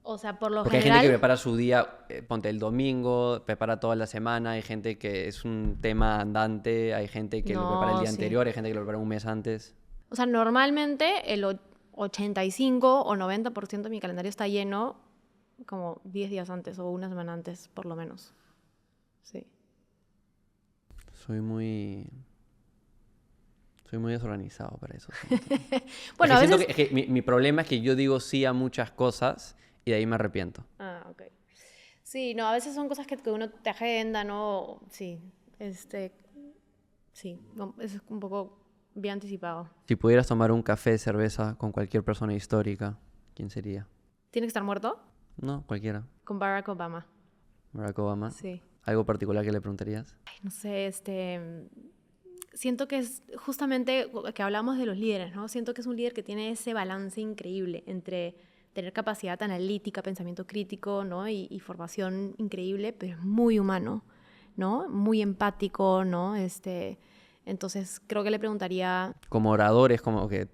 O sea, por lo Porque hay general... gente que prepara su día, ponte el domingo, prepara toda la semana, hay gente que es un tema andante, hay gente que lo prepara el día anterior, hay gente que lo prepara un mes antes. O sea, normalmente el 85 o 90% de mi calendario está lleno como 10 días antes o una semana antes, por lo menos. Sí. Soy muy desorganizado para eso. Bueno, a veces... Siento que mi problema es que yo digo sí a muchas cosas y de ahí me arrepiento. Ah, ok. Sí, no, a veces son cosas que uno te agenda, ¿no? Sí, sí, no, eso es un poco bien anticipado. Si pudieras tomar un café, cerveza con cualquier persona histórica, ¿quién sería? ¿Tiene que estar muerto? No, cualquiera. Con Barack Obama. Barack Obama. Sí. ¿Algo particular que le preguntarías? Ay, no sé, siento que es justamente que hablamos de los líderes, ¿no? Siento que es un líder que tiene ese balance increíble entre tener capacidad analítica, pensamiento crítico, ¿no? Y formación increíble, pero es muy humano, ¿no? Muy empático, ¿no? Entonces creo que le preguntaría... Como orador es como que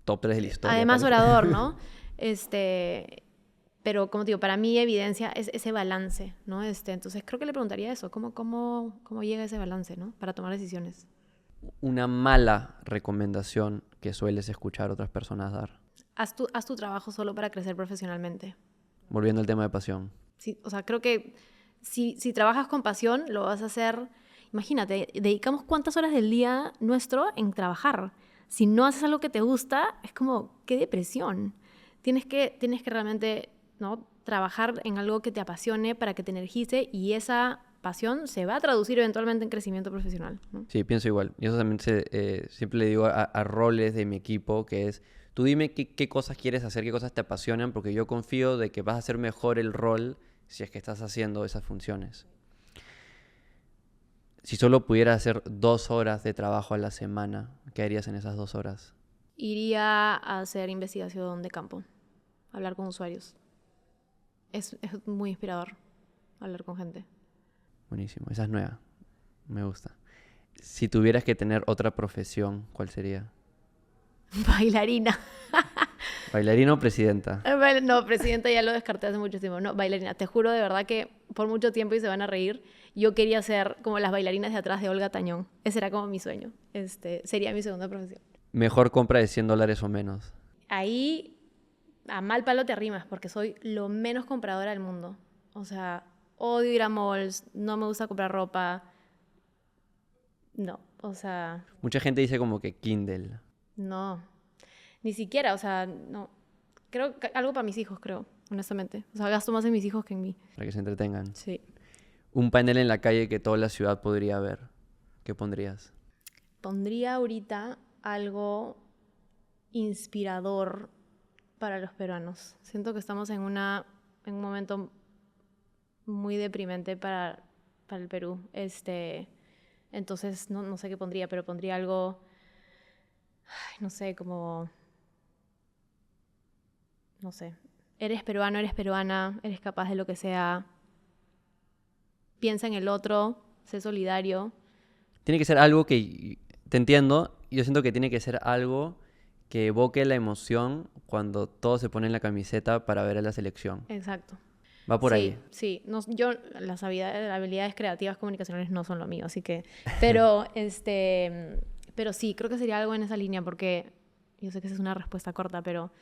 top 3 de la historia. Además orador, ¿no? Pero como te digo, para mí evidencia es ese balance, ¿no? Entonces creo que le preguntaría eso, ¿cómo llega ese balance, ¿no? Para tomar decisiones. Una mala recomendación que sueles escuchar a otras personas dar. Haz tu trabajo solo para crecer profesionalmente. Volviendo al tema de pasión. Sí, o sea, creo que si trabajas con pasión, lo vas a hacer. Imagínate, dedicamos cuántas horas del día nuestro en trabajar. Si no haces algo que te gusta, es como, qué depresión. Tienes que realmente, ¿no?, trabajar en algo que te apasione para que te energice, y esa pasión se va a traducir eventualmente en crecimiento profesional, ¿no? Sí, pienso igual. Y eso también siempre le digo a roles de mi equipo, que es, tú dime qué cosas quieres hacer, qué cosas te apasionan, porque yo confío de que vas a hacer mejor el rol si es que estás haciendo esas funciones. Si solo pudieras hacer 2 horas de trabajo a la semana, ¿qué harías en esas 2 horas? Iría a hacer investigación de campo, hablar con usuarios. Es muy inspirador hablar con gente. Buenísimo, esa es nueva, me gusta. Si tuvieras que tener otra profesión, ¿cuál sería? Bailarina. ¿Bailarina o presidenta? No, presidenta ya lo descarté hace mucho tiempo. No, bailarina. Te juro de verdad que por mucho tiempo, y se van a reír, yo quería ser como las bailarinas de atrás de Olga Tañón. Ese era como mi sueño. Sería mi segunda profesión. Mejor compra de $100 o menos. Ahí a mal palo te arrimas, porque soy lo menos compradora del mundo. O sea, odio ir a malls, no me gusta comprar ropa. No, o sea, Mucha gente dice como que Kindle. no. Ni siquiera, o sea, no. Creo que algo para mis hijos, creo, honestamente. O sea, gasto más en mis hijos que en mí. Para que se entretengan. Sí. Un panel en la calle que toda la ciudad podría ver. ¿Qué pondrías? Pondría ahorita algo inspirador para los peruanos. Siento que estamos en un momento muy deprimente para el Perú. Entonces, no sé qué pondría, pero pondría algo, ay, no sé, como, no sé. Eres peruano, eres peruana, eres capaz de lo que sea. Piensa en el otro, sé solidario. Tiene que ser algo que, te entiendo, yo siento que tiene que ser algo que evoque la emoción cuando todos se ponen la camiseta para ver a la selección. Exacto. Va por Sí, ahí. sí. No, yo, las habilidades creativas comunicacionales no son lo mío, así que... Pero, pero sí, creo que sería algo en esa línea, porque yo sé que esa es una respuesta corta, pero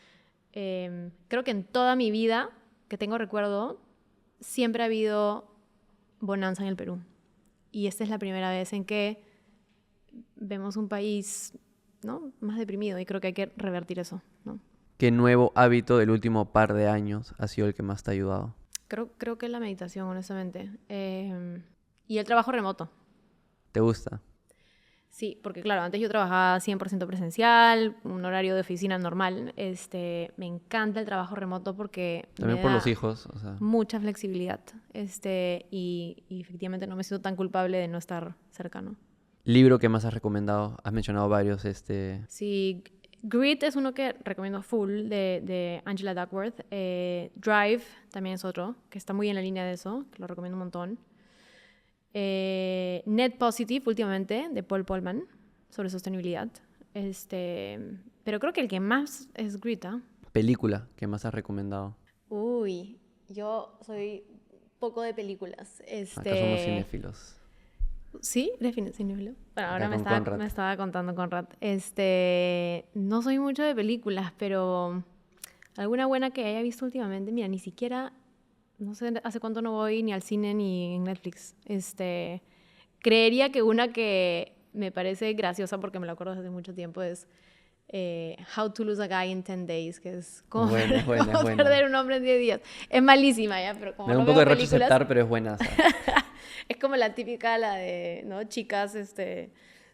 creo que en toda mi vida que tengo recuerdo, siempre ha habido bonanza en el Perú. Y esta es la primera vez en que vemos un país, ¿no?, más deprimido, y creo que hay que revertir eso, ¿no? ¿Qué nuevo hábito del último par de años ha sido el que más te ha ayudado? Creo que la meditación, honestamente. Y el trabajo remoto. ¿Te gusta? Sí, porque claro, antes yo trabajaba 100% presencial, un horario de oficina normal. Me encanta el trabajo remoto porque También me por da los hijos, o sea. mucha flexibilidad. Y efectivamente no me siento tan culpable de no estar cercano. ¿Libro que más has recomendado? Has mencionado varios, Sí, Grit es uno que recomiendo full, de Angela Duckworth. Drive también es otro, que está muy en la línea de eso, que lo recomiendo un montón. Net Positive, últimamente, de Paul Polman, sobre sostenibilidad. Pero creo que el que más es Grit, ¿eh? película que más has recomendado. Uy, yo soy poco de películas. Acá somos cinéfilos. ¿Sí? ¿Eres cinéfilo? Bueno, ahora Acá con Conrad. me estaba contando Conrad. No soy mucho de películas, pero alguna buena que haya visto últimamente, mira, ni siquiera, no sé hace cuánto no voy ni al cine ni en Netflix. Creería que una que me parece graciosa, porque me la acuerdo desde hace mucho tiempo, es How to Lose a Guy in 10 Days, que es como Buena, cómo perder un hombre en 10 días. Es malísima ya, pero como Me da no un poco veo de roche películas, aceptar, pero es buena. es como la típica, la de, ¿no?, chicas,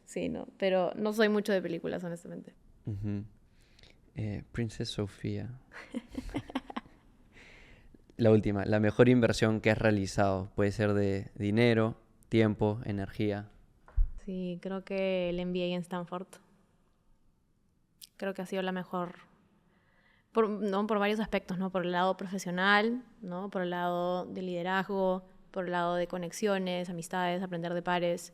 sí, no, pero no soy mucho de películas, honestamente. Uh-huh. Princess Sofía. La última, la mejor inversión que has realizado. Puede ser de dinero, tiempo, energía. Sí, creo que el MBA en Stanford. Creo que ha sido la mejor, ¿no?, por varios aspectos, ¿no? Por el lado profesional, ¿no?, por el lado de liderazgo, por el lado de conexiones, amistades, aprender de pares,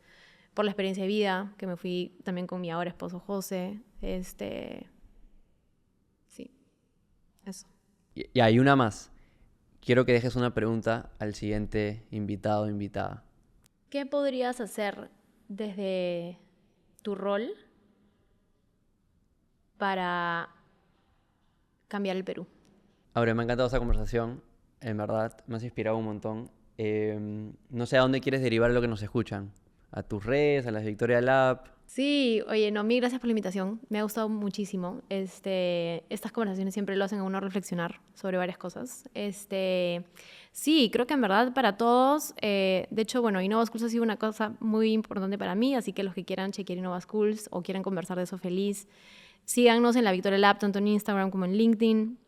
por la experiencia de vida, que me fui también con mi ahora esposo José. Sí, eso. Y hay una más. Quiero que dejes una pregunta al siguiente invitado o invitada. ¿Qué podrías hacer desde tu rol para cambiar el Perú? Ahora, me ha encantado esta conversación. En verdad, me has inspirado un montón. No sé a dónde quieres derivar lo que nos escuchan. ¿A tus redes, a las Victoria Lab? Sí, oye, no, mil gracias por la invitación. Me ha gustado muchísimo. Estas conversaciones siempre lo hacen a uno reflexionar sobre varias cosas. Sí, creo que en verdad para todos, de hecho, bueno, Innova Schools ha sido una cosa muy importante para mí, así que los que quieran chequear Innova Schools o quieran conversar de eso feliz, síganos en la Victoria Lab, tanto en Instagram como en LinkedIn.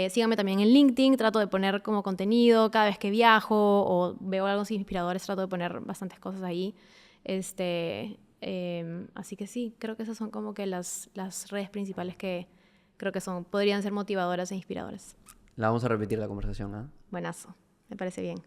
Síganme también en LinkedIn, trato de poner como contenido cada vez que viajo o veo algo así inspiradores, trato de poner bastantes cosas ahí. Así que sí, creo que esas son como que las redes principales que creo que podrían ser motivadoras e inspiradoras. La vamos a repetir la conversación, ¿ah? Buenazo, me parece bien.